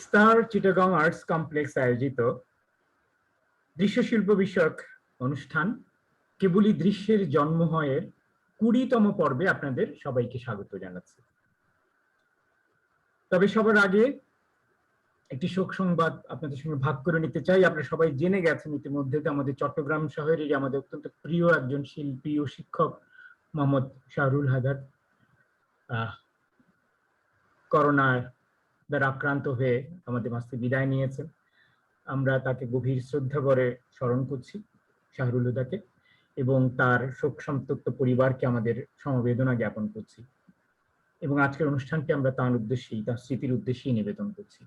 Star Chittagong arts complex আয়োজিত দৃশ্যশিল্প বিষয়ক অনুষ্ঠান কেবলই দৃশ্যের জন্ম হয় 20তম পর্বে আপনাদের সবাইকে স্বাগত জানাচ্ছি। তবে সবার আগে একটি শোক সংবাদ আপনাদের সঙ্গে ভাগ করে নিতে চাই। আপনারা সবাই জেনে গেছেন ইতিমধ্যে আমাদের চট্টগ্রাম শহরের আমাদের অত্যন্ত প্রিয় একজন শিল্পী ও শিক্ষক মোহাম্মদ শাহরুল হায়দার করোনার দ্বারা আক্রান্ত হয়ে আমাদের মাঝে বিদায় নিয়েছেন। আমরা তাকে গভীর শ্রদ্ধা করে স্মরণ করছি শাহরুল হুদাকে, এবং তার শোক সন্তপ্ত পরিবারকে আমাদের সমবেদনা জ্ঞাপন করছি। এবং আজকের অনুষ্ঠানটি আমরা তার উদ্দেশ্যেই, তার স্মৃতির উদ্দেশ্যেই নিবেদন করছি।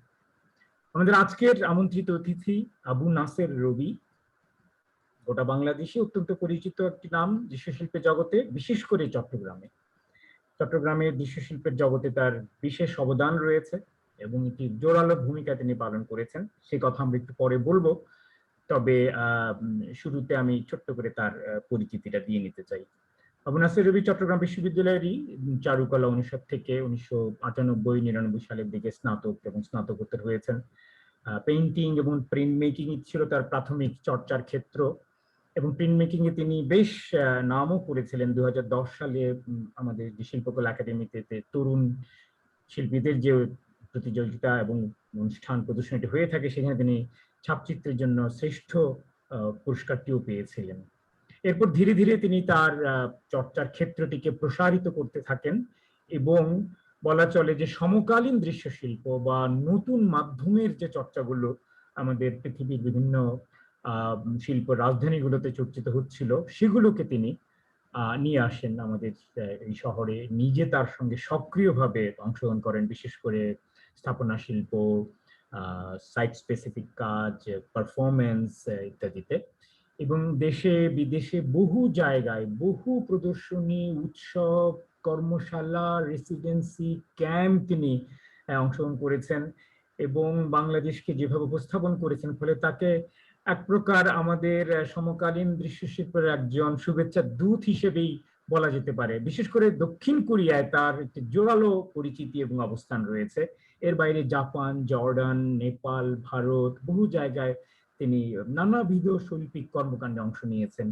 আমাদের আজকের আমন্ত্রিত অতিথি আবু নাসের রবি। গোটা বাংলাদেশে অত্যন্ত পরিচিত একটি নাম দৃশ্যশিল্পের জগতে, বিশেষ করে চট্টগ্রামের দৃশ্যশিল্পের জগতে তার বিশেষ অবদান রয়েছে এবং একটি জোরালো ভূমিকা তিনি পালন করেছেন। সে কথা আমরা একটু পরে বলবো। তবে শুরুতে আমি ছোট্ট করে তার পরিচিতিটা দিয়ে নিতে চাই। আবু নাসের রবি চট্টগ্রাম বিশ্ববিদ্যালয়েরই চারুকলা অনুষদ থেকে 1998-99 সালের দিকে স্নাতক এবং স্নাতকোত্তর হয়েছেন। পেইন্টিং এবং প্রিন্ট মেকিং ছিল তার প্রাথমিক চর্চার ক্ষেত্র, এবং প্রিন্ট মেকিং এ তিনি বেশ নামও করেছিলেন। 2010 সালে আমাদের যে শিল্পকলা একাডেমিতে তরুণ শিল্পীদের যে প্রতিযোগিতা এবং অনুষ্ঠান প্রদর্শনীটি হয়ে থাকে, সেখানে তিনি ছাপচিত্রের জন্য শ্রেষ্ঠ পুরস্কারটিও পেয়েছিলেন। এরপর ধীরে ধীরে তিনি তার চর্চার ক্ষেত্রটিকে প্রসারিত করতে থাকেন, এবং বলা চলে যে সমকালীন দৃশ্যশিল্প বা নতুন মাধ্যমের যে চর্চাগুলো আমাদের পৃথিবীর বিভিন্ন শিল্প রাজধানীগুলোতে চর্চিত হচ্ছিল, সেগুলোকে তিনি নিয়ে আসেন আমাদের এই শহরে। নিজে তার সঙ্গে সক্রিয়ভাবে অংশগ্রহণ করেন, বিশেষ করে স্থাপনা শিল্প, সাইট স্পেসিফিক কাজ, পারফরমেন্স ইত্যাদিতে। এবং দেশে বিদেশে বহু জায়গায় বহু প্রদর্শনী, উৎসব, কর্মশালা, রেসিডেন্সি, ক্যাম্প তিনি অংশগ্রহণ করেছেন এবং বাংলাদেশকে যেভাবে উপস্থাপন করেছেন, ফলে তাকে এক প্রকার আমাদের সমকালীন দৃশ্যশিল্পের একজন শুভেচ্ছা দূত হিসেবেই বলা যেতে পারে। বিশেষ করে দক্ষিণ কোরিয়ায় তার একটি জোরালো পরিচিতি এবং অবস্থান রয়েছে। এর বাইরে জাপান, জর্ডান, নেপাল, ভারত, বহু জায়গায় তিনি নানাবিধ শৈল্পিক কর্মকাণ্ডে অংশ নিয়েছেন।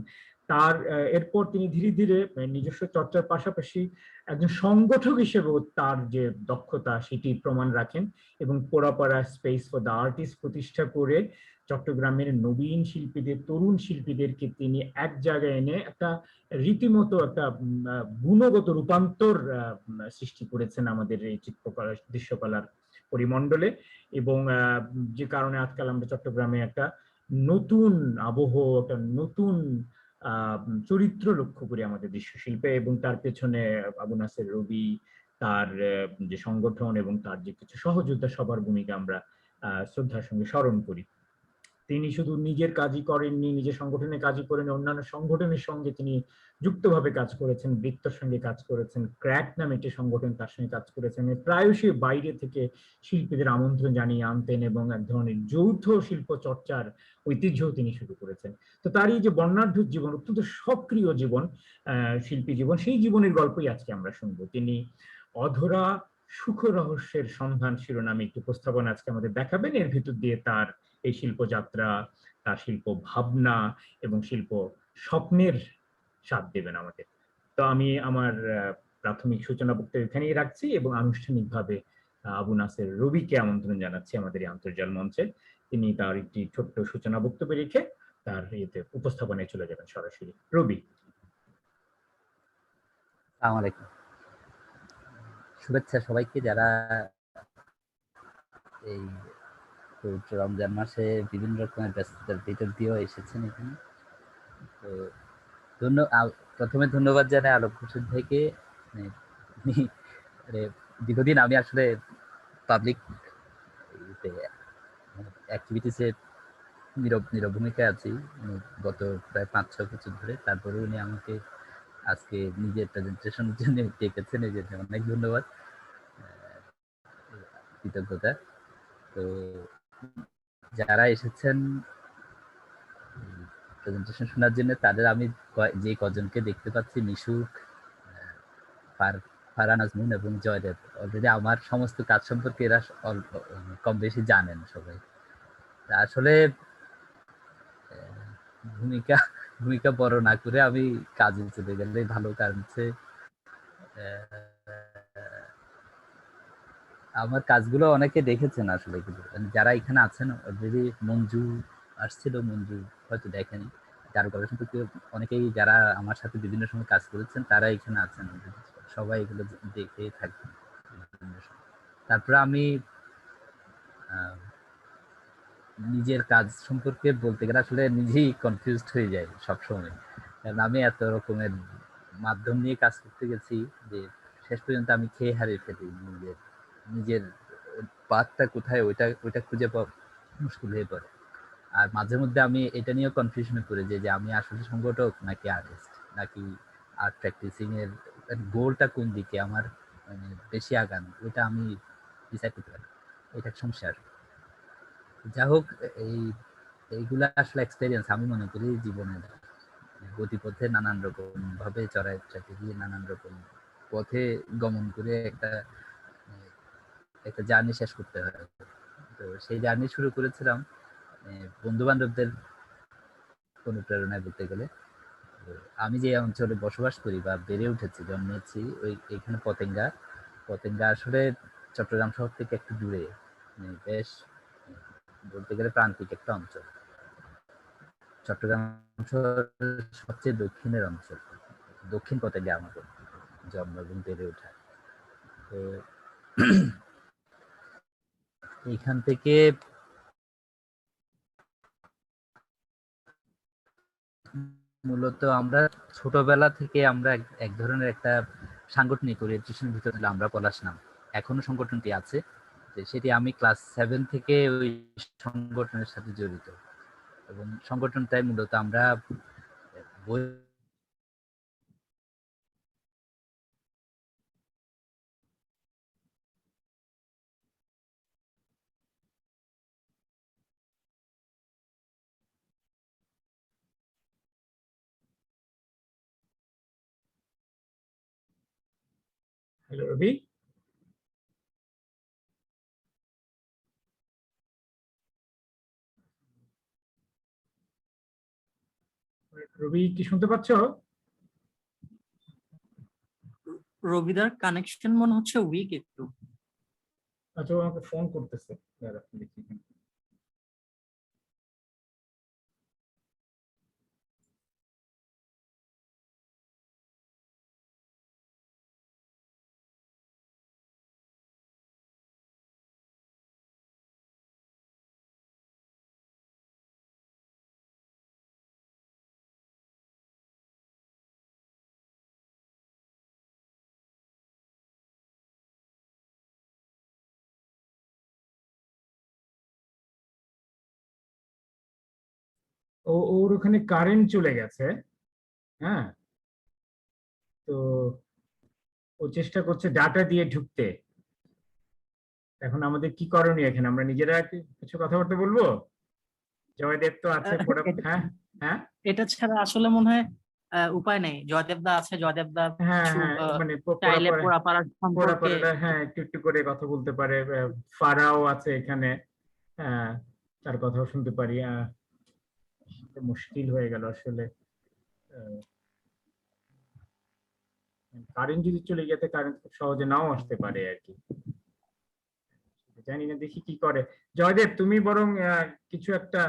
তার এরপর তিনি ধীরে ধীরে নিজস্ব চর্চার পাশাপাশি একজন সংগঠক হিসেবেও তার যে দক্ষতা সেটি প্রমাণ রাখেন, এবং Porapara space for the artist প্রতিষ্ঠা করে চট্টগ্রামের নবীন শিল্পীদের, তরুণ শিল্পীদেরকে তিনি এক জায়গায় এনে একটা রীতিমতো একটা গুণগত রূপান্তর সৃষ্টি করেছেন আমাদের এই চিত্রকলা, দৃশ্যকলার পরিমণ্ডলে। এবং যে কারণে আজকাল আমরা চট্টগ্রামে একটা নতুন আবহ, একটা নতুন চরিত্র লক্ষ্য করি আমাদের দৃশ্যশিল্পে। এবং তার পেছনে আবু নাসের রবি, তার যে সংগঠন এবং তার যে কিছু সহযোদ্ধা, সবার ভূমিকা আমরা শ্রদ্ধার সঙ্গে স্মরণ করি। তিনি শুধু নিজের কাজই করেননি, নিজের সংগঠনের কাজই করেন, অন্যান্য সংগঠনের সঙ্গে তিনি যুক্তভাবে কাজ করেছেন, বৃত্তর সঙ্গে কাজ করেছেন, ক্র্যাক নামে একটি সংগঠন, তার সঙ্গে কাজ করেছেন। প্রায়শই বাইরে থেকে শিল্পীদের আমন্ত্রণ জানিয়ে আনতেন এবং এক ধরনের যৌথ শিল্প চর্চার ঐতিহ্য তিনি শুরু করেছেন। তো তার এই যে বর্ণাঢ্য জীবন, অত্যন্ত সক্রিয় জীবন, শিল্পী জীবন, সেই জীবনের গল্পই আজকে আমরা শুনবো। তিনি অধরা সুখ রহস্যের সন্ধান শিরোনামে একটি উপস্থাপনা আজকে আমাদের দেখাবেন। এর ভিতর দিয়ে তার এই শিল্পযাত্রা, তার শিল্প ভাবনা এবং শিল্প স্বপ্নের স্বাদ দেবেন আমাদের। তো আমি আমার প্রাথমিক সূচনা বক্তব্য এখানেই রাখছি এবং আনুষ্ঠানিকভাবে আবু নাসের রবিকে আমন্ত্রণ জানাচ্ছি আমাদের এই আন্তর্জাল মঞ্চে। তিনি তার একটি ছোট্ট সূচনা বক্তব্য রেখে তার এতে উপস্থাপনায় চলে যাবেন সরাসরি। রবি। আসসালামু আলাইকুম, শুভেচ্ছা সবাইকে যারা এই রমজান মাসে বিভিন্ন রকমের ব্যস্ততার ভিতর দিয়েও এসেছেন এখানে। তো প্রথমে ধন্যবাদ জানাই আলোক হোসেন ভাইকে। দীর্ঘদিন আমি আসলে পাবলিক অ্যাক্টিভিটিসে নীরব ভূমিকায় আছি গত প্রায় 5-6 বছর ধরে। তারপরে উনি আমাকে আজকে নিজের প্রেজেন্টেশনের জন্য ডেকেছেন, এই জন্য অনেক ধন্যবাদ, কৃতজ্ঞতা। তো যারা এসেছেন প্রেজেন্টেশন শোনার জন্য, তাদের আমি যে কজনকে দেখতে পাচ্ছি, মিশুক, ফারহান আজমিন এবং জয়দেব অলরেডি আমার সমস্ত কাজ সম্পর্কে এরা কম বেশি জানেন সবাই। আসলে ভূমিকা ভূমিকা বড় না করে আমি কাজে চলে গেলে ভালো। কারণ হচ্ছে আমার কাজগুলো অনেকে দেখেছেন আসলে, যারা এখানে আছেন অলরেডি। মঞ্জু আসছিল, মঞ্জু হয়তো দেখেনি। কারুকলা সম্পর্কে অনেকেই যারা আমার সাথে বিভিন্ন সময় কাজ করেছেন তারা এখানে আছেন, সবাই এগুলো দেখে থাকবেন। তারপরে আমি নিজের কাজ সম্পর্কে বলতে গেলে আসলে নিজেই কনফিউজড হয়ে যাই সবসময়। কারণ আমি এত রকমের মাধ্যম নিয়ে কাজ করতে গেছি যে শেষ পর্যন্ত আমি খেয়ে হারিয়ে ফেলি নিজের নিজের পাথটা কোথায়, ওইটা ওইটা খুঁজে পাওয়া মুশকিল হয়ে পড়ে। আর মাঝে মধ্যে আমি এটা নিয়েও কনফিউশনে পড়ে যাই যে আমি আসলে সংগঠক নাকি আর্টিস্ট, নাকি আর্ট প্র্যাকটিসিং এর গোলটা কোন দিকে আমার মানে বেশি আগান, ওইটা আমি ডিসাইড করতে পারি। এটা সমস্যা। যা হোক, এই এইগুলা আসলে এক্সপেরিয়েন্স আমি মনে করি জীবনের গতিপথে নানান রকম ভাবে চড়াই ট্রাকে গিয়ে নানান রকম পথে গমন করে একটা একটা জার্নি শেষ করতে হয়। তো সেই জার্নি শুরু করেছিলাম বন্ধু বান্ধবদের অনুপ্রেরণায় বলতে গেলে। আমি যে অঞ্চলে বসবাস করি বা বেড়ে উঠেছি, জন্মেছি, ওই এখানে পতেঙ্গা। পতেঙ্গা আসলে চট্টগ্রাম শহর থেকে একটু দূরে, বেশ বলতে গেলে প্রান্তিক একটা অঞ্চল। চট্টগ্রাম শহরের সবচেয়ে দক্ষিণের অঞ্চল, দক্ষিণ পতেঙ্গা আমাদের জন্ম এবং বেড়ে ওঠা। তো এখান থেকে মূলত আমরা ছোটবেলা থেকে আমরা এক ধরনের একটা সাংগঠনিক ওরিয়েন্টেশনের ভিতরে আমরা পলাশ নাম, এখনো সংগঠনটি আছে। সেটি আমি ক্লাস 7 থেকে ওই সংগঠনের সাথে জড়িত, এবং সংগঠনটাই মূলত আমরা বই হ্যালো রবি। রবি কি শুনতে পাচ্ছ? রবিদার কানেকশন মনে হচ্ছে উইক একটু। আচ্ছা, ও আমাকে ফোন করতেছে, দাঁড়া দেখি। ওর ওখানে কারেন্ট চলে গেছে। হ্যাঁ, তো ও চেষ্টা করছে ডাটা দিয়ে ঢুকতে। এখন আমাদের কি করণীয় এখানে? আমরা নিজেরা কিছু কথাবার্তা বলবো? জয়দেব তো আছে হ্যাঁ হ্যাঁ এটা ছাড়া আসলে মনে হয় উপায় নেই। জয়দেব দা আছে, জয়দেব দা হ্যাঁ কিছু হ্যাঁ, মানে চাইলে পোড়াপাড়ার সম্পর্কে পড়াটা হ্যাঁ একটু একটু করে কথা বলতে পারে। ফারাও আছে এখানে, তার কথাও শুনতে পারি। মুশকিল হয়ে গেল আসলে। কারেন্ট যদি চলে যেতে, কারেন্ট খুব সহজে নাও আসতে পারে আর কি। জানি না, দেখি কি করে। জয়দেব, তুমি বরং কিছু একটা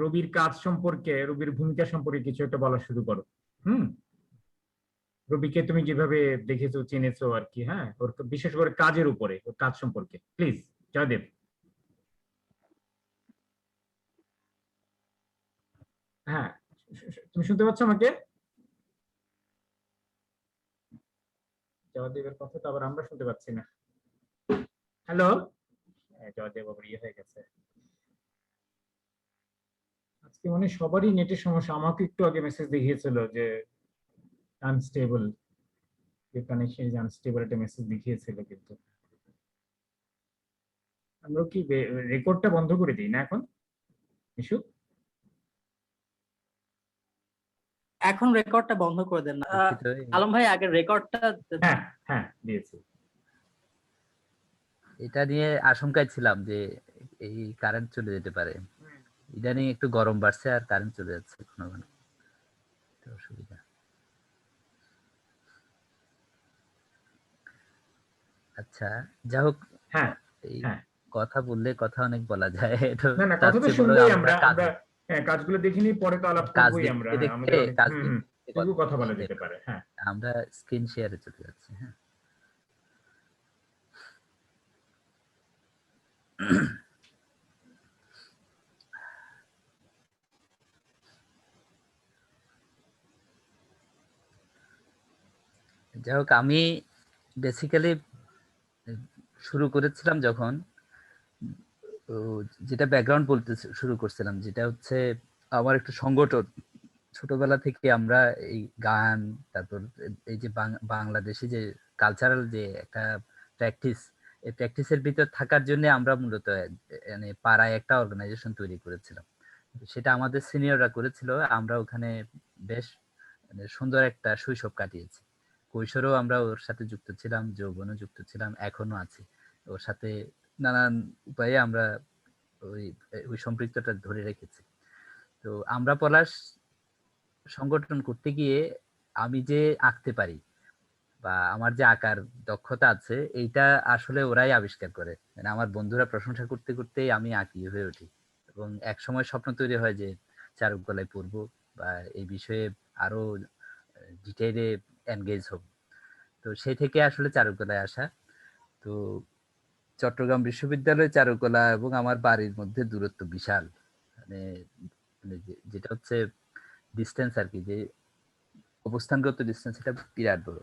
রবির কাজ সম্পর্কে, রবির ভূমিকা সম্পর্কে কিছু একটা বলা শুরু করো। হুম, রবিকে তুমি যেভাবে দেখেছো, চিনেছো আর কি। হ্যাঁ, ওর বিশেষ করে কাজের উপরে, ওর কাজ সম্পর্কে প্লিজ জয়দেব। হ্যাঁ, তুমি শুনতে পাচ্ছ আমাকে? জয়দেবের কথা তো আবার আমরা শুনতে পাচ্ছি না। হ্যালো, জয়দেব আবার ইয়ে হয়ে গেছে। আজকে মানে সবারই নেটের সমস্যা। আমাকে একটু আগে মেসেজ দেখিয়েছিল যে আনস্টেবল, যে কানেকশন ইজ আনস্টেবল, একটা মেসেজ দেখিয়েছিল। কিন্তু আমরা কি রেকর্ডটা বন্ধ করে দিই না এখন, ইস্যু? এখন রেকর্ডটা বন্ধ করে দেন না। দুঃখিত, আলম ভাই আগের রেকর্ডটা হ্যাঁ হ্যাঁ দিয়েছি। এটা নিয়ে আশঙ্কায় ছিলাম যে এই কারেন্ট চলে যেতে পারে। ইদানিং একটু গরম বাড়ছে আর কারেন্ট চলে যাচ্ছে ঘন ঘন, তো অসুবিধা। আচ্ছা, যা হোক, হ্যাঁ এই হ্যাঁ, কথা বললে কথা অনেক বলা যায়, তো না না, তার কথা তো চেয়ে বড় শুনবোই আমরা আমরা কাজ আমরা হ্যাঁ, কাজগুলো দেখে নিই, পরে তো আলাপ কাজ করবোই আমরা। দেখতে হ্যাঁ, দেখতে আমাদের অনেক কাজ দেখতে দেখতে তবু কথা বলা যেতে পারে। হ্যাঁ, আমরা স্ক্রিন শেয়ারে চলে যাচ্ছি। হ্যাঁ, যাই হোক, আমি বেসিক্যালি শুরু করেছিলাম যখন, তো যেটা ব্যাকগ্রাউন্ড বলতে শুরু করছিলাম, যেটা হচ্ছে আমার একটা সংগঠন। ছোটবেলা থেকে আমরা এই গান, তারপর এই যে বাংলাদেশি যে কালচারাল যে একটা প্র্যাকটিস, এই প্র্যাকটিসের ভিতর থাকার জন্য আমরা মূলত মানে পাড়ায় একটা অর্গানাইজেশন তৈরি করেছিলাম। সেটা আমাদের সিনিয়ররা করেছিল, আমরা ওখানে বেশ মানে সুন্দর একটা শৈশব কাটিয়েছি। কৈশোরেও আমরা ওর সাথে যুক্ত ছিলাম, যৌবনও যুক্ত ছিলাম, এখনো আছি ওর সাথে। নানান উপায়ে আমরা ওই ওই সম্পৃক্ততা ধরে রেখেছি। তো আমরা পলাশ সংগঠন করতে গিয়ে আমি যে আঁকতে পারি বা আমার যে আঁকার দক্ষতা আছে, এইটা আসলে ওরাই আবিষ্কার করে। মানে আমার বন্ধুরা প্রশংসা করতে করতেই আমি আঁকি হয়ে উঠি, এবং এক সময় স্বপ্ন তৈরি হয় যে চারুকলায় পড়বো বা এই বিষয়ে আরো ডিটেইলে এনগেজ হব। তো সেই থেকে আসলে চারুকলায় আসা। তো চট্টগ্রাম বিশ্ববিদ্যালয় চারুকলা এবং আমার বাড়ির মধ্যে দূরত্ব বিশাল। মানে মানে যেটা হচ্ছে ডিস্টেন্স আর কি, যে অবস্থানগত ডিস্টেন্স, এটা বিরাট বড়।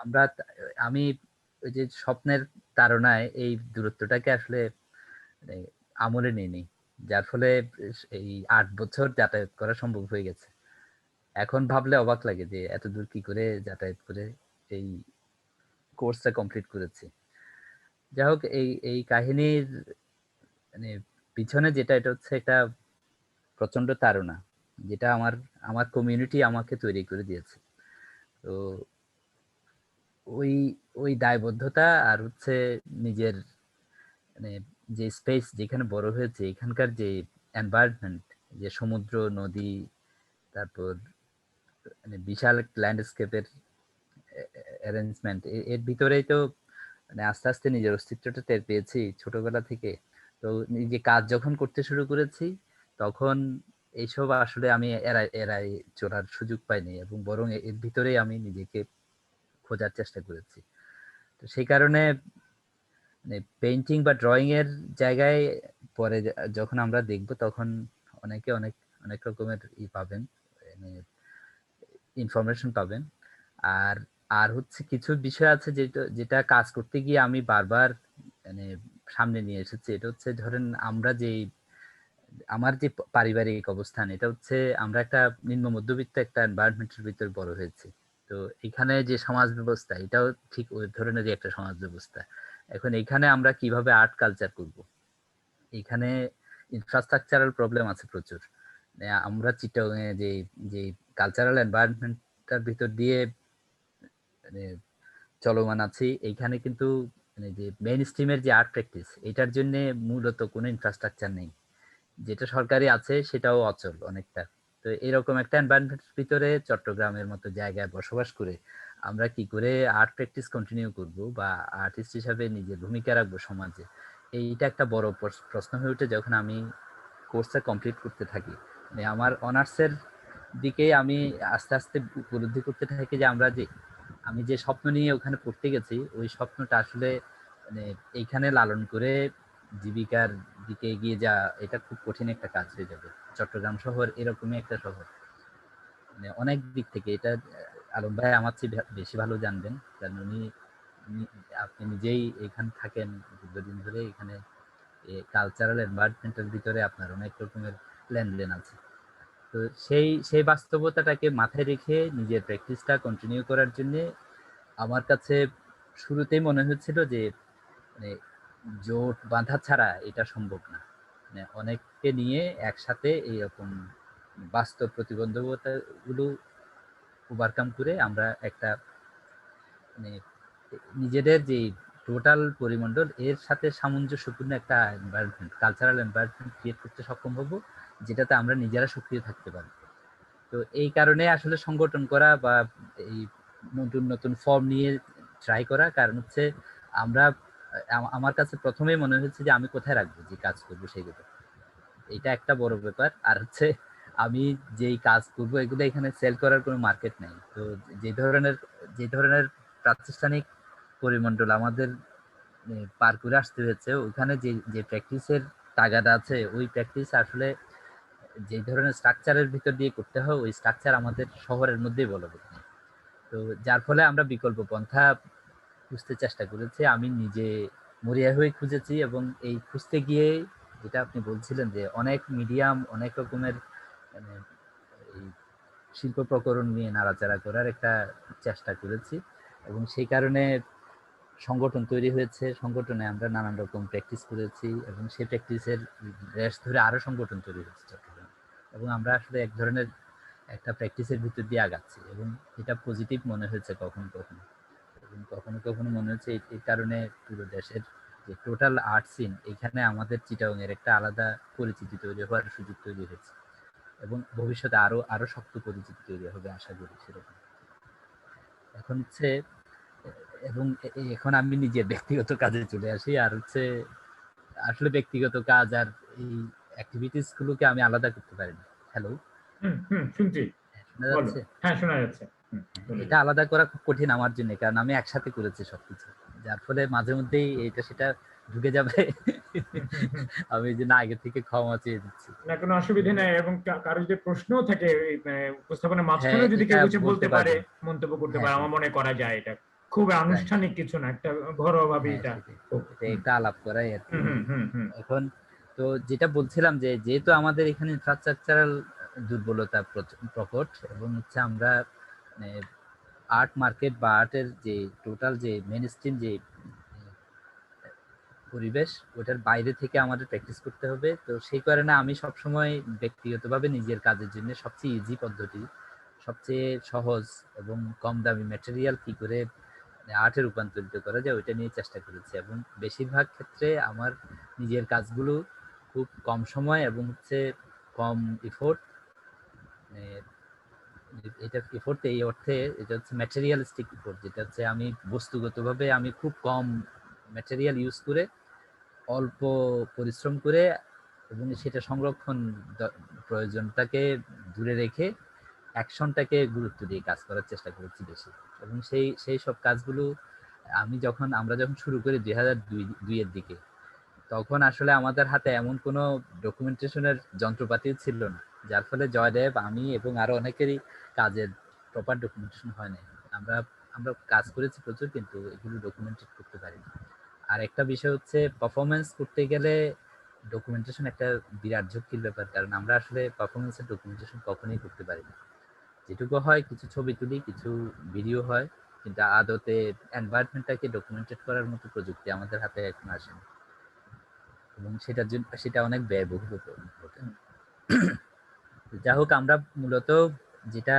আমরা আমি ওই যে স্বপ্নের তাড়নায় এই দূরত্বটাকে আসলে মানে আমলে নিইনি, যার ফলে এই 8 বছর যাতায়াত করা সম্ভব হয়ে গেছে। এখন ভাবলে অবাক লাগে যে এত দূর কি করে যাতায়াত করে এই কোর্সটা কমপ্লিট করেছি। যাই হোক, এই এই কাহিনীর মানে পিছনে যেটা, এটা হচ্ছে একটা প্রচন্ড তাড়না, যেটা আমার আমার কমিউনিটি আমাকে তৈরি করে দিয়েছে। তো ওই ওই দায়বদ্ধতা আর হচ্ছে নিজের মানে যে স্পেস যেখানে বড় হয়েছে, এখানকার যে এনভায়রনমেন্ট, যে সমুদ্র নদী, তারপর মানে বিশাল ল্যান্ডস্কেপের অ্যারেঞ্জমেন্ট, এর ভিতরেই তো মানে আস্তে আস্তে নিজের অস্তিত্বটা টের পেয়েছি ছোটবেলা থেকে। তো নিজে কাজ যখন করতে শুরু করেছি, তখন এইসব আসলে আমি এড়াই এড়াই চলার সুযোগ পাইনি, এবং বরং এর ভিতরেই আমি নিজেকে খোঁজার চেষ্টা করেছি। তো সেই কারণে মানে পেইন্টিং বা ড্রয়িং এর জায়গায় পরে যখন আমরা দেখব, তখন অনেকে অনেক অনেক রকমের পাবেন, মানে ইনফরমেশন পাবেন। আর আর হচ্ছে কিছু বিষয় আছে যেটা যেটা কাজ করতে গিয়ে আমি বারবার মানে সামনে নিয়ে এসেছি। এটা হচ্ছে, ধরেন আমরা যে আমার যে পারিবারিক অবস্থান, এটা হচ্ছে আমরা একটা নিম্ন মধ্যবিত্ত একটা এনভায়রনমেন্টের ভিতর বড় হয়েছি। তো এখানে যে সমাজ ব্যবস্থা, এটাও ঠিক ওই ধরনেরই একটা সমাজ ব্যবস্থা। এখন এখানে আমরা কিভাবে আর্ট কালচার করব, এখানে ইনফ্রাস্ট্রাকচারাল প্রবলেম আছে প্রচুর। আমরা চিটাগাং এ যে যে কালচারাল এনভায়রনমেন্টটার ভিতর দিয়ে মানে চলমান আছি, এইখানে কিন্তু মানে যে মেইন স্ট্রিমের যে আর্ট প্র্যাকটিস, এটার জন্য মূলত কোনো ইনফ্রাস্ট্রাকচার নেই। যেটা সরকারি আছে সেটাও অচল অনেকটা। তো এরকম একটা এনভায়রনমেন্টের ভিতরে চট্টগ্রামের মতো জায়গায় বসবাস করে আমরা কি করে আর্ট প্র্যাকটিস কন্টিনিউ করব বা আর্টিস্ট হিসাবে নিজের ভূমিকা রাখবো সমাজে, এইটা একটা বড় প্রশ্ন হয়ে ওঠে যখন আমি কোর্সটা কমপ্লিট করতে থাকি। মানে আমার অনার্সের দিকে আমি আস্তে আস্তে উপলব্ধি করতে থাকি যে আমি যে স্বপ্ন নিয়ে ওখানে পড়তে গেছি, ওই স্বপ্নটা আসলে মানে এইখানে লালন করে জীবিকার দিকে এগিয়ে যাওয়া, এটা খুব কঠিন একটা কাজ হয়ে যাবে। চট্টগ্রাম শহর এরকমই একটা শহর, মানে অনেক দিক থেকে এটা আলম ভাই আমার চেয়ে বেশি ভালো জানবেন, কারণ আপনি নিজেই এখানে থাকেন দীর্ঘদিন ধরে। এখানে কালচারাল এনভায়রনমেন্টের ভিতরে আপনার অনেক রকমের লেনদেন আছে। তো সেই সেই বাস্তবতাটাকে মাথায় রেখে নিজের প্র্যাকটিসটা কন্টিনিউ করার জন্য আমার কাছে শুরুতেই মনে হচ্ছিল যে মানে জোট বাঁধা ছাড়া এটা সম্ভব না। মানে অনেককে নিয়ে একসাথে এইরকম বাস্তব প্রতিবন্ধকতাগুলো ওভারকাম করে আমরা একটা মানে নিজেদের যে টোটাল পরিমণ্ডল এর সাথে সামঞ্জস্যপূর্ণ একটা এনভায়রনমেন্ট, কালচারাল এনভায়রনমেন্ট ক্রিয়েট করতে সক্ষম হব, যেটাতে আমরা নিজেরা সক্রিয় থাকতে পারি। তো এই কারণে আসলে সংগঠন করা বা এই নতুন নতুন ফর্ম নিয়ে ট্রাই করা, কারণ হচ্ছে আমরা আমার কাছে প্রথমেই মনে হচ্ছে যে আমি কোথায় রাখবো যে কাজ করবো সেগুলো, এটা একটা বড় ব্যাপার। আর হচ্ছে আমি যেই কাজ করবো এগুলো এখানে সেল করার কোনো মার্কেট নেই। তো যে ধরনের প্রাতিষ্ঠানিক পরিমণ্ডল আমাদের পার করে আসতে হয়েছে, ওখানে যে যে প্র্যাকটিসের তাগাদা আছে, ওই প্র্যাকটিস আসলে যে ধরনের স্ট্রাকচারের ভিতর দিয়ে করতে হয় ওই স্ট্রাকচার আমাদের শহরের মধ্যেই বলবৎ নেই। তো যার ফলে আমরা বিকল্প পন্থা খুঁজতে চেষ্টা করেছি, আমি নিজে মরিয়া হয়ে খুঁজেছি, এবং এই খুঁজতে গিয়ে যেটা আপনি বলছিলেন যে অনেক মিডিয়াম, অনেক রকমের মানে এই শিল্প প্রকরণ নিয়ে নাড়াচাড়া করার একটা চেষ্টা করেছি, এবং সেই কারণে সংগঠন তৈরি হয়েছে। সংগঠনে আমরা নানান রকম প্র্যাকটিস করেছি, এবং সেই প্র্যাকটিসের রেশ ধরে আরো সংগঠন তৈরি হয়েছে চট্টগ্রামে, এবং আমরা আসলে এক ধরনের একটা প্র্যাকটিসের ভিতর দিয়ে আগাচ্ছি, এবং এটা পজিটিভ মনে হয়েছে কখনো কখনো, এবং কখনো কখনো মনে হচ্ছে এই কারণে পুরো দেশের যে টোটাল আর্ট সিন, এখানে আমাদের চিটাগং এর একটা আলাদা পরিচিতি তৈরি হওয়ার সুযোগ তৈরি হয়েছে, এবং ভবিষ্যতে আরো আরো শক্ত পরিচিতি তৈরি হবে আশা করি সেরকম। এখন হচ্ছে এবং এখন আমি নিজের ব্যক্তিগত কাজে চলে আসি। আর হচ্ছে আসলে ব্যক্তিগত কাজ আর এই অ্যাক্টিভিটিস গুলোকে আমি আলাদা করতে পারি না। হ্যালো, শুনছি, শোনা বলো। যাচ্ছে? হ্যাঁ, শোনা যাচ্ছে। এটা আলাদা করা খুব কঠিন আমার জন্য, কারণ আমি একসাথে করেছি সবকিছু, যার ফলে মাঝে মধ্যেই এটা সেটা ঢুকে যাবে। আমি এই জন্য আগে থেকে ক্ষমা চেয়ে দিচ্ছি। না, কোনো অসুবিধা নেই, এবং কারো যদি প্রশ্নও থাকে এই, উপস্থাপনের হ্যাঁ, মাঝখানেও যদি এটা কেউ কিছু বলতে বলতে পারে, পারবেন। মন্তব্য করতে হ্যাঁ পারে, হ্যাঁ, আমার মনে করা যায় এটা খুব রাইট। আনুষ্ঠানিক কিছু না, একটা ঘরোয়া ভাবে হ্যাঁ এটা সেটাই, হোক। এটা একটা আলাপ করাই আর কি। হুম হুম হুম হুম এখন তো যেটা বলছিলাম যে যেহেতু আমাদের এখানে ইনফ্রাস্ট্রাকচারাল দুর্বলতা প্রকট, এবং হচ্ছে আমরা মানে আর্ট মার্কেট বা আর্টের যে টোটাল যে মেন স্ট্রিম যে পরিবেশ, ওটার বাইরে থেকে আমাদের প্র্যাকটিস করতে হবে। তো সেই কারণে আমি সবসময় ব্যক্তিগতভাবে নিজের কাজের জন্য সবচেয়ে ইজি পদ্ধতি, সবচেয়ে সহজ এবং কম দামি ম্যাটেরিয়াল কি করে আর্টে রূপান্তরিত করা যায় ওইটা নিয়ে চেষ্টা করেছি, এবং বেশিরভাগ ক্ষেত্রে আমার নিজের কাজগুলো খুব কম সময় এবং হচ্ছে কম ইফোর্ট, এটা এফোর্ট এই অর্থে এটা হচ্ছে ম্যাটেরিয়ালিস্টিক এফোর্ট, যেটা হচ্ছে আমি বস্তুগতভাবে আমি খুব কম ম্যাটেরিয়াল ইউজ করে অল্প পরিশ্রম করে, এবং সেটা সংরক্ষণ প্রয়োজনটাকে দূরে রেখে অ্যাকশনটাকে গুরুত্ব দিয়ে কাজ করার চেষ্টা করেছি বেশি। এবং সেই সেই সব কাজগুলো আমরা যখন শুরু করি 2002 এর দিকে, তখন আসলে আমাদের হাতে এমন কোনো ডকুমেন্টেশনের যন্ত্রপাতি ছিল না, যার ফলে জয়দেব, আমি এবং আরো অনেকেরই কাজের প্রপার ডকুমেন্টেশন হয় নাই। আমরা আমরা কাজ করেছি প্রচুর, কিন্তু এগুলো ডকুমেন্টেড করতে পারিনি। আর একটা বিষয় হচ্ছে পারফরমেন্স করতে গেলে ডকুমেন্টেশন একটা বিরাট ঝুঁকির ব্যাপার, কারণ আমরা আসলে পারফরমেন্সের ডকুমেন্টেশন কখনোই করতে পারি না। যেটুকু হয় কিছু ছবি তুলি, কিছু ভিডিও হয়, কিন্তু আদতে এনভায়রনমেন্টটাকে ডকুমেন্টেড করার মতো প্রযুক্তি আমাদের হাতে এখন আসেনি, এবং সেটার জন্য সেটা অনেক ব্যয়বহুল বটে। যা হোক, আমরা মূলত যেটা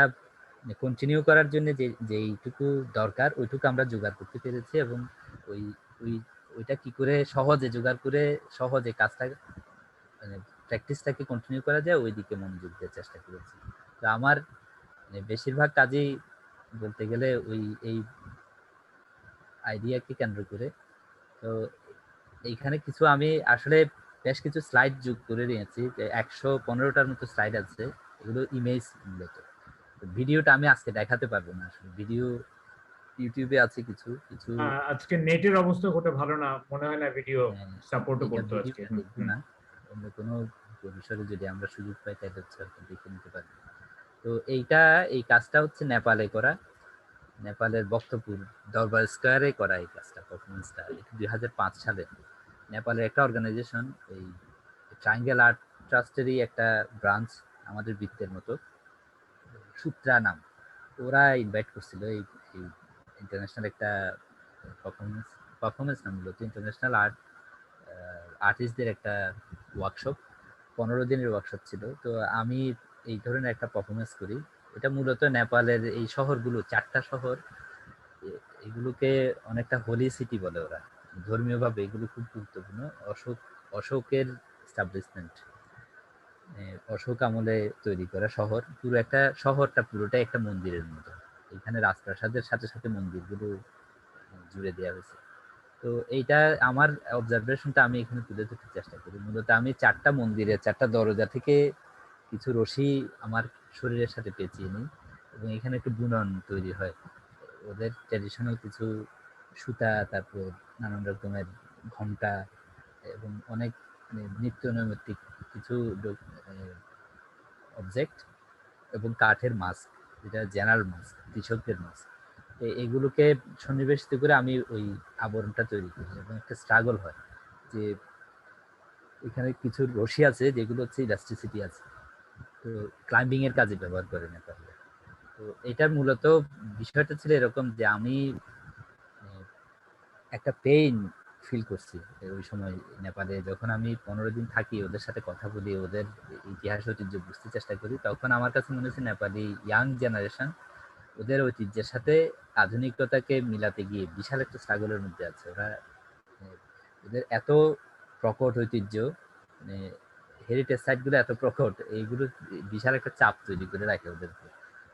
কন্টিনিউ করার জন্য যেইটুকু দরকার ওইটুকু আমরা জোগাড় করতে পেরেছি, এবং ওই ওই ওইটা কি করে সহজে জোগাড় করে সহজে কাজটা মানে প্র্যাকটিসটাকে কন্টিনিউ করা যায় ওই দিকে মনোযোগ দেওয়ার চেষ্টা করেছি। তো আমার বেশিরভাগ কাজেই বলতে গেলে ওই এই আইডিয়াকে কেন্দ্র করে। তো এইখানে কিছু আমি আসলে বেশ কিছু স্লাইড যোগ করে নিয়েছি, 115টার মতো স্লাইড আছে, এগুলো ইমেজ মূলত। ভিডিওটা আমি আজকে দেখাতে পারবো না, আসলে ভিডিও ইউটিউবে আছে কিছু কিছু। আজকে নেটের অবস্থা খুব ভালো না, মনে হয় না ভিডিও সাপোর্টও এটা করতো আজকে। ভিডিওটা দেখবো না, অন্য কোনো পরিসরে যদি আমরা সুযোগ পাই তাহলে হচ্ছে হয়তো দেখে নিতে পারি। তো এই কাজটা হচ্ছে নেপালে করা, নেপালের বক্তপুর দরবার স্কোয়ারে করা এই কাজটা, পারফরমেন্সটা 2005 সালে। নেপালের একটা অর্গানাইজেশন, এই ট্রায়াঙ্গেল আর্ট ট্রাস্টেরই একটা ব্রাঞ্চ, আমাদের বৃত্তের মতো, সূত্রা নাম, ওরা ইনভাইট করছিল এই ইন্টারন্যাশনাল একটা পারফরমেন্স পারফরমেন্স না, মূলত ইন্টারন্যাশনাল আর্টিস্টদের একটা ওয়ার্কশপ, 15 দিনের ওয়ার্কশপ ছিল। তো আমি এই ধরনের একটা পারফরমেন্স করি। এটা মূলত নেপালের এই শহরগুলো, 4টা শহর, এগুলোকে অনেকটা হোলি সিটি বলে ওরা, ধর্মীয়ভাবে এগুলো খুব গুরুত্বপূর্ণ। অশোকের এস্টাবলিশমেন্ট, অশোক আমলে তৈরি করা শহর, পুরো একটা শহরটা পুরোটাই একটা মন্দিরের মতো। এখানে রাজপ্রাসাদের সাথে সাথে মন্দিরগুলো জুড়ে দেওয়া হয়েছে। তো এইটা আমার অবজারভেশনটা আমি এখানে তুলে ধরতে চেষ্টা করি। মূলত আমি 4টা মন্দিরের 4টা দরজা থেকে কিছু রশি আমার শরীরের সাথে পেঁচিয়ে নিই এবং এখানে একটু বুনন তৈরি হয়। ওদের ট্র্যাডিশনাল কিছু সুতা, তারপর নানান রকমের ঘন্টা এবং অনেক নিত্য নৈমিত্তিক কিছু অবজেক্ট এবং কাঠের মাস্ক, যেটা জেনারেল মাস্ক, কৃষকদের মাস্ক, এগুলোকে সন্নিবেশিত করে আমি ওই আবরণটা তৈরি করি। এবং একটা স্ট্রাগল হয় যে এখানে কিছু রশি আছে যেগুলো হচ্ছে ইলাস্টিসিটি আছে, তো ক্লাইম্বিং এর কাজে ব্যবহার করে নেপালে। তো এটার মূলত বিষয়টা ছিল এরকম যে আমি একটা পেইন ফিল করছি ওই সময় নেপালে। যখন আমি 15 দিন থাকি, ওদের সাথে কথা বলি, ওদের ইতিহাস ঐতিহ্য বুঝতে চেষ্টা করি, তখন আমার কাছে মনে হচ্ছে নেপালি ইয়াং জেনারেশন ওদের ঐতিহ্যের সাথে আধুনিকতাকে মিলাতে গিয়ে বিশাল একটা স্ট্রাগলের মধ্যে আছে। ওরা ওদের এত প্রকট ঐতিহ্য, মানে হেরিটেজ সাইট গুলো এত প্রকট, এইগুলো বিশাল একটা চাপ তৈরি করে রাখে ওদেরকে।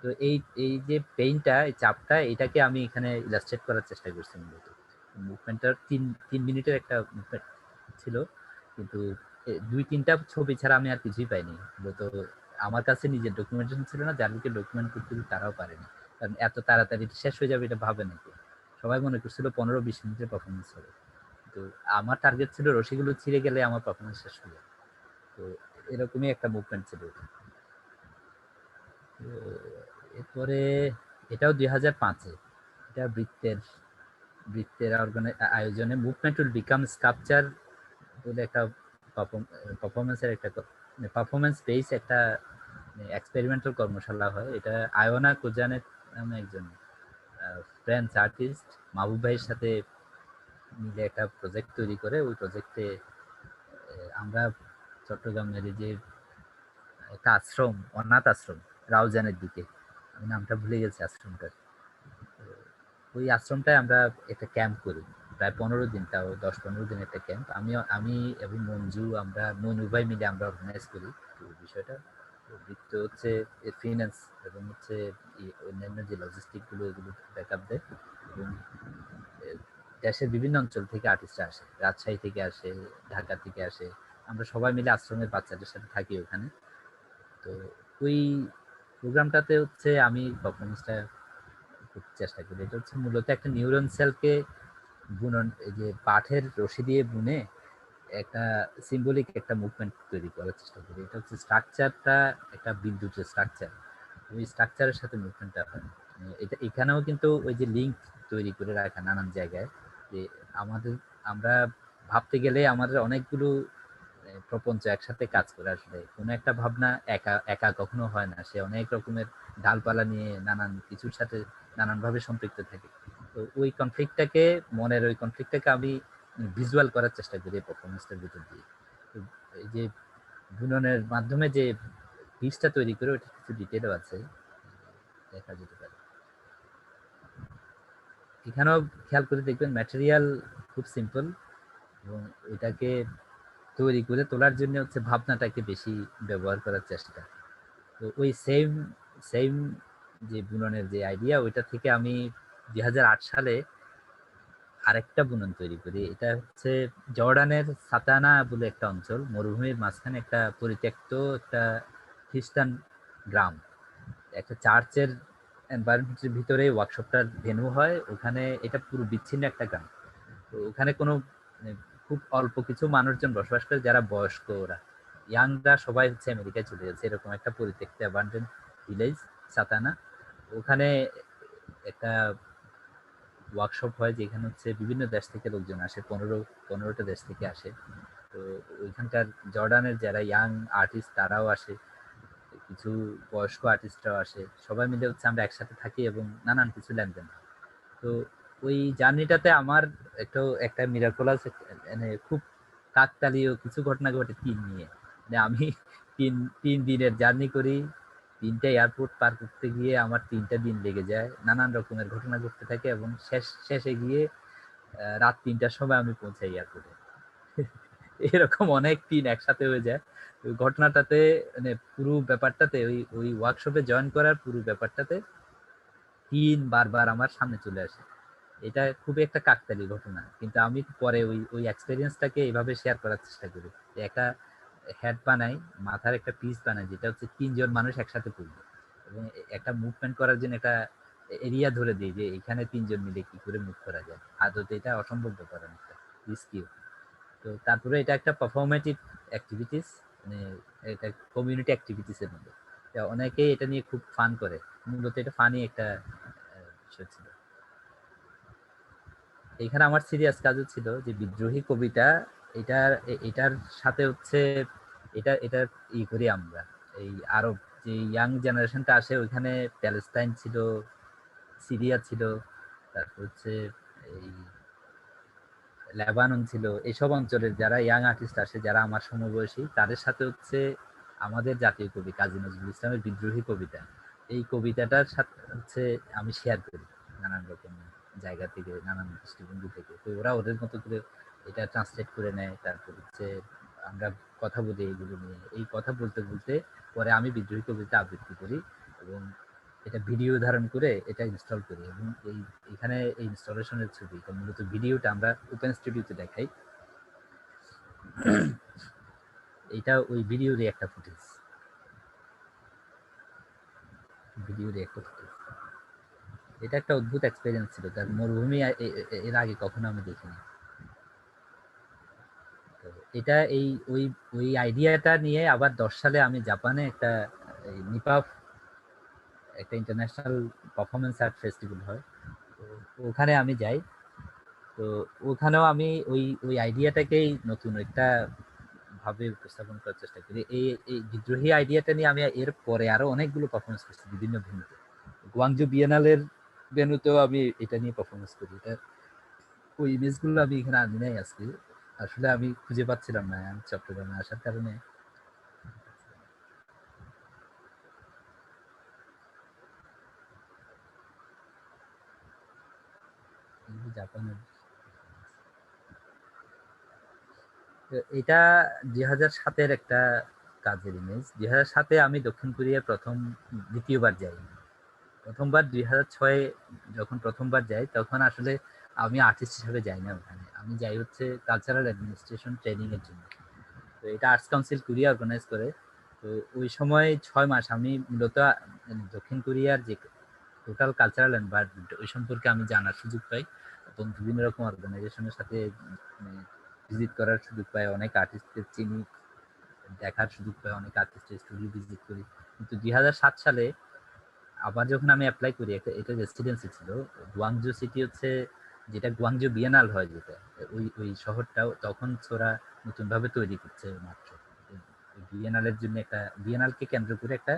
তো এই এই যে পেইনটা, এই চাপটা, এটাকে আমি এখানে ইলাস্ট্রেট করার চেষ্টা করছি। মূলত মুভমেন্টটার 3 মিনিটের একটা মুভমেন্ট ছিল, কিন্তু 2-3টা ছবি ছাড়া আমি আর কিছুই পাইনি। মূলত আমার কাছে নিজের ডকুমেন্টেশন ছিল না, যাদেরকে ডকুমেন্ট করতে তারাও পারেনি, কারণ এত তাড়াতাড়ি শেষ হয়ে যাবে এটা ভাবে নাকি। সবাই মনে করছিল 15-20 মিনিটের পারফরমেন্স হবে, তো আমার টার্গেট ছিল রশিগুলো ছিঁড়ে গেলে আমার পারফরমেন্স শেষ হয়ে যাবে। তো এরকমই একটা মুভমেন্ট ছিল। এরপরে এটাও 2005-এ, এটা বৃত্তের আয়োজনে মুভমেন্ট উইল বিকাম স্কাল্পচার বলে একটা পারফরমেন্সের একটা পারফরমেন্স বেস একটা এক্সপেরিমেন্টাল কর্মশালা হয়। এটা আয়োনা কোজানের নামে একজন ফ্রেঞ্চ আর্টিস্ট মাহবুব ভাইয়ের সাথে মিলে একটা প্রজেক্ট তৈরি করে। ওই প্রজেক্টে আমরা চট্টগ্রামের যে একটা আশ্রম, অনাথ আশ্রম, রাউজানের দিকে, আমি নামটা ভুলে গেছি আশ্রমটার, ওই আশ্রমটায় আমরা একটা ক্যাম্প করি প্রায় 15 দিন, তাও 10-15 দিন একটা ক্যাম্প। আমি এবং মঞ্জু, আমরা মনু ভাই মিলে আমরা অর্গানাইজ করি বিষয়টা। বৃত্ত হচ্ছে ফিনান্স এবং হচ্ছে অন্যান্য যে লজিস্টিক গুলো, এগুলো ব্যাকআপ দেয়। এবং দেশের বিভিন্ন অঞ্চল থেকে আর্টিস্টরা আসে, রাজশাহী থেকে আসে, ঢাকা থেকে আসে, আমরা সবাই মিলে আশ্রমের বাচ্চাদের সাথে থাকি ওখানে। তো ওই প্রোগ্রামটাতে হচ্ছে আমি পারফরমেন্সটা করতে চেষ্টা করি। এটা হচ্ছে মূলত একটা নিউরন সেলকে বুনন, এই যে পাঠের রশি দিয়ে বুনে একটা সিম্বলিক একটা মুভমেন্ট তৈরি করার চেষ্টা করি। এটা হচ্ছে স্ট্রাকচারটা একটা বিদ্যুতের স্ট্রাকচার, ওই স্ট্রাকচারের সাথে মুভমেন্টটা হয়। এটা এখানেও কিন্তু ওই যে লিঙ্ক তৈরি করে রাখা নানান জায়গায়, যে আমরা ভাবতে গেলে আমাদের অনেকগুলো প্রপঞ্চ একসাথে কাজ করে। আসলে কোনো একটা ভাবনা একা একা কখনো হয় না, সে অনেক রকমের ডালপালা নিয়ে নানান কিছুর সাথে নানানভাবে সম্পৃক্ত থাকে। তো ওই কনফ্লিক্টটাকে, মনের ওই কনফ্লিক্টটাকে আমি ভিজুয়াল করার চেষ্টা করি পারফরমেন্সটার ভিতর দিয়ে। তো এই যে বুননের মাধ্যমে যে পিসটা তৈরি করে, ওটা কিছু ডিটেলও আছে, দেখা যেতে পারে। এখানেও খেয়াল করে দেখবেন ম্যাটেরিয়াল খুব সিম্পল, এবং এটাকে তৈরি করে তোলার জন্য হচ্ছে ভাবনাটাকে বেশি ব্যবহার করার চেষ্টা। তো ওই সেম যে বুননের যে আইডিয়া, ওইটা থেকে আমি 2008 সালে আরেকটা বুনন তৈরি করি। এটা হচ্ছে জর্ডানের সাতানা বলে একটা অঞ্চল, মরুভূমির মাঝখানে একটা পরিত্যক্ত একটা খ্রিস্টান গ্রাম, একটা চার্চের এনভায়রনমেন্টের ভিতরে ওয়ার্কশপটার ভেন্যু হয় ওখানে। এটা পুরো বিচ্ছিন্ন একটা গ্রাম। তো ওখানে কোনো খুব অল্প কিছু মানুষজন বসবাস করে, যারা বয়স্ক, ওরা ইয়াংরা সবাই হচ্ছে আমেরিকায় চলে যাচ্ছে, এরকম একটা পরিত্যক্ত অ্যাবান্ডেন্ট ভিলেজ সাতানা। ওখানে একটা ওয়ার্কশপ হয় যেখানে হচ্ছে বিভিন্ন দেশ থেকে লোকজন আসে, 15টা দেশ থেকে আসে। তো ওইখানকার জর্ডানের যারা ইয়াং আর্টিস্ট তারাও আসে, কিছু বয়স্ক আর্টিস্টরাও আসে, সবাই মিলে হচ্ছে আমরা একসাথে থাকি এবং নানান কিছু লেনদেন। তো ওই জার্নিটাতে আমার একটা মিরাকলাস, মানে খুব কাকতালীয় কিছু ঘটনা ঘটে টিম নিয়ে। মানে আমি তিন দিনের জার্নি করি, 3টা এয়ারপোর্ট পার করতে গিয়ে আমার 3টা দিন লেগে যায়, নানান রকমের ঘটনা ঘটতে থাকে এবং শেষে গিয়ে রাত 3টার সময় আমি পৌঁছাই এয়ারপোর্টে। এরকম অনেক দিন একসাথে হয়ে যায়। ওই ঘটনাটাতে মানে পুরো ব্যাপারটাতে ওই ওয়ার্কশপে জয়েন করার পুরো ব্যাপারটাতে বারবার আমার সামনে চলে আসে। এটা খুবই একটা কাকতালী ঘটনা, কিন্তু আমি পরে ওই এক্সপেরিয়েন্সটাকে এইভাবে শেয়ার করার চেষ্টা করি। একটা হেড বানাই, মাথার একটা পিস বানাই, যেটা হচ্ছে 3জন মানুষ একসাথে পড়বে এবং একটা মুভমেন্ট করার জন্য একটা এরিয়া ধরে দিই যে এখানে 3জন মিলে কি করে মুভ করা যায়। আদতে এটা অসম্ভব ব্যাপার, অনেকটা রিস্কি। তো তারপরে এটা একটা পারফরমেটিভ অ্যাক্টিভিটিস, মানে এটা কমিউনিটি অ্যাক্টিভিটিস এর মধ্যে অনেকেই এটা নিয়ে খুব ফান করে। মূলত এটা ফানি একটা বিষয় ছিল। এখানে আমার সিরিয়াস কাজও ছিল যে বিদ্রোহী কবিতা এটার সাথে হচ্ছে এটা করি আমরা। এই আরব যে ইয়াং জেনারেশনটা আসে, ওইখানে প্যালেস্টাইন ছিল, সিরিয়া ছিল, তারপর হচ্ছে এই লেবানন ছিল, এইসব অঞ্চলের যারা ইয়াং আর্টিস্ট আসে, যারা আমার সমবয়সী, তাদের সাথে হচ্ছে আমাদের জাতীয় কবি কাজী নজরুল ইসলামের বিদ্রোহী কবিতা, এই কবিতাটার সাথে হচ্ছে আমি শেয়ার করি নানান রকম জায়গা থেকে, নানান দৃষ্টিভঙ্গি থেকে। তো ওরা ওদের মতো করে এটা ট্রান্সলেট করে নেয়। তারপর হচ্ছে আমরা কথা বলি এগুলো নিয়ে। এই কথা বলতে বলতে পরে আমি বিদ্রোহী কবিতা আবৃত্তি করি এবং এটা ভিডিও ধারণ করে এটা ইনস্টল করি। এবং এখানে এই ইনস্টলেশনের ছবি, মূলত ভিডিওটা আমরা ওপেন স্টুডিওতে দেখাই। এটা ওই ভিডিওরই একটা ফুটেজ। এটা একটা অদ্ভুত এক্সপেরিয়েন্স ছিল, তার মরুভূমি এর আগে কখনো আমি দেখিনি। তো এটা ওই আইডিয়াটা নিয়ে আবার 10 সালে আমি জাপানে একটা নিপাফ, একটা ইন্টারন্যাশনাল পারফরমেন্স আর্ট ফেস্টিভ্যাল হয়, ওখানে আমি যাই। তো ওখানেও আমি ওই আইডিয়াটাকেই নতুন একটা ভাবে উপস্থাপন করার চেষ্টা করি। এই বিদ্রোহী আইডিয়াটা নিয়ে আমি এর পরে আরো অনেকগুলো পারফরমেন্স করছি বিভিন্ন ভেন্যুতে। গুয়াংজু বিয়েনালের ভেন্যুতেও আমি এটা নিয়ে পারফরমেন্স করি। এটা ওই ইমেজগুলো আমি এখানে আনি নাই আজকে, আসলে আমি খুঁজে পাচ্ছিলাম না আমি চট্টগ্রামে আসার কারণে। জাপানের এটা 2007-এর একটা কাজের ইমেজ। 2007-এ আমি দক্ষিণ কোরিয়া দ্বিতীয়বার যাই। প্রথমবার 2006-এ যখন প্রথমবার যাই, তখন আসলে আমি আর্টিস্ট হিসেবে যাই না ওখানে, আমি যাই হচ্ছে কালচারাল অ্যাডমিনিস্ট্রেশন ট্রেনিং এর জন্য। তো এটা আর্টস কাউন্সিল কোরিয়া অর্গানাইজ করে। তো ওই সময় 6 মাস আমি মূলত দক্ষিণ কোরিয়ার যে টোটাল কালচারাল এনভায়রনমেন্ট ওই সম্পর্কে আমি জানার সুযোগ পাই এবং বিভিন্ন রকম অর্গানাইজেশনের সাথে ভিজিট করার সুযোগ পাই, অনেক আর্টিস্টকে চিনি, দেখার সুযোগ পাই, অনেক আর্টিস্টের স্টুডিও ভিজিট করি। কিন্তু 2007 সালে আবার যখন আমি অ্যাপ্লাই করি, এটা রেসিডেন্সি ছিল গুয়াংজু সিটি, হচ্ছে যেটা গুয়াংজু বিয়েনাল হয়, যেটা ওই শহরটাও তখন ওরা নতুন ভাবে তৈরি করছে মাত্র। বিয়েনালের জন্য একটা বিয়েনালকে কেন্দ্র করে একটা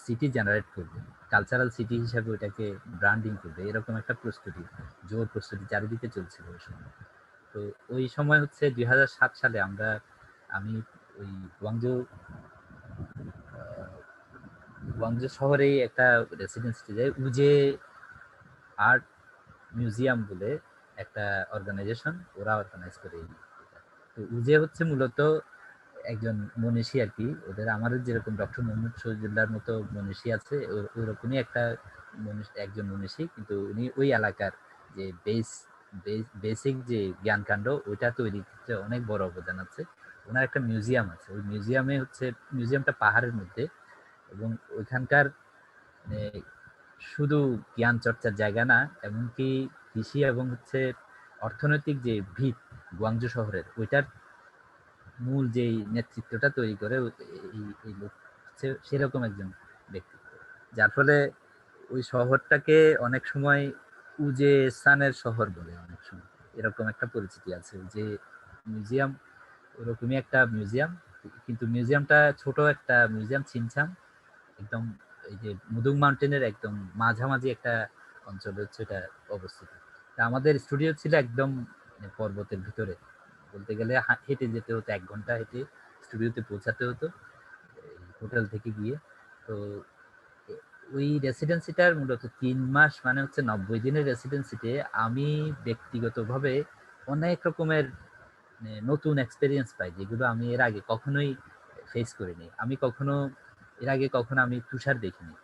সিটি জেনারেট করবে, কালচারাল সিটি হিসাবে ওটাকে ব্র্যান্ডিং করবে, এরকম একটা জোর প্রস্তুতি চারিদিকে চলছিল ওই সময়। তো ওই সময় হচ্ছে 2007 সালে আমি ওই গুয়াংজু শহরে একটা রেসিডেন্সিতে যাই, উজে আর্ট মিউজিয়াম বলে একটা অর্গানাইজেশন, ওরা অর্গানাইজ করে। তো উজে হচ্ছে মূলত একজন মনীষী আর কি, ওদের আমাদের যেরকম ডক্টর মোহাম্মদ শহীদুল্লাহর মতো মনীষী আছে, ওরকমই একজন মনীষী, কিন্তু উনি ওই এলাকার যে বেসিক যে জ্ঞান কাণ্ড ওইটা তৈরির ক্ষেত্রে অনেক বড় অবদান আছে। ওনার একটা মিউজিয়াম আছে, ওই মিউজিয়ামটা পাহাড়ের মধ্যে, এবং ওইখানকার মানে শুধু জ্ঞান চর্চার জায়গা না, এমনকি কৃষি এবং হচ্ছে অর্থনৈতিক যে ভিত গুয়াংজু শহরের, ওইটার মূল যেই নেতৃত্বটা তৈরি করে এই লোক হচ্ছে সেরকম একজন ব্যক্তিত্ব, যার ফলে ওই শহরটাকে অনেক সময় উজে সানের শহর বলে, অনেক সময় এরকম একটা পরিচিতি আছে। যে মিউজিয়াম ওরকমই একটা মিউজিয়াম, কিন্তু মিউজিয়ামটা ছোট একটা মিউজিয়াম, ছিমছাম একদম, এই যে মুদুং মাউন্টেনের একদম মাঝামাঝি একটা অঞ্চলে হচ্ছে এটা অবস্থিত। আমাদের স্টুডিও ছিল একদম পর্বতের ভিতরে, বলতে গেলে হেঁটে যেতে হতো, 1 ঘন্টা হেঁটে স্টুডিওতে পৌঁছাতে হতো। হোটেল থেকে গিয়ে। তো ওই রেসিডেন্সিটার মূলত 3 মাস মানে হচ্ছে 90 দিনের রেসিডেন্সিতে আমি ব্যক্তিগতভাবে অনেক রকমের নতুন এক্সপেরিয়েন্স পাই, যেগুলো আমি এর আগে কখনোই ফেস করিনি। আমি এর আগে কখনো আমি তুষার দেখিনি,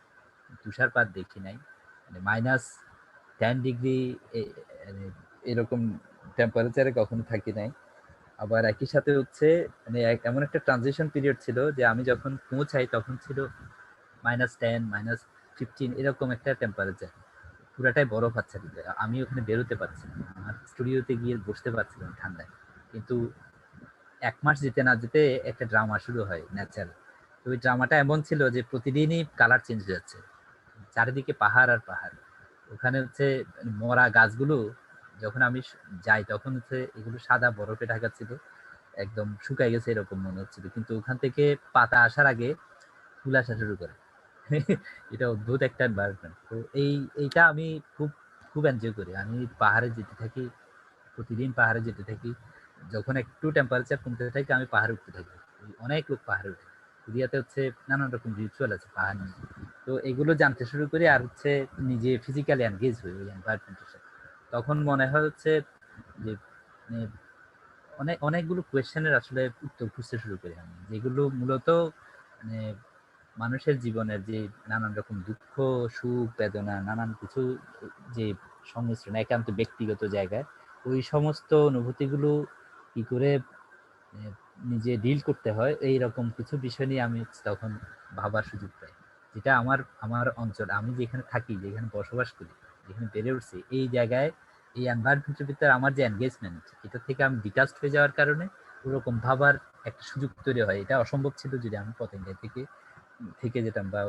তুষারপাত দেখি নাই, মানে -10 ডিগ্রি এরকম টেম্পারেচারে কখনো থাকি নাই। আবার একই সাথে হচ্ছে মানে এমন একটা ট্রানজিশন পিরিয়ড ছিল যে আমি যখন পৌঁছাই তখন ছিল -10, -15 এরকম একটা টেম্পারেচার, পুরাটাই বরফ আচ্ছাদিত। আমি ওখানে বেরোতে পারছি না, আমার স্টুডিওতে গিয়ে বসতে পারছিলাম ঠান্ডায়। কিন্তু 1 মাস যেতে না যেতে একটা ড্রামা শুরু হয় ন্যাচারাল। তো ওই ড্রামাটা এমন ছিল যে প্রতিদিনই কালার চেঞ্জ হয়ে যাচ্ছে, চারিদিকে পাহাড় আর পাহাড়। ওখানে হচ্ছে মরা গাছগুলো, যখন আমি যাই তখন হচ্ছে এগুলো সাদা বরফে ঢাকা ছিল, একদম শুকাই গেছে এরকম মনে হচ্ছিল, কিন্তু ওখান থেকে পাতা আসার আগে ফুল আসা শুরু করে। এটা অদ্ভুত একটা এনভায়রনমেন্ট। তো এইটা আমি খুব খুব এনজয় করি। আমি পাহাড়ে যেতে থাকি, প্রতিদিন পাহাড়ে যেতে থাকি। যখন একটু টেম্পারেচার কমতে থাকে আমি পাহাড়ে উঠতে থাকি। অনেক লোক পাহাড়ে উঠে। কোরিয়াতে হচ্ছে নানান রকম রিচুয়াল আছে পাহাড় নিয়ে। তো এগুলো জানতে শুরু করি আর হচ্ছে নিজে ফিজিক্যালি এনগেজ হই ওই এনভায়রনমেন্টের সাথে। তখন মনে হয় হচ্ছে যে মানে অনেকগুলো কোয়েশ্চেনের আসলে উত্তর খুঁজতে শুরু করি আমি, যেগুলো মূলত মানে মানুষের জীবনের যে নানান রকম দুঃখ, সুখ, বেদনা, নানান কিছু যে সংমিশ্রণ একান্ত ব্যক্তিগত জায়গায়, ওই সমস্ত অনুভূতিগুলো কি করে নিজে ডিল করতে হয়, এইরকম কিছু বিষয় নিয়ে আমি তখন ভাবার সুযোগ পাই। যেটা আমার আমার অঞ্চল, আমি যেখানে থাকি, যেখানে বসবাস করি, যেখানে বেড়ে উঠছি, এই জায়গায় এই এনভায়রনমেন্টের ভিতরে আমার যে এনগেজমেন্ট, এটা থেকে আমি ডিটাচড হয়ে যাওয়ার কারণে ওরকম ভাবার একটা সুযোগ তৈরি হয়। এটা অসম্ভব ছিল যদি আমি পতেঙ্গায় থেকে যেতাম বা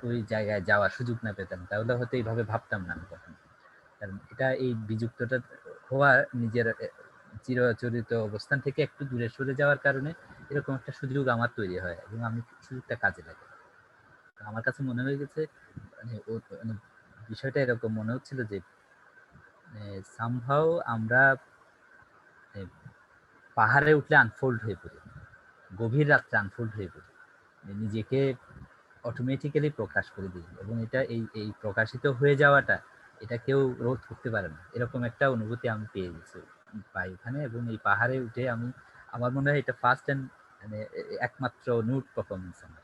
ওই জায়গায় যাওয়ার সুযোগ না পেতাম, তাহলে হয়তো এইভাবে ভাবতাম না আমি কখনো। কারণ এটা এই বিযুক্তটা হওয়া, নিজের চিরচরিত অবস্থান থেকে একটু দূরে সরে যাওয়ার কারণে এরকম একটা সুযোগ আমার তৈরি হয় এবং আমি সুযোগটা কাজে লাগে। আমার কাছে মনে হয়ে গেছে মানে বিষয়টা এরকম মনে হচ্ছিল যে সামহাও আমরা পাহাড়ে উঠলে আনফোল্ড হয়ে পড়ি, গভীর রাত্রে আনফোল্ড হয়ে পড়ি, নিজেকে অটোমেটিক্যালি প্রকাশ করে দিই, এবং এটা এই প্রকাশিত হয়ে যাওয়াটা এটা কেউ রোধ করতে পারে না, এরকম একটা অনুভূতি আমি পেয়ে গেছি পাই ওখানে। এবং এই পাহাড়ে উঠে আমার মনে হয় এটা ফার্স্ট অ্যান্ড মানে একমাত্র নুড পারফরমেন্স আমার।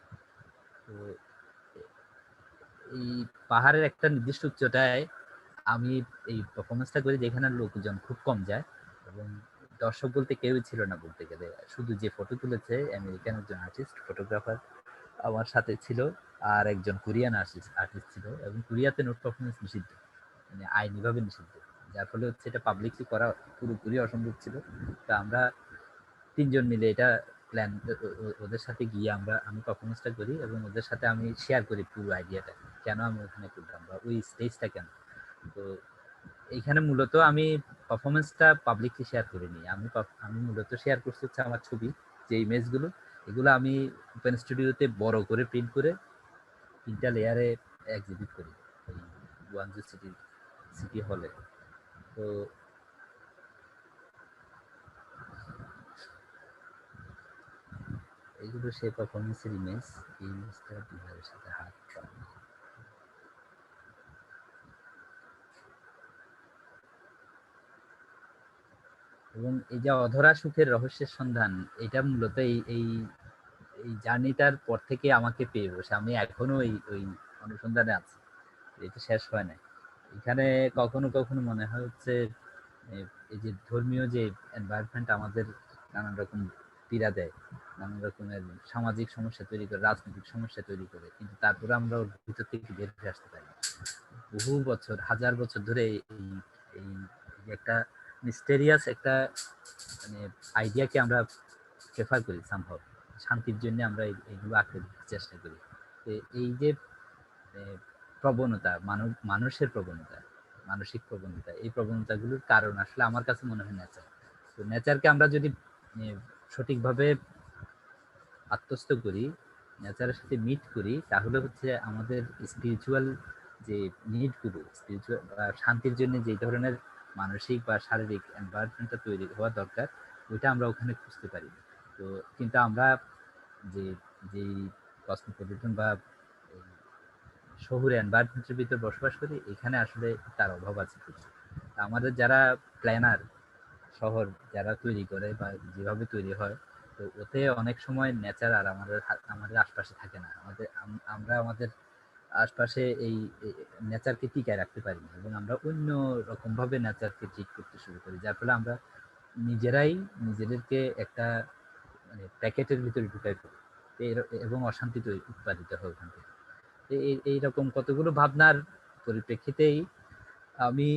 তো এই পাহাড়ের একটা নির্দিষ্ট উচ্চতায় আমি এই পারফরমেন্সটা করি, যেখানে লোকজন খুব কম যায় এবং দর্শক বলতে কেউই ছিল না বলতে গেলে। শুধু যে ফটো তুলেছে আমেরিকান একজন আর্টিস্ট ফটোগ্রাফার আমার সাথে ছিল, আর একজন কোরিয়ান আর্টিস্ট ছিল। এবং কোরিয়াতে নোট পারফরমেন্স নিষিদ্ধ, মানে আইনিভাবে নিষিদ্ধ, যার ফলে হচ্ছে এটা পাবলিকলি করা পুরোপুরি অসম্ভব ছিল। তো আমরা 3 জন মিলে এটা প্ল্যান, ওদের সাথে গিয়ে আমি পারফরমেন্সটা করি এবং ওদের সাথে আমি শেয়ার করি পুরো আইডিয়াটা, কেন আমি ওখানে করলাম বা ওই স্টেজটা কেন। তো এইখানে মূলত আমি পারফরমেন্সটা পাবলিকলি শেয়ার করিনি, আমি মূলত শেয়ার করছি হচ্ছে আমার ছবি, যে ইমেজগুলো, এগুলো আমি ওপেন স্টুডিওতে বড় করে প্রিন্ট করে 3টা লেয়ারে এক্সিবিট করি এই গুয়াংজু সিটি হলে। তো এইগুলো সেই পারফরমেন্সের ইমেজ, এই ইমেজটা বিহারের সাথে হাত পাবে। এবং এই যে অধরা সুখের রহস্যের সন্ধান, এটা মূলত এই এই এই জার্নিটার পর থেকে আমাকে পেয়ে বসে, আমি এখনো ওই অনুসন্ধানে আছি, এটা শেষ হয় না। এখানে কখনো কখনো মনে হয় হচ্ছে এই যে ধর্মীয় যে এনভায়রনমেন্ট আমাদের নানান রকম পীড়া দেয়, নানান রকমের সামাজিক সমস্যা তৈরি করে, রাজনৈতিক সমস্যা তৈরি করে, কিন্তু তারপরে আমরা ওর ভিতর থেকে বের হয়ে আসতে পারি। বহু বছর, হাজার বছর ধরে এই এই একটা মিস্টেরিয়াস একটা মানে আইডিয়াকে আমরা প্রেফার করি সামহাও, শান্তির জন্য আমরা এইগুলো আঁকড়ে ধরতে চেষ্টা করি। এই যে প্রবণতা, মানুষের প্রবণতা, মানসিক প্রবণতা, এই প্রবণতাগুলোর কারণ আসলে আমার কাছে মনে হয় নেচার। তো নেচারকে আমরা যদি সঠিকভাবে আত্মস্থ করি, নেচারের সাথে মিট করি, তাহলে হচ্ছে আমাদের স্পিরিচুয়াল যে নিডগুলো, স্পিরিচুয়াল শান্তির জন্য যে ধরনের মানসিক বা শারীরিক এনভায়রনমেন্টটা তৈরি হওয়া দরকার, ওইটা আমরা ওখানে খুঁজতে পারি। তো কিন্তু আমরা যে যেই কসমোপলিটন বা এই শহুরে এনভায়রনমেন্টের ভিতর বসবাস করি, এখানে আসলে তার অভাব আছে প্রচুর। আমাদের যারা প্ল্যানার, শহর যারা তৈরি করে বা যেভাবে তৈরি হয়, তো ওতে অনেক সময় নেচার আর আমাদের আশপাশে থাকে না। আমরা আমাদের আশপাশে এই নেচারকে টিকায় রাখতে পারি না, এবং আমরা অন্য রকম ভাবে নেচারকে ট্রিট করতে শুরু করি, যার ফলে আমরা নিজেরাই নিজেদেরকে একটা মানে প্যাকেটের ভিতরে ঢুকাই ফেলি, এবং অশান্তি উৎপাদিত হয় ওখান থেকে। এইরকম কতগুলো ভাবনার পরিপ্রেক্ষিতেই আমি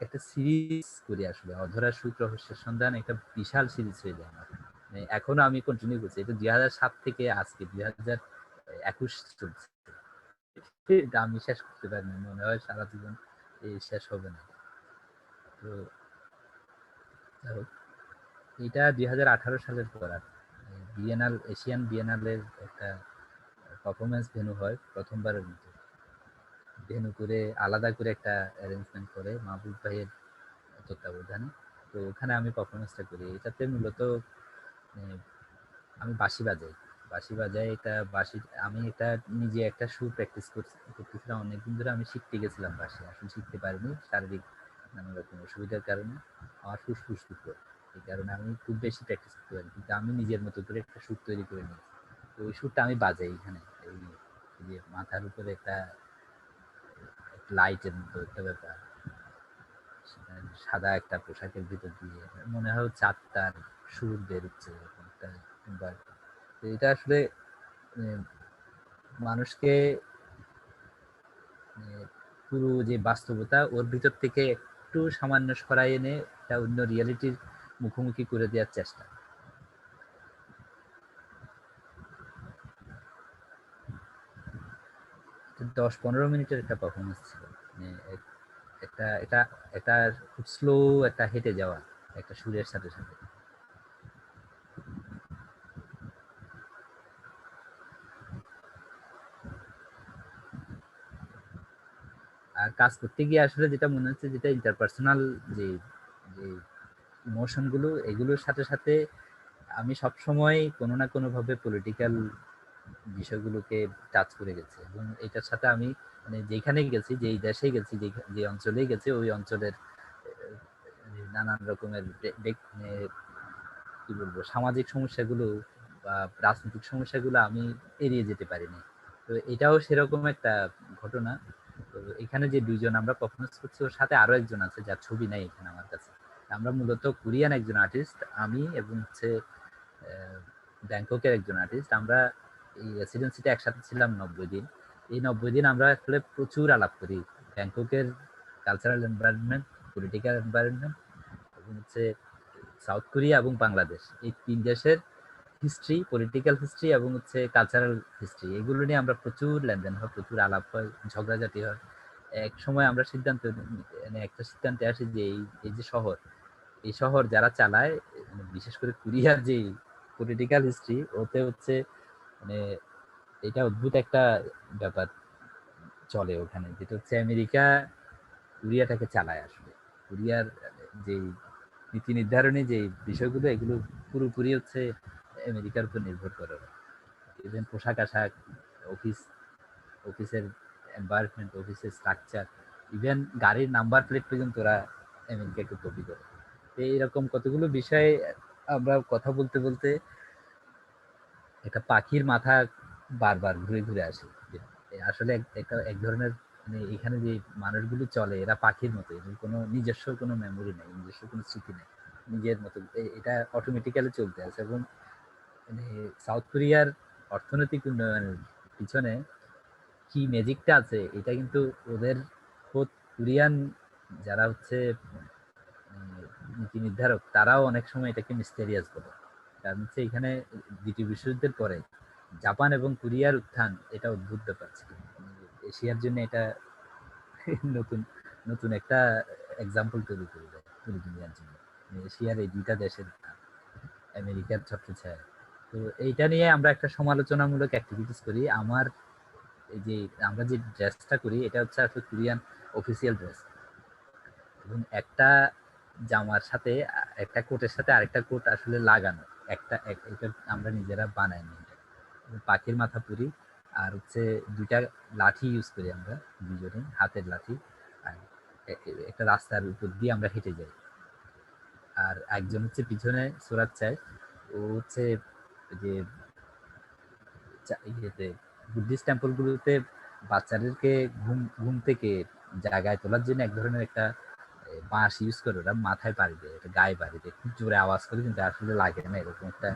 একটা সিরিজ করি, আসলে অধরা সুখ রহস্যের সন্ধান একটা বিশাল সিরিজ হয়ে যায় আমার। এখনো আমি কন্টিনিউ করছি, এটা 2007 থেকে আজকে 2021 চলছে। এটা আমি শেষ করতে পারিনি, মনে হয় সারা জীবন এই শেষ হবে না। তো এটা 2018 সালের করা। এশিয়ান বিয়েনালের একটা পারফরমেন্স ভেন্যু হয় প্রথমবারের মতো, ভেন্যু করে আলাদা করে একটা অ্যারেঞ্জমেন্ট করে মাহবুব ভাইয়ের তত্ত্বাবধানে। তো ওখানে আমি পারফরমেন্সটা করি। এটাতে মূলত আমি বাঁশি বাজাই। আমি এটা নিজে একটা সুর প্র্যাকটিস করতেছিলাম অনেকদিন ধরে। আমি শিখতে গেছিলাম বাঁশি, আসলে শিখতে পারিনি শারীরিক নানা রকম অসুবিধার কারণে। আমার ফুসফুস টুকরো, এই কারণে আমি খুব বেশি প্র্যাকটিস করতে পারি, কিন্তু আমি নিজের মতো করে একটা সুর তৈরি করে নিয়েছি। তো ওই সুরটা আমি বাজাই এখানে, এই যে মাথার উপরে একটা লাইটের মতো একটা ব্যাপার, সাদা একটা পোশাকের ভিতর দিয়ে মনে হয় চারটার সুর বেরোচ্ছে এরকম একটা environment। তো এটা আসলে মানুষকে পুরো যে বাস্তবতা ওর ভিতর থেকে একটু সামান্য সরাই এনে একটা অন্য রিয়ালিটির মুখোমুখি করে দেওয়ার চেষ্টা। 10-15 মিনিটের একটা পারফরমেন্স ছিল। এটা খুব স্লো একটা হেঁটে যাওয়া একটা সুরের সাথে সাথে। আর কাজ করতে গিয়ে আসলে যেটা মনে হচ্ছে, যেটা ইন্টারপার্সোনাল যে যে ইমোশন গুলো, এগুলোর সাথে সাথে আমি সবসময় কোনো না কোনো ভাবে পলিটিক্যাল বিষয়গুলোকে টাচ করে গেছে, এবং এটার সাথে আমি মানে যেখানে গেছি, যেই দেশে গেছি, যে অঞ্চলেই গেছি, ওই অঞ্চলের নানান রকমের কি বলবো সামাজিক সমস্যাগুলো বা রাজনৈতিক সমস্যাগুলো আমি এড়িয়ে যেতে পারিনি। তো এটাও সেরকম একটা ঘটনা। তো এখানে যে দুইজন আমরা পারফরমেন্স করছি, ওর সাথে আরো একজন আছে যার ছবি নাই এখানে আমার কাছে। আমরা মূলত কোরিয়ান একজন আর্টিস্ট, আমি এবং হচ্ছে ব্যাংককের একজন আর্টিস্ট। আমরা এই রেসিডেন্সিতে একসাথে ছিলাম 90 দিন। এই 90 দিন আমরা আসলে প্রচুর আলাপ করি ব্যাংককের কালচারাল এনভায়রনমেন্ট, পলিটিক্যাল এনভায়রনমেন্ট, এবং হচ্ছে সাউথ কোরিয়া এবং বাংলাদেশ, এই তিন দেশের হিস্ট্রি, পলিটিক্যাল হিস্ট্রি এবং হচ্ছে কালচারাল হিস্ট্রি, এগুলো নিয়ে আমরা প্রচুর লেনদেন হয়, প্রচুর আলাপ হয়, ঝগড়াঝাটি হয়। এক সময় আমরা একটা সিদ্ধান্তে আসি যে এই যে এই শহর যারা চালায়, বিশেষ করে কোরিয়ার যে পলিটিক্যাল হিস্ট্রি, ওতে হচ্ছে মানে এটা অদ্ভুত একটা ব্যাপার চলে ওখানে, যেটা হচ্ছে আমেরিকা কোরিয়াটাকে চালায়। আসলে কোরিয়ার যে নীতি নির্ধারণী যে বিষয়গুলো, এগুলো পুরোপুরি হচ্ছে আমেরিকার উপর নির্ভর করে। ইভেন পোশাক আশাক, অফিস অফিসের এনভায়রনমেন্ট, অফিসের স্ট্রাকচার, ইভেন গাড়ির নাম্বার প্লেট পর্যন্ত ওরা আমেরিকাকে কপি করে। এইরকম কতগুলো বিষয়ে আমরা কথা বলতে বলতে একটা পাখির মাথা বারবার ঘুরে ঘুরে আসে। আসলে এক ধরনের মানে এখানে যে মানুষগুলো চলে, এরা পাখির মতো, এদের কোনো নিজস্ব কোনো মেমোরি নেই, নিজস্ব কোনো স্মৃতি নেই, নিজের মতো এটা অটোমেটিক্যালি চলতে আছে। এবং মানে সাউথ কোরিয়ার অর্থনৈতিক উন্নয়নের পিছনে কি ম্যাজিকটা আছে, এটা কিন্তু ওদের কোরিয়ান যারা হচ্ছে নীতি নির্ধারক, তারাও অনেক সময় এটাকে মিস্টেরিয়াস বলে। কারণ হচ্ছে এখানে দ্বিতীয় বিশ্বযুদ্ধের পরে জাপান এবং কোরিয়ার উত্থান, এটা অদ্ভুত ব্যাপার ছিল। এশিয়ার জন্য এটা নতুন নতুন একটা এক্সাম্পল তৈরি করে দেয় পুরো দুনিয়ার জন্য। এশিয়ার এই দুইটা দেশের উত্থান, আমেরিকার ছত্রছায়া। তো এইটা নিয়ে আমরা একটা সমালোচনামূলক অ্যাক্টিভিটিস করি। এই যে আমরা যে ড্রেসটা করি, এটা হচ্ছে আসলে কোরিয়ান অফিসিয়াল ড্রেস, এবং একটা জামার সাথে একটা কোটের সাথে আরেকটা কোট আসলে লাগানো, এটা আমরা নিজেরা বানাই নি। পাখির মাথা পরি, আর হচ্ছে দুইটা লাঠি ইউজ করি আমরা দুজনে, হাতের লাঠি। আর একটা রাস্তার উপর দিয়ে আমরা হেঁটে যাই। আর একজন হচ্ছে পিছনে সুরাত চায়, ও হচ্ছে যে ইয়েতে বুদ্ধিস্ট টেম্পল গুলোতে বাচ্চাদেরকে ঘুম ঘুম থেকে জায়গায় তোলার জন্য এক ধরনের একটা বাঁশ ইউজ করে, ওরা মাথায় পাড়ি দেয়, এটা গায়ে পাড়ি দেয়, খুব জোরে আওয়াজ করে কিন্তু আসলে লাগে না, এরকম একটা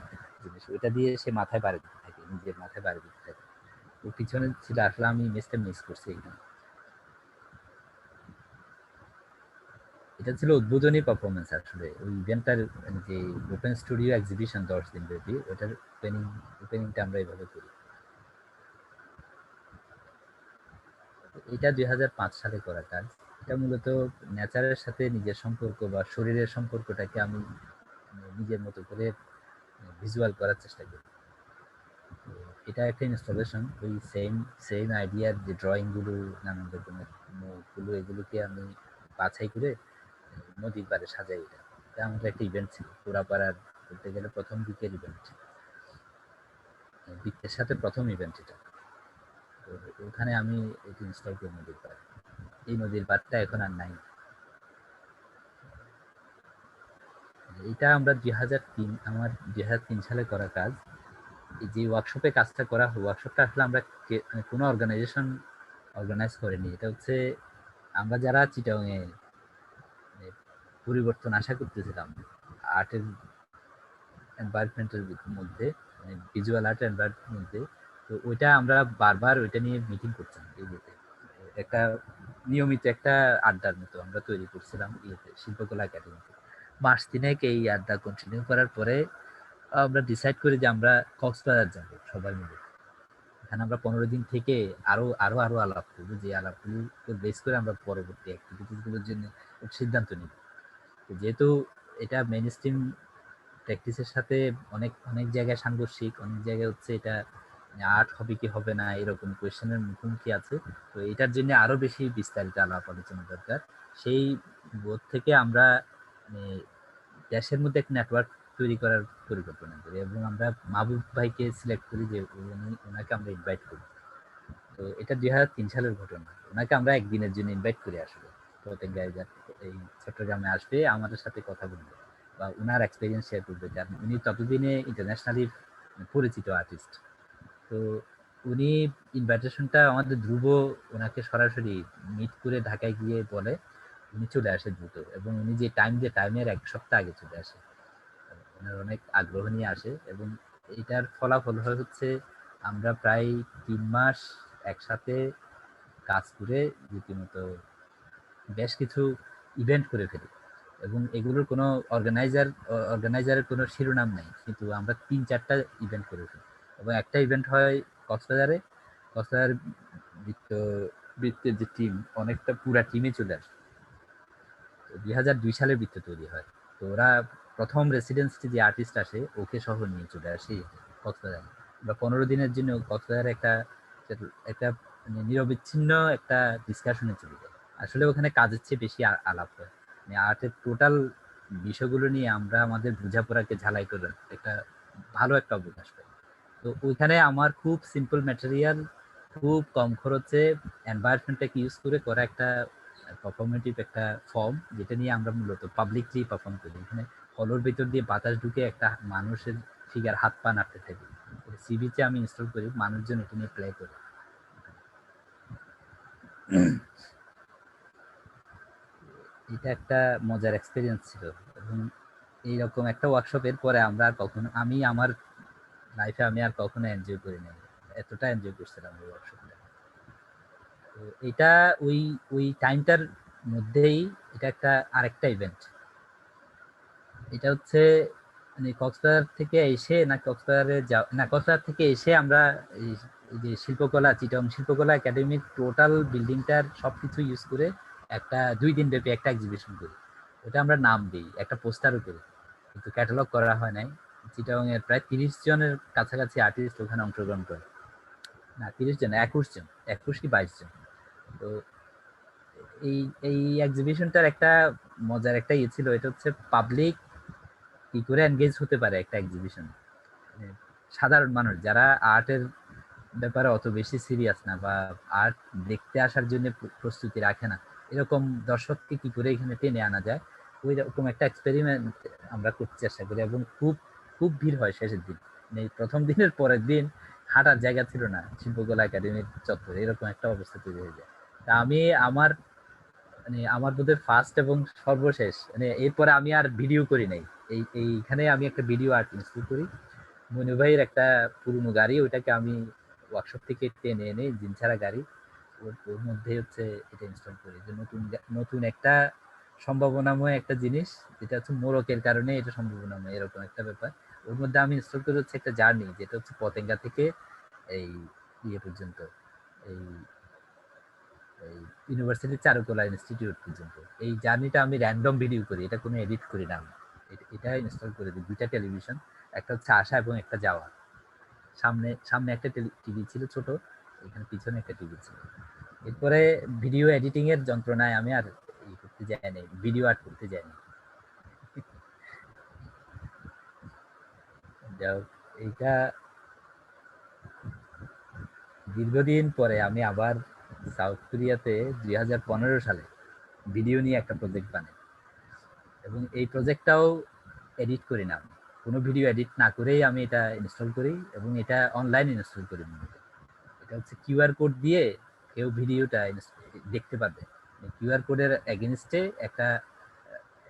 জিনিস। ওইটা দিয়ে সে মাথায় পাড়ি দিতে থাকে, নিজের মাথায় পাড়ি দিতে থাকে। ও পিছনে ছিল, আসলে আমি ইমেজটা মিস করছি এখানে। এটা ছিল উদ্বোধনী পারফরমেন্স আসলে ওই ইভেন্টটার, যে ওপেন স্টুডিও এক্সিবিশন 10 দিন ব্যাপী, ওটার ওপেনিংটা আমরা এইভাবে করি। এটা 2005 সালে করা কাজ। এটা মূলত নেচারের সাথে নিজের সম্পর্ক বা শরীরের সম্পর্কটাকে আমি নিজের মতো করে ভিজুয়াল করার চেষ্টা করি। এটা একটা ইনস্টলেশন, ওই সেম আইডিয়ার যে ড্রয়িং গুলো, নানান রকমের মুখগুলো, এগুলোকে আমি বাছাই করে নদীর পাড়ে সাজাই। এটা আমাদের একটা ইভেন্ট ছিল, পুরাপাড়ার বলতে গেলে প্রথম দিকের ইভেন্ট, বৃত্তের সাথে প্রথম ইভেন্ট এটা। তো ওখানে আমি এটি ইনস্টল করি নদীর পাড়ে। এই নদীর পাড়টা এখন আর নাই। এটা আমরা 2003 সালে করা কাজ। এই যে ওয়ার্কশপে কাজটা করা, ওয়ার্কশপটা আসলে আমরা কোনো অর্গানাইজেশন অর্গানাইজ করিনি। এটা হচ্ছে আমরা যারা চিটাগংয়ে পরিবর্তন আশা করতেছিলাম আর্টের এনভায়রনমেন্টের মধ্যে, ভিজুয়াল আর্ট এনভায়রনমেন্টের মধ্যে, তো ওইটা আমরা বারবার ওইটা নিয়ে মিটিং করছিলাম। এই একটা নিয়মিত একটা আড্ডার মতো আমরা তৈরি করছিলাম শিল্পকলা একাডেমিতে। মাস তিনেক এই আড্ডা কন্টিনিউ করার পরে আমরা ডিসাইড করি যে আমরা কক্সবাজার যাবো সবাই মিলে। এখানে আমরা 15 দিন থেকে আরো আরো আরো আলাপ করবো, যে আলাপগুলো বেস করে আমরা পরবর্তী অ্যাক্টিভিটিস গুলোর জন্য সিদ্ধান্ত নিব। যেহেতু এটা মেইন স্ট্রিম প্র্যাকটিসের সাথে অনেক অনেক জায়গায় সাংঘর্ষিক, অনেক জায়গায় হচ্ছে এটা আর্ট হবে কি হবে না এরকম কোয়েশ্চেনের মুখোমুখি আছে। তো এটার জন্য আরো বেশি বিস্তারিত আলাপ আলোচনা দরকার। সেই বোধ থেকে আমরা দেশের মধ্যে একটা নেটওয়ার্ক তৈরি করার পরিকল্পনা করি এবং আমরা মাহবুব ভাইকে সিলেক্ট করি যে ওনাকে আমরা ইনভাইট করি। তো এটা 2003 সালের ঘটনা। ওনাকে আমরা একদিনের জন্য ইনভাইট করি আসলে, এই চট্টগ্রামে আসবে, আমাদের সাথে কথা বলবে বা ওনার এক্সপিরিয়েন্স শেয়ার করবে, কারণ উনি ততদিনে ইন্টারন্যাশনালি পরিচিত আর্টিস্ট। তো উনি ইনভাইটেশনটা আমাদের ধ্রুব ওনাকে সরাসরি মিট করে ঢাকায় গিয়ে বলে, উনি চলে আসে দ্রুত, এবং উনি যে টাইমের 1 সপ্তাহ আগে চলে আসে। ওনার অনেক আগ্রহ নিয়ে আসে এবং এটার ফলাফল হচ্ছে আমরা প্রায় 3 মাস একসাথে কাজ করে রীতিমতো বেশ কিছু ইভেন্ট করে ফেলি, এবং এগুলোর কোনো অর্গানাইজারের কোনো শিরোনাম নেই, কিন্তু আমরা 3-4টা ইভেন্ট করে ফেলি। এবং একটা ইভেন্ট হয় কক্সবাজারে। কক্সবাজার বৃত্তের যে টিম, অনেকটা পুরা টিমে চলে আসে। 2002 সালে বৃত্ত তৈরি হয়। তো ওরা প্রথম রেসিডেন্সি যে আর্টিস্ট আসে ওকে সহ নিয়ে চলে আসে কক্সবাজারে। আমরা 15 দিনের জন্য কক্সবাজারে একটা নিরবিচ্ছিন্ন একটা ডিসকাশনে চলে যায়। আসলে ওখানে কাজের চেয়ে বেশি আলাপ হয়, আর্টের টোটাল বিষয়গুলো নিয়ে আমরা আমাদের বোঝাপড়াকে ঝালাই করে একটা ভালো একটা অবকাশ পাই। তো ওইখানে আমার খুব সিম্পল ম্যাটেরিয়াল, খুব কম খরচে এনভায়রনমেন্টটাকে ইউজ করে করা একটা পারফরমেটিভ একটা ফর্ম, যেটা নিয়ে আমরা মূলত পাবলিকলি পারফর্ম করি। এখানে হলের ভিতর দিয়ে বাতাস ঢুকে একটা মানুষের ফিগার হাত পা নাড়তে থাকে, সি বিচে আমি ইনস্টল করি, মানুষজন এটা নিয়ে প্লে করে। এটা একটা মজার এক্সপিরিয়েন্স ছিল। এবং এইরকম একটা ওয়ার্কশপের পরে আমরা আর কখনো, আমি আমার লাইফে আমি আর কখনো এনজয় করি নাই, এতটা এনজয় করছিলাম ওই ওয়ার্কশপটা। তো এটা ওই ওই টাইমটার মধ্যেই এটা একটা আরেকটা ইভেন্ট। এটা হচ্ছে মানে কক্সবাজার থেকে এসে কক্সবাজার থেকে এসে আমরা এই যে শিল্পকলা, চিটং শিল্পকলা একাডেমির টোটাল বিল্ডিংটার সবকিছু ইউজ করে একটা 2 দিন ব্যাপী একটা এক্সিবিশন করি। ওটা আমরা নাম দিই, একটা পোস্টারও করি, কিন্তু ক্যাটালগ করা হয় নাই। চিটাং এর প্রায় 30 জনের কাছাকাছি আর্টিস্ট ওখানে অংশগ্রহণ করে, না 30 জন, 21 জন, 21 কি 22 জন। তো এই এই এক্সিবিশনটার একটা মজার একটা ইয়ে ছিল, এটা হচ্ছে পাবলিক কি করে এনগেজ হতে পারে একটা এক্সিবিশন। সাধারণ মানুষ যারা আর্টের ব্যাপারে অত বেশি সিরিয়াস না, বা আর্ট দেখতে আসার জন্য প্রস্তুতি রাখে না, এরকম দর্শককে কি করে এখানে টেনে আনা যায়, ওই রকম একটা এক্সপেরিমেন্ট আমরা করতে চেষ্টা করি। এবং খুব খুব ভিড় হয় শেষের দিন, মানে প্রথম দিনের পরের দিন হাঁটার জায়গা ছিল না শিল্পকলা একাডেমির চত্বরে, এরকম একটা অবস্থা তৈরি হয়ে যায়। তা আমি আমার মানে আমার বোধহয় ফার্স্ট এবং সর্বশেষ, মানে এরপরে আমি আর ভিডিও করি নাই। এইখানে আমি একটা ভিডিও আর্ট ইনস্টল করি। মনু ভাইয়ের একটা পুরনো গাড়ি, ওইটাকে আমি ওয়ার্কশপ থেকে টেনে এনে, জিন ছাড়া গাড়ি, ওর মধ্যে হচ্ছে এটা ইনস্টল করি, যে নতুন নতুন একটা সম্ভাবনাময় একটা জিনিস, যেটা হচ্ছে মোড়কের কারণে এটা সম্ভাবনাময়, এরকম একটা ব্যাপার। ওর মধ্যে আমি ইনস্টল করি হচ্ছে একটা জার্নি, যেটা হচ্ছে পতেঙ্গা থেকে এই ইয়ে পর্যন্ত, এই ইউনিভার্সিটি চারুকলা ইনস্টিটিউট পর্যন্ত। এই জার্নিটা আমি র্যান্ডম ভিডিও করি, এটা কোনো এডিট করি না আমি। এটা ইনস্টল করে দিই, দুইটা টেলিভিশন, একটা হচ্ছে আসা এবং একটা যাওয়া। সামনে সামনে একটা টিভি ছিল ছোট, এখানে পিছনে একটা টিভি ছিল। এরপরে ভিডিও এডিটিং এর যন্ত্রণায় আমি আর করতে যাইনি, ভিডিও আর্ট করতে যাইনি। এইটা দীর্ঘদিন পরে আমি আবার সাউথ কোরিয়াতে 2015 সালে ভিডিও নিয়ে একটা প্রজেক্ট বানাই, এবং এই প্রজেক্টটাও এডিট করি না, কোনো ভিডিও এডিট না করেই আমি এটা ইনস্টল করি, এবং এটা অনলাইন ইনস্টল করি। এটা হচ্ছে কিউআর কোড দিয়ে কেউ ভিডিওটা দেখতে পাবে। কিউআর কোডের এগেনস্টে একটা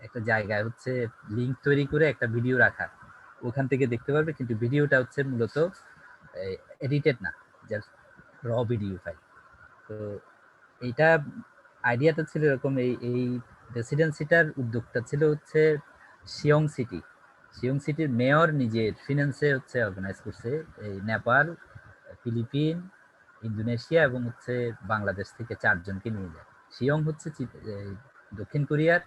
একটা জায়গায় হচ্ছে লিঙ্ক তৈরি করে একটা ভিডিও রাখা, ওখান থেকে দেখতে পারবে, কিন্তু ভিডিওটা হচ্ছে মূলত এডিটেড না, জাস্ট র ভিডিও ফাইল। তো এইটা আইডিয়াটা ছিল এরকম, এই রেসিডেন্সিটার উদ্যোগটা ছিল হচ্ছে শিয়ং সিটির মেয়র নিজের ফিনান্সে হচ্ছে অর্গানাইজ করছে। এই নেপাল, ফিলিপিন, ইন্দোনেশিয়া এবং হচ্ছে বাংলাদেশ থেকে 4 জনকে নিয়ে যায়। শিয়ং হচ্ছে দক্ষিণ কোরিয়ার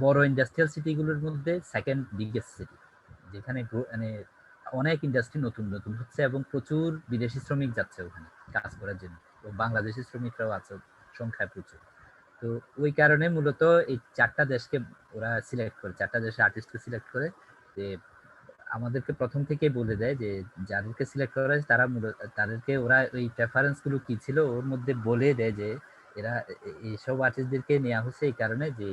বড় ইন্ডাস্ট্রিয়াল সিটিগুলোর মধ্যে সেকেন্ড বিগেস্ট সিটি, যেখানে মানে অনেক ইন্ডাস্ট্রি নতুন নতুন হচ্ছে, এবং প্রচুর বিদেশি শ্রমিক যাচ্ছে ওখানে কাজ করার জন্য, এবং বাংলাদেশি শ্রমিকরাও আছে সংখ্যায় প্রচুর। তো ওই কারণে মূলত এই 4টা দেশকে ওরা সিলেক্ট করে, 4টা দেশের আর্টিস্টকে সিলেক্ট করে, যে আমাদেরকে প্রথম থেকেই বলে দেয় যে যাদেরকে সিলেক্ট করা হয়েছে তারা তাদেরকে ওরা ওই প্রেফারেন্স গুলো কি ছিল ওর মধ্যে বলে দেয়, যে এরা এইসব আর্টিস্টদেরকে নেওয়া হচ্ছে এই কারণে যে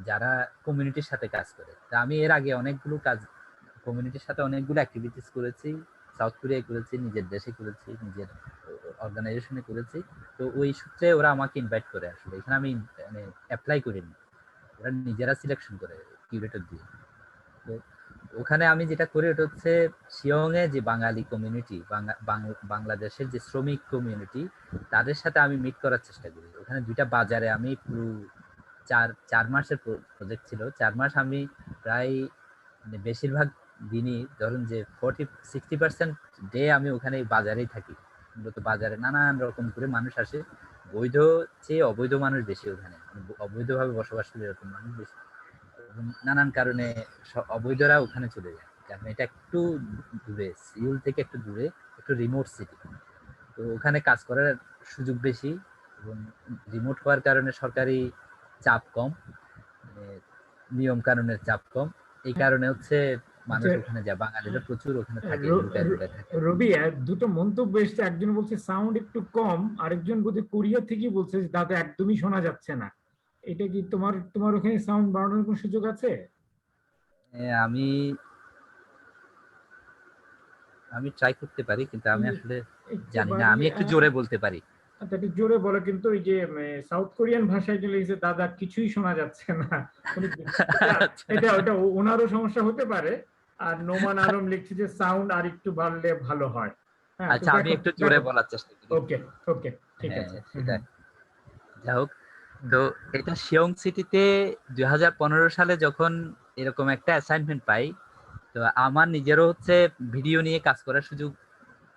যারা কমিউনিটির সাথে কাজ করে। তা আমি এর আগে অনেকগুলো কাজ কমিউনিটির সাথে অনেকগুলো অ্যাক্টিভিটিস করেছি, সাউথ কোরিয়ায় করেছি, নিজের দেশে করেছি, নিজের অর্গানাইজেশনে করেছি। তো ওই সূত্রে ওরা আমাকে ইনভাইট করে, আসলে এখানে আমি মানে অ্যাপ্লাই করিনি, ওরা নিজেরা সিলেকশন করে কিউরেটর দিয়ে। তো ওখানে আমি যেটা করি ওটা হচ্ছে শিয়ং এ যে বাঙালি কমিউনিটি, বাংলাদেশের যে শ্রমিক কমিউনিটি, তাদের সাথে আমি মিট করার চেষ্টা করি। ওখানে 2টা বাজারে আমি পুরো 4 মাসের প্রজেক্ট ছিল, 4 মাস আমি প্রায় মানে বেশিরভাগ দিনই ধরুন যে 40-60% ডে আমি ওখানে বাজারেই থাকি। মূলত বাজারে নানান রকম করে মানুষ আসে, বৈধ চেয়ে অবৈধ মানুষ বেশি ওখানে, অবৈধভাবে বসবাস করে এরকম মানুষ বেশি, এবং নানান কারণে অবৈধরা ওখানে চলে যায়, কারণ এটা একটু দূরে, সিউল থেকে একটু দূরে, একটু রিমোট সিটি। তো ওখানে কাজ করার সুযোগ বেশি, এবং রিমোট হওয়ার কারণে সরকারি চাপ কম, মানে নিয়ম কানুনের চাপ কম, এই কারণে হচ্ছে মানুষ ওখানে যায়, বাঙালিরা প্রচুর ওখানে থাকে, থাকে। রবি, দুটো মন্তব্য এসছে, একজন বলছে সাউন্ড একটু কম, আরেকজন বোধহয় কোরিয়া থেকে বলছে দাদা একদমই শোনা যাচ্ছে না। এটা কি তোমার ওখানে সাউন্ড বাড়ানোর কোনো সুযোগ আছে? আমি আমি ট্রাই করতে পারি, কিন্তু আমি আসলে জানি না, আমি একটু জোরে বলতে পারি। আচ্ছা, একটু জোরে বলো, কিন্তু এই যে সাউথ কোরিয়ান ভাষায় যে লিখেছে দাদা কিছুই শোনা যাচ্ছে না, এটা ওটা ওনারও সমস্যা হতে পারে। আর নোমান আলম লিখছে যে সাউন্ড আর একটু বাড়লে ভালো হয়। হ্যাঁ, আচ্ছা, আমি একটু জোরে বলার চেষ্টা করি। ওকে ওকে, ঠিক আছে। সেটা যাই হোক, তো এটা শিয়ং সিটিতে 2015 সালে যখন এরকম একটা অ্যাসাইনমেন্ট পাই, তো আমার নিজেরও হচ্ছে ভিডিও নিয়ে কাজ করার সুযোগ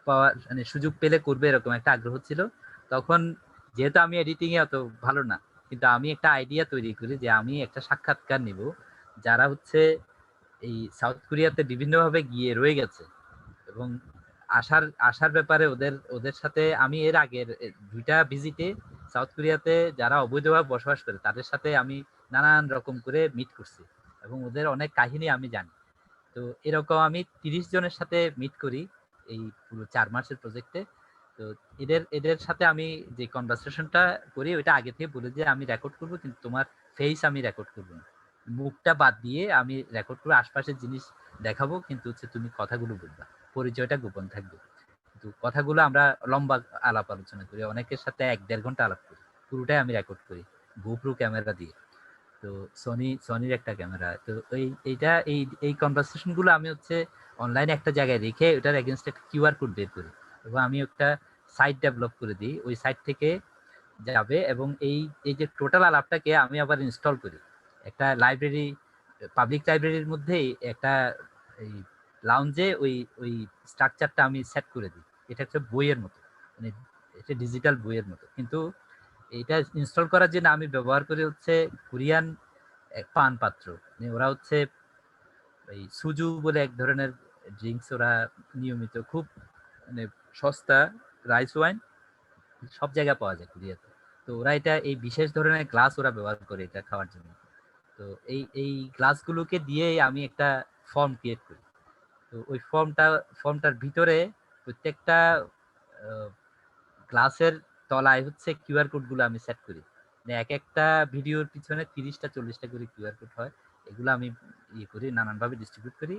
পাওয়া, মানে সুযোগ পেলে করবে এরকম একটা আগ্রহ ছিল। তখন যেহেতু আমি এডিটিং এ অত ভালো না, কিন্তু আমি একটা আইডিয়া তৈরি করি যে আমি একটা সাক্ষাৎকার নিব যারা হচ্ছে এই সাউথ কোরিয়াতে বিভিন্নভাবে গিয়ে রয়ে গেছে, এবং আসার আসার ব্যাপারে ওদের সাথে আমি এর আগের 2টা ভিজিটে সাউথ কোরিয়াতে যারা অবৈধভাবে বসবাস করে তাদের সাথে আমি নানান রকম করে মিট করছি, এবং ওদের অনেক কাহিনী আমি জানি। তো এরকম আমি 30 জনের সাথে মিট করি এই পুরো 4 মাসের প্রজেক্টে, তো এদের এদের সাথে আমি যে কনভারসেশনটা করি ওইটা আগে থেকে বলে দিয়ে আমি রেকর্ড করবো, কিন্তু তোমার ফেস আমি রেকর্ড করবো না, মুখটা বাদ দিয়ে আমি রেকর্ড করে আশপাশের জিনিস দেখাবো, কিন্তু হচ্ছে তুমি কথাগুলো বলবা, পরিচয়টা গোপন থাকবে। কিন্তু কথাগুলো আমরা লম্বা আলাপ আলোচনা করি, অনেকের সাথে 1-1.5 ঘন্টা আলাপ করি, পুরোটাই আমি রেকর্ড করি গোপ্রো ক্যামেরা দিয়ে। তো সনির একটা ক্যামেরা। তো এইটা এই কনভারসেশন গুলো আমি হচ্ছে অনলাইনে একটা জায়গায় রেখে ওটার এগেইনস্ট একটা কিউআর কোড বের করি, এবং আমি একটা সাইট ডেভেলপ করে দিই, ওই সাইট থেকে যাবে, এবং এই এই যে টোটাল আলাপটাকে আমি আবার ইনস্টল করি একটা লাইব্রেরি, পাবলিক লাইব্রেরির মধ্যেই একটা এই লাউঞ্জে ওই ওই স্ট্রাকচারটা আমি সেট করে দিই। এটা একটা বইয়ের মতো, মানে এটা ডিজিটাল বইয়ের মতো, কিন্তু এটা ইনস্টল করার জন্য আমি ব্যবহার করি হচ্ছে কোরিয়ান পান পাত্র। মানে ওরা হচ্ছে এই সুজু বলে এক ধরনের ড্রিঙ্কস, ওরা নিয়মিত খুব মানে সস্তা রাইস ওয়াইন সব জায়গায় পাওয়া যায় কোরিয়াতে। তো ওরা এটা এই বিশেষ ধরনের গ্লাস ওরা ব্যবহার করে এটা খাওয়ার জন্য। তো এই গ্লাসগুলোকে দিয়ে আমি একটা ফর্ম ক্রিয়েট করি। তো ওই ফর্মটার ভিতরে প্রত্যেকটা গ্লাসের তলায় হচ্ছে কিউআর কোড গুলো আমি সেট করি। মানে এক একটা ভিডিওর পিছনে 30টা 40টা করে কিউআর কোড হয়, এগুলো আমি ইয়ে করি, নানান ভাবে ডিস্ট্রিবিউট করি।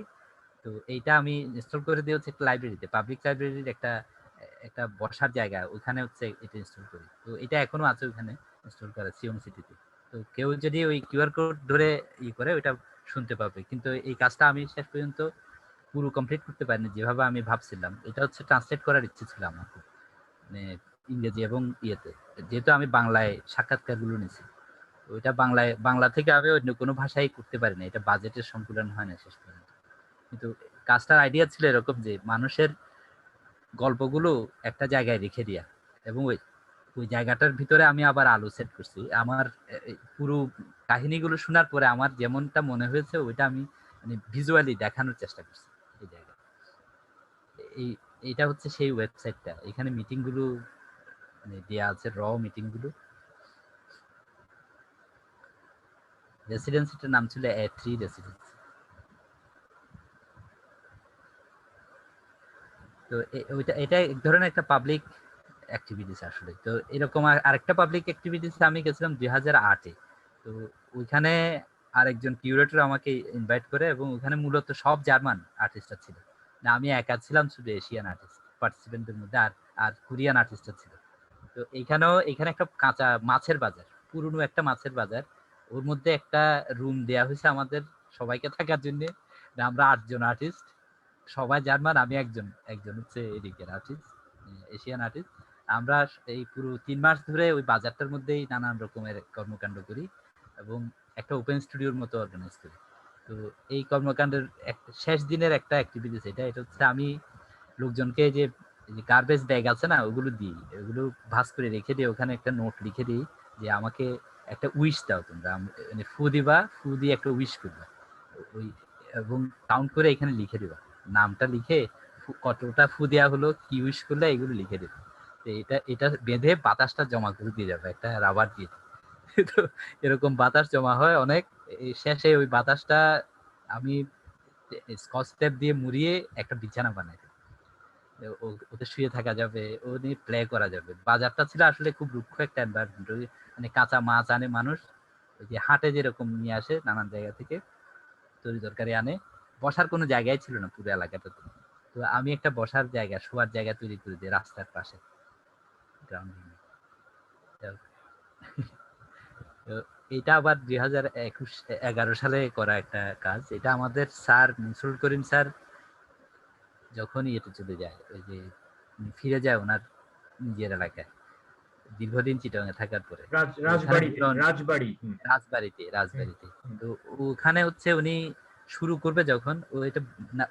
তো এইটা আমি ইনস্টল করে দিই হচ্ছে একটা লাইব্রেরিতে, পাবলিক লাইব্রেরির একটা একটা বসার জায়গা, ওখানে হচ্ছে এটা ইনস্টল করি। তো এটা এখনো আছে ওখানে ইনস্টল করা সিওম সিটিতে। তো কেউ যদি ওই কিউআর কোড ধরে ই করে ওইটা শুনতে পাবে, কিন্তু এই কাজটা আমি শেষ পর্যন্ত পুরো কমপ্লিট করতে পারিনি যেভাবে আমি ভাবছিলাম। এটা হচ্ছে ট্রান্সলেট করার ইচ্ছে ছিল আমার, মানে ইংরেজি এবং ইয়েতে, যেহেতু আমি বাংলায় সাক্ষাৎকার গুলো নিয়েছি, ওইটা বাংলা থেকে আমি অন্য কোনো ভাষায় করতে পারি না, এটা বাজেটের সংকুলন হয় না শেষ পর্যন্ত। কিন্তু কাজটার আইডিয়া ছিল এরকম যে মানুষের গল্পগুলো একটা জায়গায় রেখে দিয়া, এবং ওই ওই জায়গাটার ভিতরে আমি আবার আলো সেট করছি। আমার পুরো কাহিনীগুলো শোনার পরে আমার যেমনটা মনে হয়েছে ওইটা আমি মানে ভিজুয়ালি দেখানোর চেষ্টা করছি এই জায়গায়। এই এটা হচ্ছে সেই ওয়েবসাইটটা, এখানে মিটিং গুলো মানে দেয়া আছে, র মিটিং গুলো। রেসিডেন্সিটার নাম ছিল A3 রেসিডেন্সি। তো ওইটা এটা এক ধরনের একটা পাবলিক অ্যাক্টিভিটিস আসলে। তো এরকম আরেকটা পাবলিক অ্যাক্টিভিটিস আমি গেছিলাম 2008-এ। তো ওইখানে আরেকজন কিউরেটর আমাকে ইনভাইট করে, এবং ওখানে মূলত সব জার্মান আর্টিস্টরা ছিল না, আমি একা ছিলাম শুধু এশিয়ান আর্টিস্ট পার্টিসিপেন্টদের মধ্যে, আর আর কোরিয়ান আর্টিস্টরা ছিল। তো এখানে একটা কাঁচা মাছের বাজার, পুরনো একটা মাছের বাজার, ওর মধ্যে একটা রুম দেয়া হয়েছে আমাদের সবাইকে থাকার জন্য। আমরা 8 জন আর্টিস্ট, সবাই জার্মান, আমি একজন একজন হচ্ছে এদিকের আর্টিস্ট, এশিয়ান আর্টিস্ট। আমরা এই পুরো 3 মাস ধরে ওই বাজারটার মধ্যেই নানান রকমের কর্মকাণ্ড করি, এবং একটা ওপেন স্টুডিওর মতো অর্গানাইজ করি। তো এই কর্মকাণ্ডের শেষ দিনের একটা অ্যাক্টিভিটিস এটা হচ্ছে আমি লোকজনকে যে গার্বেজ ব্যাগ আছে না ওগুলো দিই, ওগুলো ভাঁজ করে রেখে দিই, ওখানে একটা নোট লিখে দিই যে আমাকে একটা উইশ দাও তোমরা, মানে ফু দিবা, ফু দিয়ে একটা উইশ করবা ওই, এবং কাউন্ট করে এখানে লিখে দিবা, নামটা লিখে কতটা ফু দেওয়া হলো, কি উইশ করলে, এগুলো লিখে দেবে। তো এটা এটা বেঁধে বাতাসটা জমা করে দিয়ে যাবে একটা রাবার দিয়ে। তো এরকম বাতাস জমা হয় অনেক। এই শেষে ওই বাতাসটা আমি স্কচ টেপ দিয়ে মুড়িয়ে একটা বিছানা বানাই, ওতে শুয়ে থাকা যাবে, ও নিয়ে প্লে করা যাবে। বাজারটা ছিল আসলে খুব রুক্ষ একটা এনভায়রনমেন্ট, মানে কাঁচা মাছ আনে মানুষ, ওই যে হাটে যেরকম নিয়ে আসে নানান জায়গা থেকে তরি তরকারি আনে, বসার কোনো জায়গায় ছিল না পুরো এলাকাটাতে। তো আমি একটা বসার জায়গা, শোয়ার জায়গা তৈরি করে দিই রাস্তার পাশে গ্রাউন্ড। তো এটা আবার 2011 সালে করা একটা কাজ। এটা আমাদের স্যার মনসুর করিম স্যার যখন ইয়েতে চলে যায়, ওই যে ফিরে যায় ওনার নিজের এলাকায় দীর্ঘদিন চিটাগাং থাকার পরে, রাজবাড়িতে। তো ওখানে হচ্ছে উনি শুরু করবে যখন, ও এটা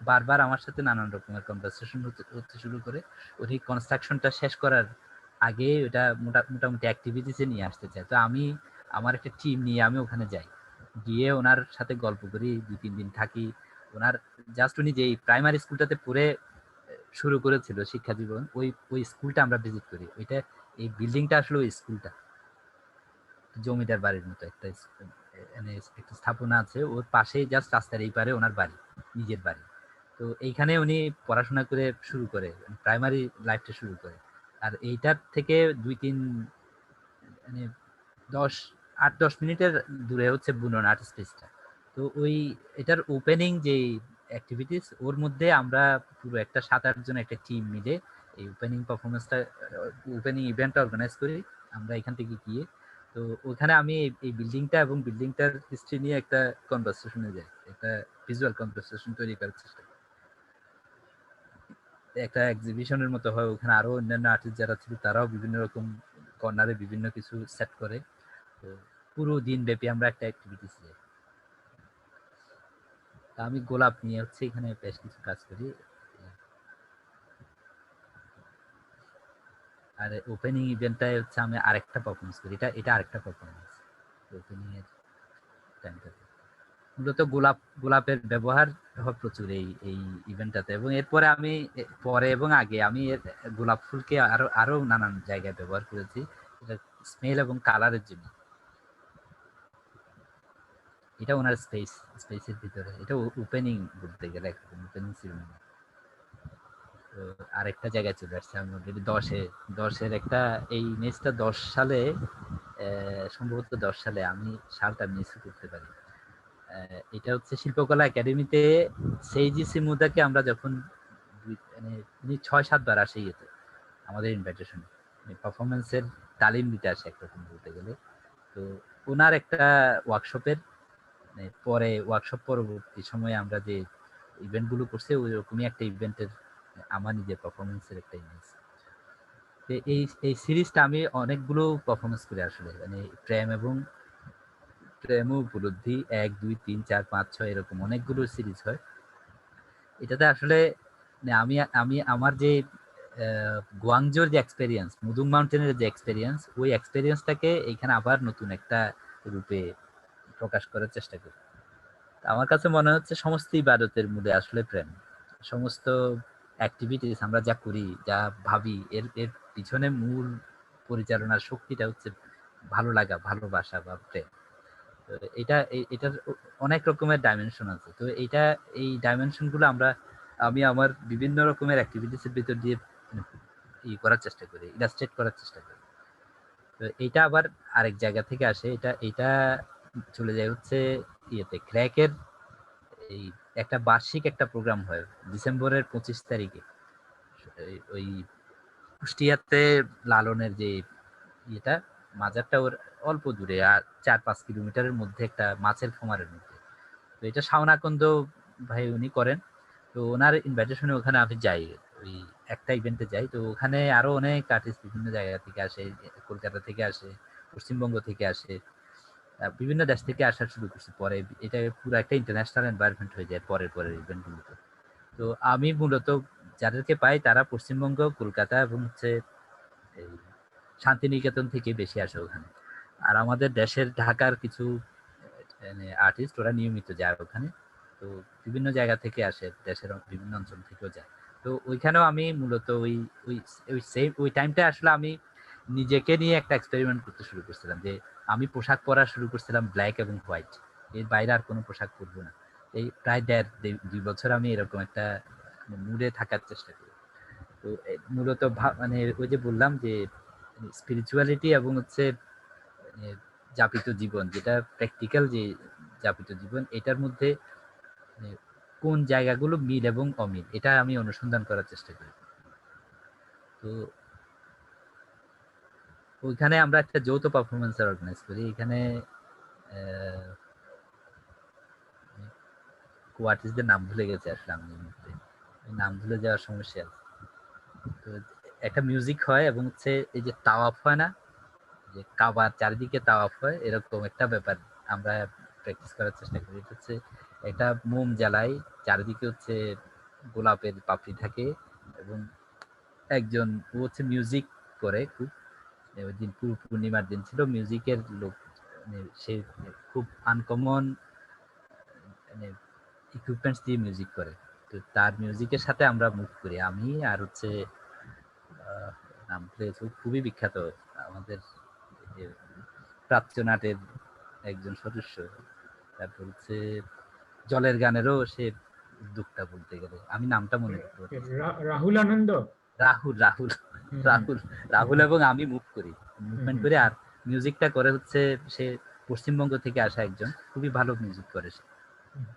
বারবার আমার সাথে নানান রকমের কনভারসেশন হতে শুরু করে। উনি কনস্ট্রাকশনটা শেষ করার আগে ওটা মোটামুটি অ্যাক্টিভিটিসে নিয়ে আসতে চায়। তো আমি আমার একটা টিম নিয়ে আমি ওখানে যাই, গিয়ে ওনার সাথে গল্প করি, 2-3 দিন থাকি। ওনার জাস্ট উনি যে প্রাইমারি স্কুলটাতে পড়ে শুরু করেছিল শিক্ষা জীবন, ওই স্কুলটা আমরা ভিজিট করি। ওইটা এই বিল্ডিংটা আসলে ওই স্কুলটা জমিদার বাড়ির মতো একটা একটা স্থাপনা আছে, ওর পাশেই জাস্ট রাস্তার এই পারে ওনার বাড়ি, নিজের বাড়ি। তো এইখানে উনি পড়াশোনা করে শুরু করে প্রাইমারি লাইফটা শুরু করে। আর এইটার থেকে 2-3 মানে 8-10 মিনিটের দূরে হচ্ছে বুনন আর্ট স্পেসটা। তো ওই এটার ওপেনিং যে অ্যাক্টিভিটিস ওর মধ্যে আমরা পুরো একটা 7-8 জন একটা টিম মিলে এই ওপেনিং পারফরমেন্সটা ওপেনিং ইভেন্টটা অর্গানাইজ করি আমরা এখান থেকে গিয়ে। তো ওখানে আমি এই বিল্ডিংটা এবং বিল্ডিংটার হিস্ট্রি নিয়ে একটা কনভারসেশনে যাই, একটা ভিজুয়াল কনভারসেশন তৈরি করার চেষ্টা করি। একটা এক্সিবিশনের মতো হয়, ওখানে আরো অন্যান্য আর্টিস্ট যারা ছিল তারাও বিভিন্ন রকম কর্নারে বিভিন্ন কিছু সেট করে। তো পুরো দিন ব্যাপী আমরা একটা অ্যাক্টিভিটিস যাই। আমি গোলাপ নিয়ে হচ্ছে এখানে বেশ কিছু কাজ করি। আর ওপেনিং ইভেন্টটায় হচ্ছে আমি আরেকটা পারফরমেন্স করি, এটা আরেকটা পারফরমেন্স ওপেনিং এর টাইমটাতে। মূলত গোলাপের ব্যবহার হয় প্রচুর এই ইভেন্টটাতে, এবং এরপরে আমি পরে এবং আগে আমি গোলাপ ফুলকে আরো নানান জায়গায় ব্যবহার করেছি, এটা স্মেল এবং কালারের জন্য। এটা ওনার স্পেসের ভিতরে, এটা ওপেনিং বলতে গেলে ওপেনিং সেরিমনি। তো আরেকটা জায়গায় চলে আসছে আমি অলরেডি 10-এর একটা এই ইমেজটা 10 সালে সম্ভবত 10 সালে, আমি সালটা মিস করতে পারি। এটা হচ্ছে শিল্পকলা একাডেমিতে সেইজি সিমুদাকে আমরা যখন মানে 6-7 বার আসে ইয়েতে আমাদের ইনভাইটেশন পারফরমেন্সের তালিম দিতে আসে একরকম বলতে গেলে। তো ওনার একটা ওয়ার্কশপের পরে ওয়ার্কশপ পরবর্তী সময়ে আমরা যে ইভেন্ট গুলো করছি ওইরকমই একটা ইভেন্টের আমার নিজের পারফরমেন্সের একটা ইমেজ। এই সিরিজটা আমি অনেকগুলো পারফরমেন্স করি আসলে, মানে প্রেম ও উপলব্ধি 1, 2, 3, 4, 5, 6 এরকম অনেকগুলো সিরিজ হয়। এটাতে আসলে আমি আমি আমার যে গুয়াংজোর যে এক্সপেরিয়েন্স, মুদুং মাউন্টেনের যে এক্সপেরিয়েন্স, ওই এক্সপেরিয়েন্সটাকে এখানে আবার নতুন একটা রূপে প্রকাশ করার চেষ্টা করি। আমার কাছে মনে হচ্ছে সমস্ত ইবাদতের মূলে আসলে প্রেম। সমস্ত অ্যাক্টিভিটিস আমরা যা করি, যা ভাবি, এর পিছনে মূল পরিচালনার শক্তিটা হচ্ছে ভালো লাগা, ভালোবাসা বা প্রেম। এটার অনেক রকমের ডাইমেনশন আছে। তো এই ডাইমেনশন গুলো আমি আমার বিভিন্ন রকমের অ্যাক্টিভিটিসের ভিতর দিয়ে করার চেষ্টা করি, ইলাস্ট্রেট করার চেষ্টা করি। তো এটা আবার আরেক জায়গা থেকে আসে, এটা চলে যায় হচ্ছে ইয়েতে ক্র্যাকের এই একটা বার্ষিক একটা প্রোগ্রাম হয় ডিসেম্বরের 25 তারিখে ওই কুষ্টিয়াতে লালনের যে ইয়েটা মাজারটা ওর অল্প দূরে, আর 4-5 কিলোমিটারের মধ্যে একটা মাছের খামারের মধ্যে। তো এটা শাওনাকন্দ ভাই উনি করেন। তো ওনার ইনভাইটেশনে ওখানে আমি যাই, ওই একটা ইভেন্টে যাই। তো ওখানে আরো অনেক আর্টিস্ট বিভিন্ন জায়গা থেকে আসে, কলকাতা থেকে আসে, পশ্চিমবঙ্গ থেকে আসে, বিভিন্ন দেশ থেকে আসা শুরু করছে। পরে এটা পুরো একটা ইন্টারন্যাশনাল এনভায়রনমেন্ট হয়ে যায় পরের ইভেন্টগুলোতে। তো আমি মূলত যাদেরকে পাই তারা পশ্চিমবঙ্গ, কলকাতা এবং হচ্ছে এই শান্তিনিকেতন থেকে বেশি আসে ওখানে। আর আমাদের দেশের ঢাকার কিছু আর্টিস্ট ওরা নিয়মিত যায় ওখানে। তো বিভিন্ন জায়গা থেকে আসে, দেশের বিভিন্ন অঞ্চল থেকেও যায়। তো ওইখানেও আমি মূলত ওই টাইমটা আসলে আমি নিজেকে নিয়ে একটা এক্সপেরিমেন্ট করতে শুরু করছিলাম, যে আমি পোশাক পরা শুরু করছিলাম ব্ল্যাক এবং হোয়াইট, এর বাইরে আর কোনো পোশাক পরবো না। এই প্রায় 1.5-2 বছর আমি এরকম একটা মুডে থাকার চেষ্টা করি। তো মূলত মানে ওই যে বললাম যে স্পিরিচুয়ালিটি এবং হচ্ছে যাপিত জীবন, যেটা প্র্যাকটিক্যাল যে যাপিত জীবন, এটার মধ্যে কোন জায়গাগুলো মিল এবং অমিল এটা আমি অনুসন্ধান করার চেষ্টা করি। তো ওইখানে আমরা একটা যৌথ পারফরমেন্স অর্গানাইজ করি। এখানে কোয়ার্টিস্টদের নাম ভুলে গেছে আসলে, আমি নাম ভুলে যাওয়ার সমস্যা আছে। তো একটা মিউজিক হয় এবং হচ্ছে এই যে তাওয়াফ হয় না, যে কাবার চারিদিকে তাওয়াফ হয়, এরকম একটা ব্যাপার আমরা প্র্যাকটিস করার চেষ্টা করি। এটা হচ্ছে একটা মোম জ্বালাই, চারিদিকে হচ্ছে গোলাপের পাপড়ি থাকে এবং একজন ও হচ্ছে মিউজিক করে খুব, ওই দিন পূর্ণিমার দিন ছিল, মিউজিকের লোক, সে খুব আনকমন ইকুইপমেন্টস দিয়ে মিউজিক করে। তো তার মিউজিকের সাথে আমরা মুভ করি, আমি আর হচ্ছে নাম খুবই বিখ্যাত আমাদের প্রাচ্য নাটের একজন সদস্য। তারপর হচ্ছে জলের গানেরও সে উদ্যোক্তা বলতে গেলে, আমি নামটা মনে করতে পারছি। রাহুল আনন্দ। রাহুল রাহুল হুম, রাহুল রাহুল এবং আমি মুভ করি, মুভমেন্ট করি। আর মিউজিকটা করে হচ্ছে সে পশ্চিমবঙ্গ থেকে আসা একজন, খুবই ভালো মিউজিক করে সে। হুম।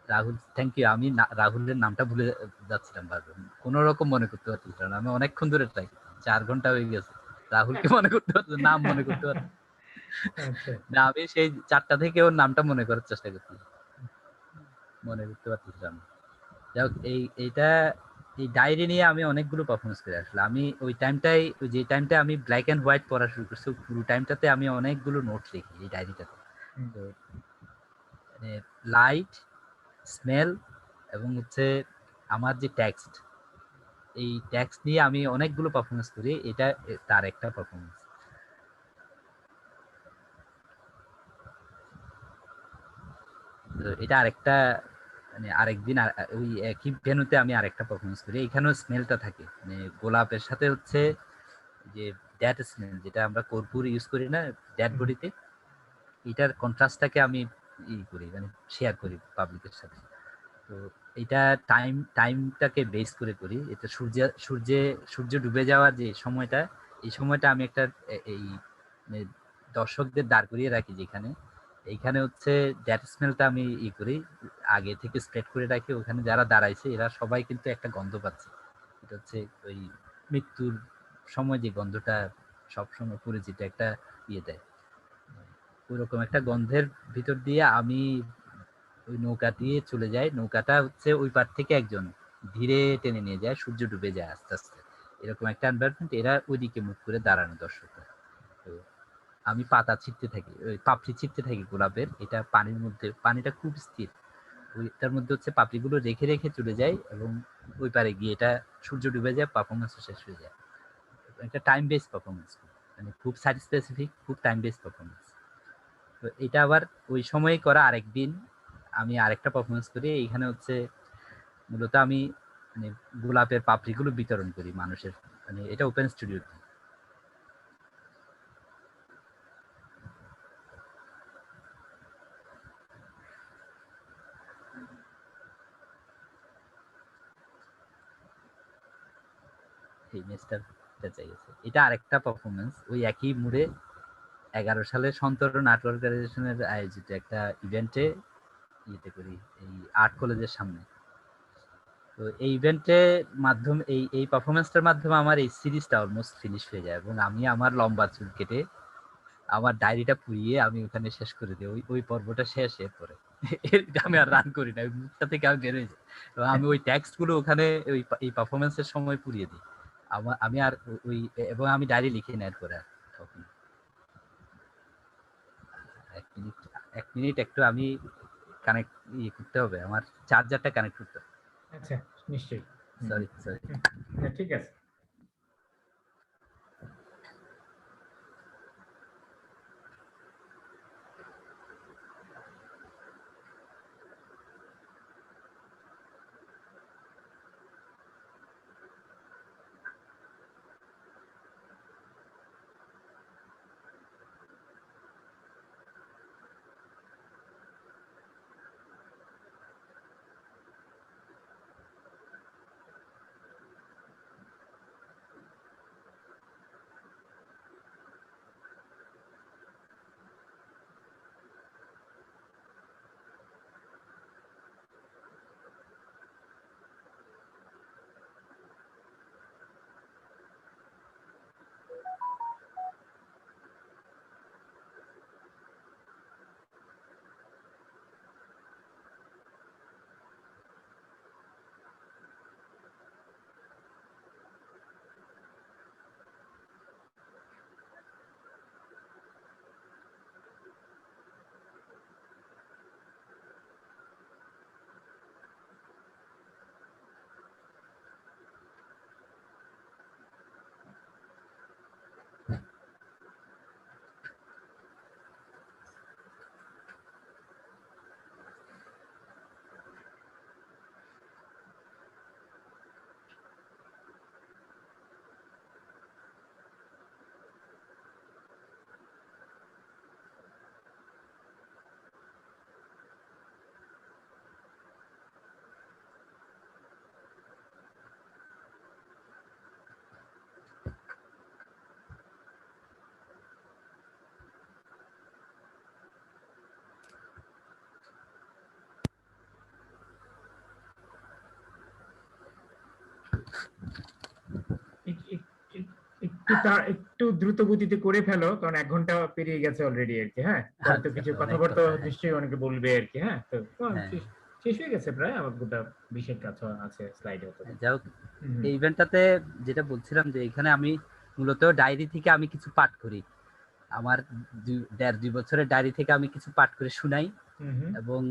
Rahul, thank you. আমি রাহুলের নামটা ভুলে যাচ্ছিলাম বারবার, কোন রকম মনে করতে পারছিলাম না। আমি অনেকক্ষণ ধরে ট্রাই, 4 ঘন্টা হয়ে গেছে রাহুলকে মনে করতে পারছি, নাম মনে করতে পারছি আচ্ছা না। আমি সেই 4টা থেকে ওর নামটা মনে করার চেষ্টা করছি, মনে করতে পারছিলাম না। যাই হোক, এইটা এই ডায়েরি নিয়ে আমি অনেকগুলো পারফরমেন্স করে আসলে। আমি ওই টাইমটাই, যে টাইমটা আমি ব্ল্যাক এন্ড হোয়াইট পড়া শুরু করছি, পুরো টাইমটাতে আমি অনেকগুলো নোট লিখি এই ডায়েরিটাতে। হুম, তো লাইট, স্মেল এবং হচ্ছে আমার যে টেক্সট, এই টেক্সট নিয়ে আমি অনেকগুলো পারফরমেন্স করি। এটা তার একটা পারফরমেন্স। এটা আরেকটা, মানে আরেকদিন ওই একই ভেন্যুতে আমি আরেকটা পারফরমেন্স করি। এখানেও স্মেলটা থাকে, মানে গোলাপের সাথে হচ্ছে যে ড্যাট স্মেল, যেটা আমরা কর্পূর ইউজ করি না ড্যাট হুম, বডিতে, এটার কন্ট্রাস্টটাকে আমি করি, মানে শেয়ার করি পাবলিকের সাথে। তো এটা টাইমটাকে বেস করে করি। এটা সূর্য ডুবে যাওয়ার যে সময়টা, এই সময়টা আমি একটা এই মানে দর্শকদের দাঁড় করিয়ে রাখি যেখানে, এইখানে হচ্ছে দ্যাট স্মেলটা আমি করি, আগে থেকে স্প্রেড করে রাখি। ওখানে যারা দাঁড়াইছে এরা সবাই কিন্তু একটা গন্ধ পাচ্ছে। এটা হচ্ছে ওই মৃত্যুর সময় যে গন্ধটা সবসময় পরিচিত একটা দেয়, ওইরকম একটা গন্ধের ভিতর দিয়ে আমি ওই নৌকা দিয়ে চলে যায়। নৌকাটা হচ্ছে ওই পার থেকে একজন ধীরে টেনে নিয়ে যায়, সূর্য ডুবে যায় আস্তে আস্তে, এরকম একটা এনভায়রনমেন্ট। এরা ওইদিকে মুখ করে দাঁড়ানো দর্শকরা। তো আমি পাতা ছিটতে থাকি, ওই পাপড়ি ছিটতে থাকি গোলাপের। এটা পানির মধ্যে, পানিটা খুব স্থির, ওইটার মধ্যে হচ্ছে পাপড়িগুলো রেখে রেখে চলে যায় এবং ওই পারে গিয়ে এটা সূর্য ডুবে যায়, পারফরমেন্স শেষ হয়ে যায়। একটা টাইম বেস পারফরমেন্স, মানে খুব সাইট স্পেসিফিক, খুব টাইম বেস পারফরমেন্স। তো এটা আবার ওই সময়ই করা। আরেকদিন আমি আরেকটা পারফরমেন্স করি, এইখানে হচ্ছে মূলত আমি মানে গোলাপের পাপড়িগুলো বিতরণ করি মানুষের, মানে এটা ওপেন স্টুডিও। এই মেসটা চাই গেছে। এটা আরেকটা পারফরমেন্স ওই একই মুড়ে 11 সালে সন্তরণ আর্ট অর্গানাইজেশনের আয়োজিত একটা ইভেন্টে করি, এই আর্ট কলেজের সামনে। তো এই ইভেন্টের মাধ্যমে, এই পারফরমেন্সটার মাধ্যমে আমার এই সিরিজটা অলমোস্ট ফিনিশ হয়ে যায় এবং আমি আমার লম্বা চুল কেটে আমার ডায়েরিটা পুড়িয়ে আমি ওখানে শেষ করে দিই। ওই পর্বটা শেষ, এরপরে আমি আর রান করি না, ওই মুখটা থেকে আমি বের হয়ে যাই। এবং আমি ওই টেক্সট গুলো ওখানে এই পারফরমেন্সের সময় পুড়িয়ে দিই। আমি আর ওই, এবং আমি ডায়েরি লিখে নেওয়ার পরে আর তখন 1 মিনিট, 1 মিনিট একটু আমি কানেক্ট করতে হবে, আমার চার্জারটা কানেক্ট করতে হবে। আচ্ছা নিশ্চয়ই। Sorry sorry. না, ঠিক আছে। একটু দ্রুত গতিতে করে ফেলো, কারণ 1 ঘন্টা পেরিয়ে গেছে অলরেডি আর কি। হ্যাঁ, পরে তো আচ্ছা, কিছু অনেক কথাবার্তা কথা, হ্যাঁ। নিশ্চয়ই অনেকে বলবে আর কি। হ্যাঁ, তো হ্যাঁ, শেষ হয়ে গেছে প্রায়, আমার গোটা 20-এর কাছে আছে স্লাইডে হতে। যাই হোক, হুম, এই ইভেন্টটাতে যেটা বলছিলাম যে এখানে আমি মূলত ডায়েরি থেকে আমি কিছু পাঠ করি। আমার 1.5-2 বছরের ডায়েরি থেকে আমি কিছু পাঠ করে শুনাই, হুম, হুম, এবং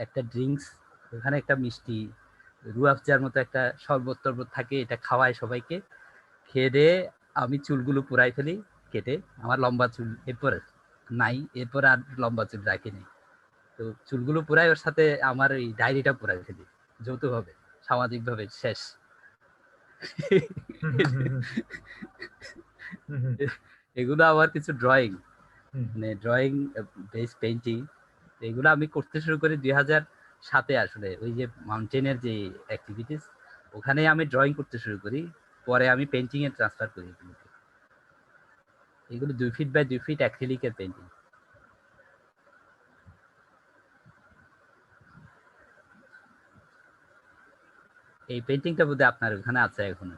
একটা ড্রিঙ্কস, ওখানে একটা মিষ্টি রুয়াফজার মতো একটা শরবত টরবত থাকে, এটা খাওয়াই সবাইকে। খেয়ে দিয়ে আমি চুলগুলো পুরাই ফেলি কেটে। আমার লম্বা চুল এরপর নাই, এরপর আর লম্বা চুল রাখিনি। তো চুলগুলো পুরাই, ওর সাথে আমার এই ডায়েরিটা পুরাই ফেলি যৌথভাবে, সামাজিক ভাবে শেষ। হুম, হুম, হুম, হুম, হুম, এগুলো আমার কিছু ড্রয়িং, হুম, মানে ড্রয়িং বেস পেইন্টিং, এগুলো আমি করতে শুরু করি 2007-এ। আসলে ওই যে মাউন্টেনের যে অ্যাক্টিভিটিস, ওখানে আমি ড্রয়িং করতে শুরু করি। পরে আমি পেইন্টিং এ ট্রান্সফার করি এগুলোকে। এগুলো 2 ফিট বাই 2 ফিট অ্যাক্রিলিকের পেইন্টিং। এই পেইন্টিংটা বোধহয় আপনার ওখানে আছে এখনো।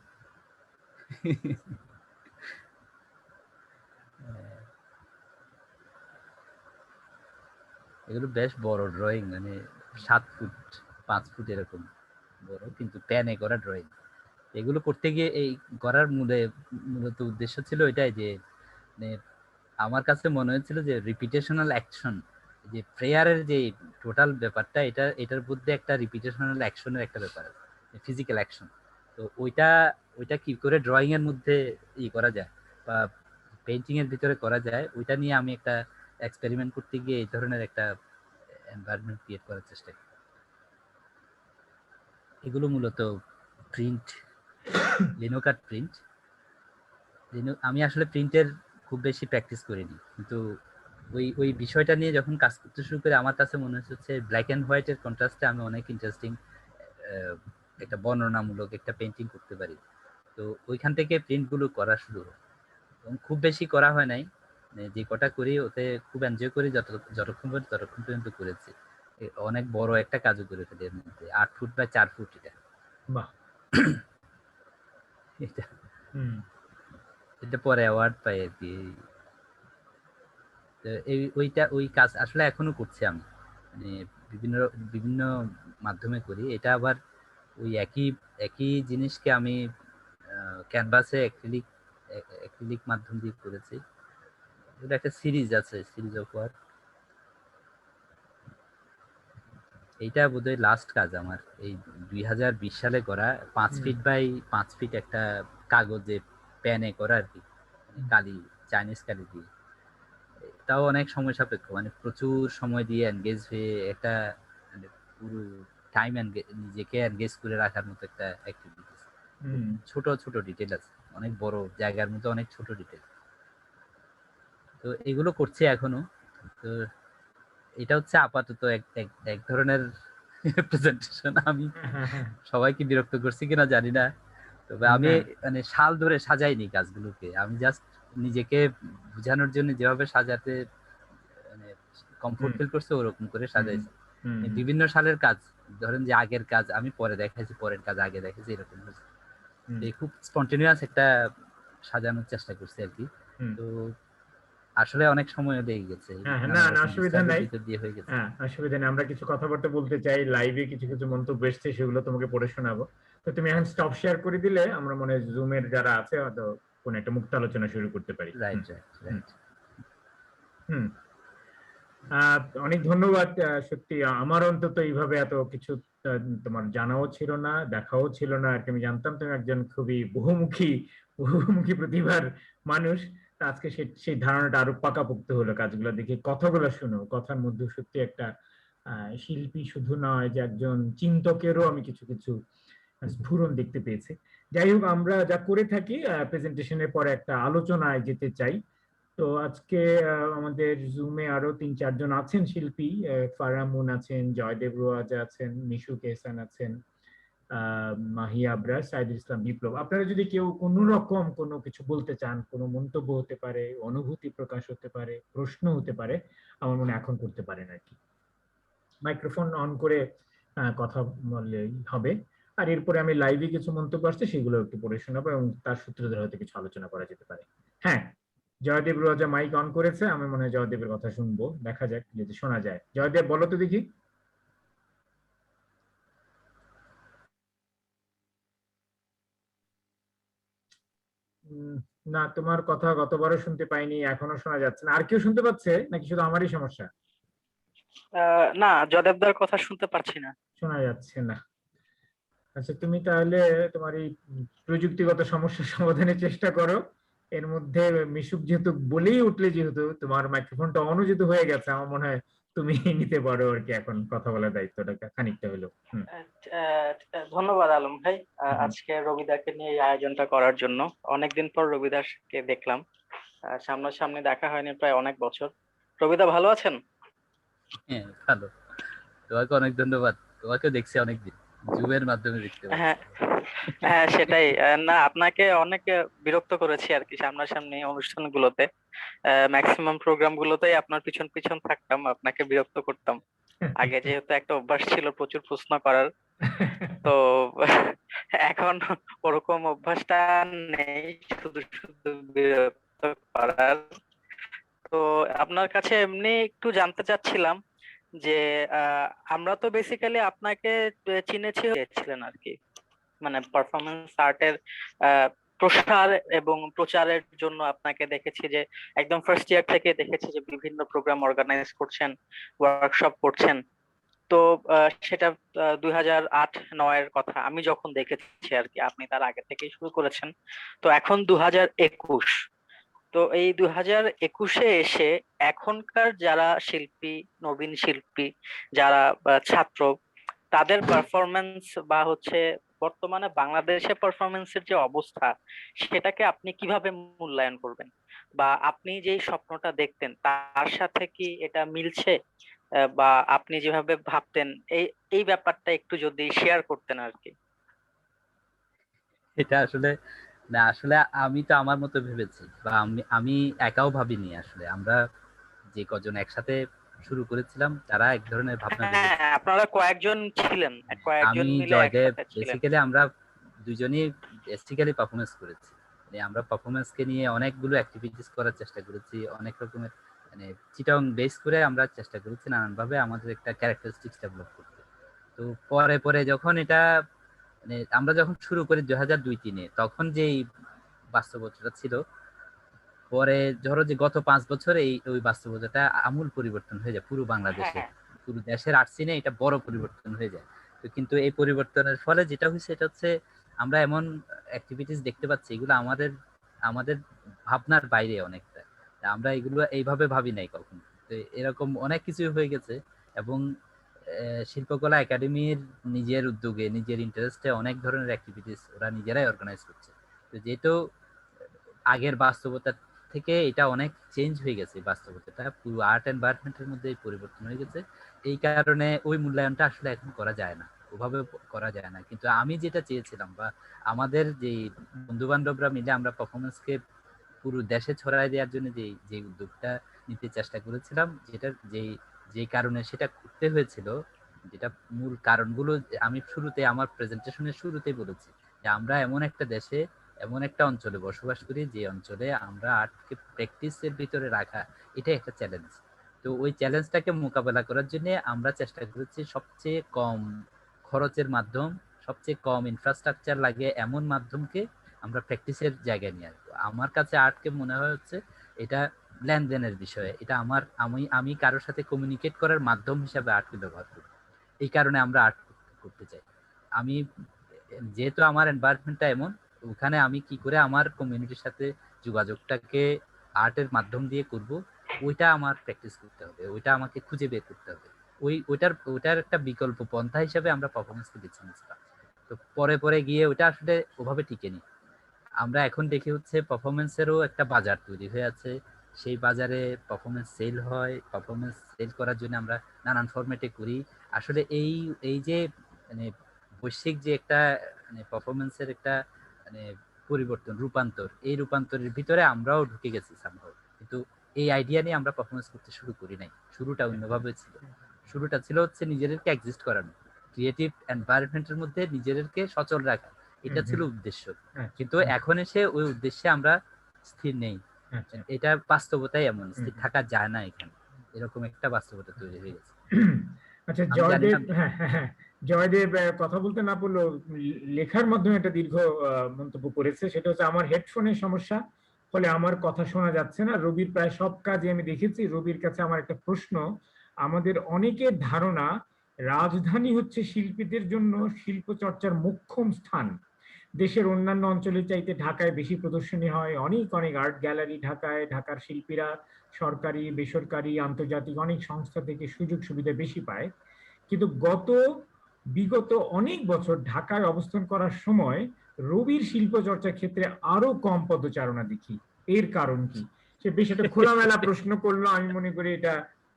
এগুলো বেশ বড় ড্রয়িং, মানে 7 ফুট 5 ফুট এরকম বড়, কিন্তু প্যানে করা ড্রয়িং। এগুলো করতে গিয়ে এই করার মূলত উদ্দেশ্য ছিল এটাই যে, মানে আমার কাছে মনে হয়েছিল যে রিপিটেশনাল অ্যাকশন, যে প্রেয়ারের যে টোটাল ব্যাপারটা, এটার মধ্যে একটা রিপিটেশনাল অ্যাকশনের একটা ব্যাপার আছে, ফিজিক্যাল অ্যাকশন। তো ওইটা ওইটা কি করে ড্রয়িং এর মধ্যে করা যায় বা পেইন্টিং এর ভিতরে করা যায়, ওইটা নিয়ে আমি একটা এক্সপেরিমেন্ট করতে গিয়ে এই ধরনের একটা এনভায়রনমেন্ট ক্রিয়েট করার চেষ্টা করি। এগুলো মূলত প্রিন্ট, লিনোকাট প্রিন্ট। আমি আসলে প্রিন্টের খুব বেশি প্র্যাকটিস করিনি, কিন্তু ওই ওই বিষয়টা নিয়ে যখন কাজ করতে শুরু করি, আমার কাছে মনে হচ্ছে ব্ল্যাক অ্যান্ড হোয়াইটের কন্ট্রাস্টে আমি অনেক ইন্টারেস্টিং একটা বর্ণনামূলক একটা পেন্টিং করতে পারি। তো ওইখান থেকে প্রিন্টগুলো করা শুরু হয়, এবং খুব বেশি করা হয় নাই। মানে যে কটা করি ওতে খুব এনজয় করি, ততক্ষণ পর্যন্ত করেছি। অনেক বড় একটা কাজও করে ফেলি এর মধ্যে, 8 ফুট বা 4 ফুট। বাহ, এটা হুম, এটা পরে অ্যাওয়ার্ড পাই আর কি। তো ওই কাজ আসলে এখনো করছি আমি, মানে বিভিন্ন বিভিন্ন মাধ্যমে করি এটা। আবার ওই একই একই জিনিসকে আমি ক্যানভাসে অ্যাক্রিলিক মাধ্যম দিয়ে করেছি। এটা একটা সিরিজ আছে, সিরিজ অফ ওয়ার্ক। এইটা বোধহয় লাস্ট কাজ আমার, এই 2020 সালে করা 5 হুম, ফিট বাই 5 ফিট একটা কাগজে প্যানে করা আর কি, মানে কালি, চাইনিজ কালি দিয়ে। এটাও অনেক সময় সাপেক্ষ, মানে প্রচুর সময় দিয়ে এনগেজ হয়ে একটা, মানে পুরো টাইম নিজেকে এনগেজ করে রাখার মতো একটা অ্যাক্টিভিটি। খুব হুম, ছোট ছোট ডিটেল আছে, অনেক বড় জায়গার মধ্যে অনেক ছোট ডিটেল। তো এগুলো করছি এখনো। তো এটা হচ্ছে আপাতত এক এক- এক ধরনের প্রেজেন্টেশন। আমি হ্যাঁ, হ্যাঁ, হ্যাঁ, সবাইকে বিরক্ত করছি কিনা জানি না, তবে আমি না, মানে সাল ধরে সাজাইনি কাজগুলোকে, আমি জাস্ট নিজেকে বোঝানোর জন্য যেভাবে সাজাতে মানে কমফোর্ট হুম, ফিল করছে ওরকম করে হুম, সাজাইছি। হুম, হুম, বিভিন্ন সালের কাজ, ধরেন যে আগের কাজ আমি পরে দেখাইছি, পরের কাজ আগে দেখাইছি, এরকম হয়েছে। হুম, খুব স্পন্টেনিয়াস একটা সাজানোর চেষ্টা করছি আর কি। হুম, তো আসলে অনেক সময় লেগে গেছে, হ্যাঁ, হ্যাঁ, না, নানা না, রকম অসুবিধা ডিস্টার্বের নাই। ভিতর দিয়ে হয়ে গেছে। হ্যাঁ, অসুবিধা নেই, আমরা কিছু কথাবার্তা বলতে চাই, লাইভে কিছু কিছু মন্তব্য এসছে, সেগুলো তোমাকে পড়ে শোনাবো। তো তুমি এখন স্টপ শেয়ার করে দিলে আমরা মনে হয় জুমের যারা আছে হয়তো কোন একটা মুক্ত আলোচনা শুরু করতে পারি। রাইট, হুম, রাইট, হুম, রাইট। হুম। অনেক ধন্যবাদ। সত্যি আমার অন্তত এইভাবে এত কিছু তোমার জানাও ছিল না, দেখাও ছিল না আর কি। আমি জানতাম তুমি একজন খুবই বহুমুখী প্রতিভার মানুষ। তা আজকে সেই ধারণাটা আরো পাকাপোক্ত হলো কাজগুলো দেখে, কথাগুলো শুনো, কথার মধ্যে সত্যি একটা শিল্পী শুধু নয়, যে একজন চিন্তকেরও আমি কিছু কিছু স্ফুরণ দেখতে পেয়েছি। যাই হোক, আমরা যা করে থাকি, প্রেজেন্টেশনের পরে একটা আলোচনায় যেতে চাই। তো আজকে আমাদের জুমে আরো 3-4 জন আছেন শিল্পী। ফারামুন আছেন, জয়দেব রোয়াজা আছেন, মিশু কেসান আছেন, মাহিয়া আবরার, সাইদুল ইসলাম বিপ্লব। আপনারা যদি কেউ কোনো রকম কোনো কিছু বলতে চান, কোনো মন্তব্য হতে পারে, অনুভূতি প্রকাশ হতে পারে, প্রশ্ন হতে পারে, আমার মনে হয় এখন করতে পারেন আর কি। মাইক্রোফোন অন করে কথা বললেই হবে। আর এরপরে আমি লাইভে কিছু মন্তব্য আসছে সেগুলো একটু পড়ে শোনাবো এবং তার সূত্র ধরে হয়তো কিছু আলোচনা করা যেতে পারে। হ্যাঁ, জয়দেব রাজা মাইক অন করেছে, আমি মনে হয় জয়দেবের কথা শুনবো, দেখা যাক যদি শোনা যায়। জয়দেব বলো তো দেখি। না, তোমার কথা গতবারও শুনতে পাইনি, এখনো শোনা যাচ্ছে না। আর কেউ শুনতে পাচ্ছে নাকি শুধু আমারই সমস্যা? না, জয়দেবদার কথা শুনতে পারছি না। শোনা যাচ্ছে না। আচ্ছা, তুমি তাহলে তোমার এই প্রযুক্তিগত সমস্যা সমাধানের চেষ্টা করো। এর মধ্যে মিশুক যেহেতু বলেই উঠলে, যেহেতু তোমার মাইক্রোফোনটা অনও যেহেতু হয়ে গেছে, আমার মনে হয় তুমি নিতে পারো আর কি এখন কথা বলার দায়িত্বটা খানিকটা হলো। ধন্যবাদ আলম ভাই, হুম। আজকে রবিদাকে নিয়ে এই আয়োজনটা করার জন্য। অনেকদিন পর রবিদাকে দেখলাম, সামনাসামনি দেখা হয়নি প্রায় অনেক বছর। রবিদা ভালো আছেন? হ্যাঁ, ভালো। তোমাকে অনেক ধন্যবাদ। তোমাকে দেখছি অনেকদিন, জুমের মাধ্যমে দেখতে পাচ্ছি। হ্যাঁ হ্যাঁ, সেটাই। না, আপনাকে অনেক বিরক্ত করেছি আর কি সামনাসামনি অনুষ্ঠানগুলোতে। ম্যাক্সিমাম প্রোগ্রাম গুলোতেই আপনার পিছন পিছন থাকতাম, আপনাকে বিরক্ত করতাম। আগে যেহেতু একটা অভ্যাস ছিল প্রচুর প্রশ্ন করার, তো এখন ওরকম অভ্যাসটা নেই, শুধু শুধু বিরক্ত করার। তো আপনার কাছে এমনি একটু জানতে চাচ্ছিলাম যে আমরা তো বেসিক্যালি আপনাকে চিনেছিলেন আর কি, মানে পারফরমেন্স আর্টের প্রসার এবং প্রচারের জন্য আপনাকে দেখেছি যে একদম ফার্স্ট ইয়ার থেকে দেখেছি যে বিভিন্ন প্রোগ্রাম অর্গানাইজ করছেন, ওয়ার্কশপ করছেন। তো সেটা 2008-9 কথা আমি যখন দেখেছি আর কি, আপনি তার আগে থেকেই শুরু করেছেন। তো এখন 2021, তো এই 2021-এ এসে এখনকার যারা শিল্পী, নবীন শিল্পী, যারা ছাত্র, তাদের পারফরমেন্স বা হচ্ছে বর্তমানে বাংলাদেশে পারফরমেন্সের যে অবস্থা, সেটাকে আপনি কিভাবে মূল্যায়ন করবেন? বা আপনি যেই স্বপ্নটা দেখতেন তার সাথে কি এটা মিলছে? বা আপনি যেভাবে ভাবতেন, এই এই ব্যাপারটা একটু যদি শেয়ার করতেন আর কি। এটা আসলে না, আসলে আমি তো আমার মতো ভেবেছি, বা আমি একাও ভাবিনি। আসলে আমরা যে কজন একসাথে শুরু করেছিলাম তারা এক ধরনের ভাবনা হ্যাঁ, ভেবেছি। আপনারা কয়েকজন ছিলেন, কয়েকজন আমি, মিলে জয়দেব, একসাথে ছিলেন। বেসিক্যালি আমরা দুজনেই বেসিক্যালি পারফরমেন্স করেছি। মানে আমরা পারফরমেন্সকে নিয়ে অনেকগুলো অ্যাক্টিভিটিস করার চেষ্টা করেছি, অনেক রকমের মানে চিটং বেস করে আমরা চেষ্টা করেছি নানানভাবে আমাদের একটা ক্যারেক্টারিস্টিক্স ডেভেলপ করতে। তো পরে পরে যখন এটা মানে আমরা যখন শুরু করি 2002-3-এ, তখন যেই বাস্তবতাটা ছিল, পরে ধরো যে গত 5 বছরে এই ওই বাস্তবতাটা আমূল পরিবর্তন হয়ে যায় পুরো হ্যাঁ বাংলাদেশে, হ্যাঁ। পুরো দেশের আর্ট সিনে এটা বড় পরিবর্তন হয়ে যায়। তো কিন্তু এই পরিবর্তনের ফলে যেটা হয়েছে এটা হচ্ছে আমরা এমন অ্যাক্টিভিটিস দেখতে পাচ্ছি এগুলো আমাদের আমাদের ভাবনার বাইরে অনেকটা। আমরা এগুলো এইভাবে ভাবি নাই কখনো। তো এরকম অনেক কিছু হয়ে গেছে। এবং শিল্পকলা একাডেমির নিজের উদ্যোগে, নিজের ইন্টারেস্টে অনেক ধরনের অ্যাক্টিভিটিস ওরা নিজেরাই অর্গানাইজ করছে। তো যেহেতু আগের বাস্তবতা থেকে এটা অনেক চেঞ্জ হয়ে গেছে, বাস্তবতাটা পুরো আর্ট এনভায়রনমেন্টের মধ্যে পরিবর্তন হয়ে গেছে। এই কারণে ওই মূল্যায়নটা আসলে এখন করা যায় না, ওভাবে করা যায় না। কিন্তু আমি যেটা চেয়েছিলাম, বা আমাদের যে বন্ধু বান্ধবরা মিলে আমরা পারফরমেন্সকে পুরো দেশে ছড়াই দেওয়ার জন্য যে যে উদ্যোগটা নিতে চেষ্টা করেছিলাম, যেটা যে কারণে সেটা করতে হয়েছিল, যেটা মূল কারণগুলো আমি শুরুতে আমার প্রেজেন্টেশনের শুরুতেই বলেছি যে আমরা এমন একটা দেশে, এমন একটা অঞ্চলে বসবাস করি যে অঞ্চলে আমরা আর্টকে প্র্যাকটিসের ভিতরে রাখা এটাই একটা চ্যালেঞ্জ। তো ওই চ্যালেঞ্জটাকে মোকাবেলা করার জন্য আমরা চেষ্টা করেছি সবচেয়ে কম খরচের মাধ্যম, সবচেয়ে কম ইনফ্রাস্ট্রাকচার লাগে এমন মাধ্যমকে আমরা প্র্যাকটিসের জায়গায় নিয়ে আসবো। আমার কাছে আর্টকে মনে হয় হচ্ছে এটা লেনদেনের বিষয়ে, এটা আমি কারোর সাথে কমিউনিকেট করার মাধ্যম হিসাবে আর্টকে ব্যবহার করি। এই কারণে আমরা আর্ট করতে চাই। আমি যেহেতু আমার এনভায়রনমেন্টটা এমন, ওখানে আমি কি করে আমার কমিউনিটির সাথে যোগাযোগটাকে আর্টের মাধ্যম দিয়ে করব, ওইটা আমার প্র্যাকটিস করতে হবে, ওইটা আমাকে খুঁজে বের করতে হবে। ওইটার একটা বিকল্প পন্থা হিসেবে আমরা পারফরমেন্সকে বেছে নিয়েছিলাম। তো পরে পরে গিয়ে ওইটা আসলে ওভাবে টিকেনি। আমরা এখন দেখি হচ্ছে পারফরমেন্সেরও একটা বাজার তৈরি হয়ে আছে। সেই বাজারে পারফরমেন্স সেল হয়, পারফরমেন্স সেল করার জন্য আমরা নানান ফরম্যাটে করি। আসলে এই এই যে মানে বৈশ্বিক যে একটা মানে পারফরমেন্সের একটা মানে পরিবর্তন, রূপান্তর, এই রূপান্তরের ভিতরে আমরাও ঢুকে গেছি সামহাও। কিন্তু এই আইডিয়া নিয়ে আমরা পারফরমেন্স করতে শুরু করি নাই, শুরুটা অন্যভাবে ছিল। শুরুটা ছিল হচ্ছে নিজেদেরকে এক্সিস্ট করানো, ক্রিয়েটিভ এনভায়রনমেন্টের মধ্যে নিজেদেরকে সচল রাখা, এটা ছিল উদ্দেশ্য। কিন্তু এখন এসে ওই উদ্দেশ্যে আমরা স্থির নেই। এটা বাস্তবতাই এমন, স্থির থাকা যায় না এখানে, এরকম একটা বাস্তবতা তৈরি হয়ে গেছে। আচ্ছা জয়দেব, জয়দেব কথা বলতে না পারলেও লেখার মাধ্যমে একটা দীর্ঘ মন্তব্য করেছে, সেটা হচ্ছে আমার হেডফোনের সমস্যা, ফলে আমার কথা শোনা যাচ্ছে না। রবির প্রায় সব কাজে আমি দেখেছি। রবির কাছে আমার একটা প্রশ্ন, আমাদের অনেকের ধারণা রাজধানী হচ্ছে শিল্পীদের জন্য শিল্প চর্চার মোক্ষম স্থান। দেশের অন্যান্য অঞ্চলের চাইতে ঢাকায় বেশি প্রদর্শনী হয়, অনেক অনেক আর্ট গ্যালারি ঢাকায়, ঢাকার শিল্পীরা সরকারি বেসরকারি আন্তর্জাতিক অনেক সংস্থা থেকে সুযোগ সুবিধা বেশি পায়। কিন্তু বিগত অনেক বছর ঢাকায় অবস্থান করার সময় রবির শিল্প চর্চার ক্ষেত্রে আরো কম পদচারণা দেখি, এর কারণ কি? সে বেশ একটা খোলামেলা প্রশ্ন করলো, আমি মনে করি এটা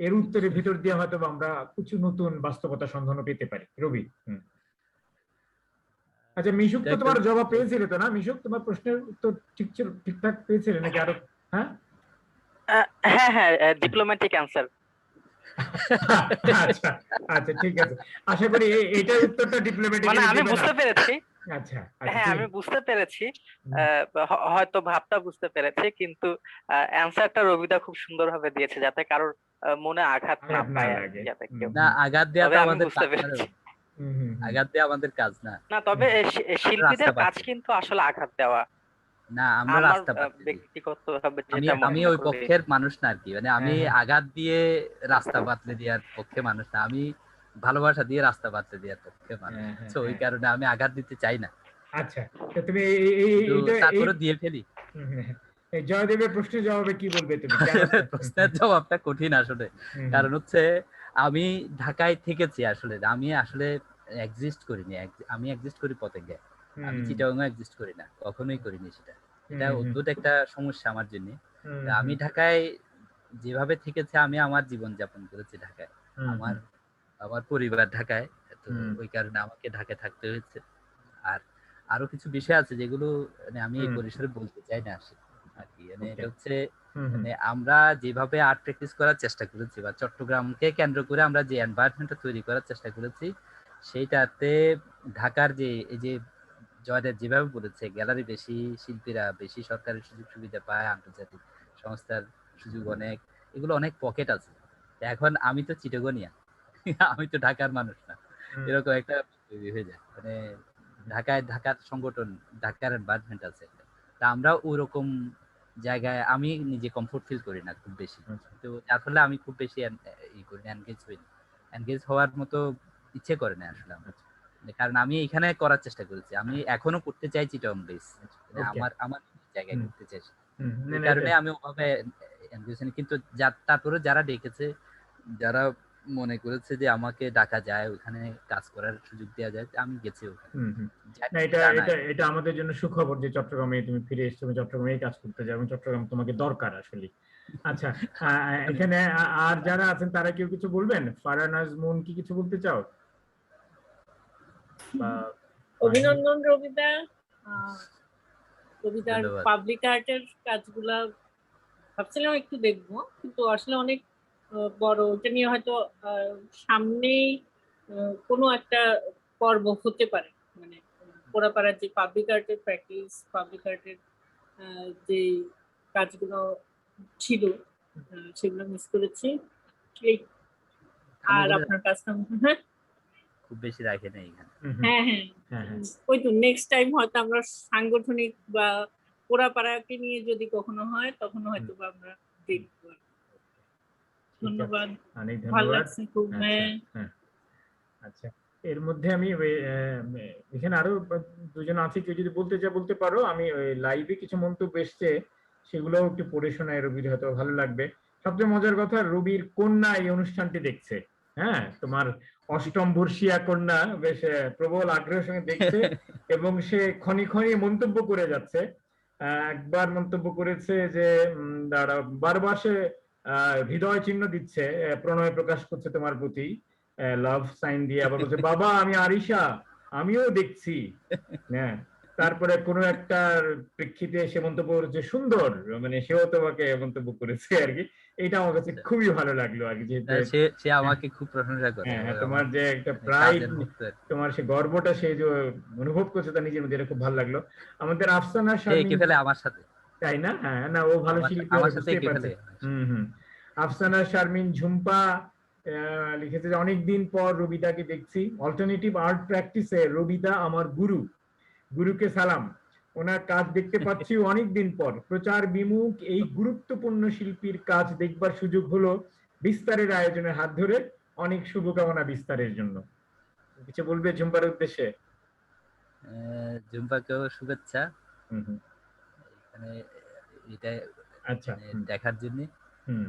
এর উত্তরের ভিতর দিয়ে হয়তো আমরা কিছু নতুন বাস্তবতা সন্ধান পেতে পারি। রবি, আচ্ছা মিশুক তো তোমার জবাব পেয়েছিলে তো না? মিশুক তোমার প্রশ্নের উত্তর ঠিকঠাক পেয়েছিলে নাকি আরো? হ্যাঁ হ্যাঁ হ্যাঁ, ডিপ্লোম্যাটিক অ্যান্সার। আচ্ছা আচ্ছা ঠিক আছে, আশা করি এটার উত্তরটা ডিপ্লোম্যাটিক। মানে আমি বুঝতে পেরেছি। আচ্ছা হ্যাঁ আমি বুঝতে পেরেছি, হয়তো ভাবটা বুঝতে পেরেছি, কিন্তু অ্যান্সারটা রবিদা খুব সুন্দরভাবে দিয়েছে যাতে কারোর মনে আঘাত না পায়, যাতে কেউ না আঘাত দেওয়া তো আমাদের বুঝতে পেরেছি। আঘাত দেওয়া আমাদের কাজ না। না তবে শিল্পীদের কাজ কিন্তু আসলে আঘাত দেওয়া না, আমরা রাস্তা ব্যক্তিগতভাবে আমি ওই পক্ষের মানুষ না আর কি, মানে আমি আঘাত দিয়ে রাস্তা বাতলে দেওয়ার পক্ষে মানুষ না, আমি ভালোবাসা দিয়ে রাস্তা বাতলে দেওয়ার পক্ষে মানুষ। তো ওই কারণে আমি আঘাত দিতে চাই না। আচ্ছা তুমি তারপরে দিয়ে ফেলি। জয়দেবের প্রশ্নের জবাবে কি বলবে তুমি? প্রশ্নের জবাবটা কঠিন আসলে, কারণ হচ্ছে আমি ঢাকায় থেকেছি, আসলে আমি আসলে এক্সিস্ট করিনি, আমি এক্সিস্ট করি পতেঙ্গায়, আমি চিটাগাং এক্সিস্ট করি না, কখনোই করিনি সেটা। এটা অদ্ভুত একটা সমস্যা আমার জন্য। আমি ঢাকায় যেভাবে থেকেছি, আমি আমার জীবন যাপন করেছি ঢাকায়, আমার পরিবার ঢাকায়, তো ওই কারণে আমাকে ঢাকায় থাকতে হয়েছে। আর আরো কিছু বিষয় আছে যেগুলো মানে আমি এই পরিসরে বলতে চাই না আসলে আর কি। মানে এটা হচ্ছে মানে আমরা যেভাবে আর্ট প্র্যাকটিস করার চেষ্টা করেছি বা চট্টগ্রামকে কেন্দ্র করে আমরা যে এনভায়রনমেন্টটা তৈরি করার চেষ্টা করেছি, সেইটাতে ঢাকার যে এই যে জয়দেব যেভাবে বলেছে, গ্যালারি বেশি, শিল্পীরা বেশি সরকারি সুযোগ সুবিধা পায়, আন্তর্জাতিক সংস্থার সুযোগ অনেক, এগুলো অনেক পকেট আছে। এখন আমি তো চিটাগনিয়া, আমি তো ঢাকার মানুষ না, এরকম একটা তৈরি হয়ে যায়। মানে ঢাকার সংগঠন, ঢাকার এনভায়রনমেন্ট আছে, তা আমরা ওরকম জায়গায় আমি নিজে কমফোর্ট ফিল করি না খুব বেশি। তো আসলে আমি খুব বেশি এনগেজ হওয়ার মতো ইচ্ছে করে না আসলে আমার, কারণ আমি এখানে করার চেষ্টা করেছি, আমি এখনো করতে চাই চিটাগং বেস, আমার জায়গায় করতে চাই, এই কারণে আমি ওভাবে এনগেজ হইনি। কিন্তু তারপরে যারা ডেকেছে, যারা মনে করেছে যে আমাকে ডাকা যায়, ওখানে কাজ করার সুযোগ দেওয়া যায়, আমি গেছি ওখানে। এটা আমাদের জন্য সুখবর যে চট্টগ্রামে তুমি ফিরে এসেছো, চট্টগ্রামে কাজ করতে যাও এবং চট্টগ্রাম তোমাকে দরকার আসলে। আচ্ছা এখানে আর যারা আছেন তারা কেউ কিছু বলবেন? ফারহানাজ মুন কি কিছু বলতে চাও? অভিনন্দন রবিদা, রবিদার পাবলিক আর্টের কাজগুলা ভাবছিলাম একটু দেখবো, কিন্তু আসলে অনেক বড়, ওটা নিয়ে হয়তো সামনেই কোনো একটা পর্ব হতে পারে। মানে পোড়াপাড়ার যে পাবলিক আর্টের প্র্যাকটিস, পাবলিক আর্টের যে কাজগুলো ছিল সেগুলো মিস করেছি। আর আপনার কাজটা খুব বেশি রাখে না এখানে। হ্যাঁ ওই তো নেক্সট টাইম হয়তো আমরা সাংগঠনিক বা পোড়াপাড়াকে নিয়ে যদি কখনো হয়, তখন হয়তো আমরা দেখবো। ধন্যবাদ, অনেক ভালো ধন্যবাদ। লাগছে খুব। আচ্ছা এর মধ্যে আমি এখানে আরো দুজন আছে, কেউ যদি বলতে চায় বলতে পারো। আমি লাইভে কিছু মন্তব্য এসছে, সেগুলো একটু পড়ে শোনায়, রবির হয়তো ভালো লাগবে। সবচেয়ে মজার কথা, রবির কন্যা এই অনুষ্ঠানটি দেখছে। হ্যাঁ, তোমার অষ্টম বর্ষীয়া কন্যা বেশ প্রবল আগ্রহের সঙ্গে দেখছে এবং সে খনি খনি মন্তব্য করে যাচ্ছে। একবার মন্তব্য করেছে যে বারবার সে হৃদয় চিহ্ন দিচ্ছে, প্রণয় প্রকাশ করছে তোমার প্রতি, লাভ সাইন দিয়ে। আবার বলছে বাবা আমি আরিশা, আমিও দেখছি। হ্যাঁ, তারপরে কোনো একটা প্রেক্ষিতে সে মন্তব্য করেছে সুন্দর, মানে সেও তোমাকে মন্তব্য করেছে আর কি। এটা আমার কাছে খুবই ভালো লাগলো আর কি, যেহেতু সে সে আমাকে খুব প্রশংসা করে হ্যাঁ হ্যাঁ, এবং তোমার আমার যে একটা মানে প্রাইড, কাজের ভক্ত আর কি। তোমার সে গর্বটা সে যে অনুভব করছে তার নিজের মধ্যে, এটা খুব ভালো লাগলো। আমাদের আফসানা সে শারমিন, এঁকে ফেলে আমার সাথে, তাই না? হ্যাঁ না, ও ভালো শিল্পী আমার হবে, সাথে বুঝতেই এঁকে পারছি। ফেলে। হুম। আফসানা শারমিন ঝুম্পা লিখেছে যে অনেকদিন পর রবিদাকে দেখছি, অল্টারনেটিভ আর্ট প্র্যাকটিসে রবিদা আমার গুরু, গুরুকে সালাম। ওনার কাজ দেখতে পাচ্ছি অনেকদিন পর, প্রচার বিমুখ এই গুরুত্বপূর্ণ শিল্পীর কাজ দেখবার সুযোগ হলো বিস্তারের আয়োজনের হাত ধরে। অনেক শুভকামনা বিস্তারের জন্য। কিছু বলবে ঝুম্পার উদ্দেশ্যে? জুম্পাকেও শুভেচ্ছা হুম হুম। মানে এটা আচ্ছা। দেখার জন্য, হুম।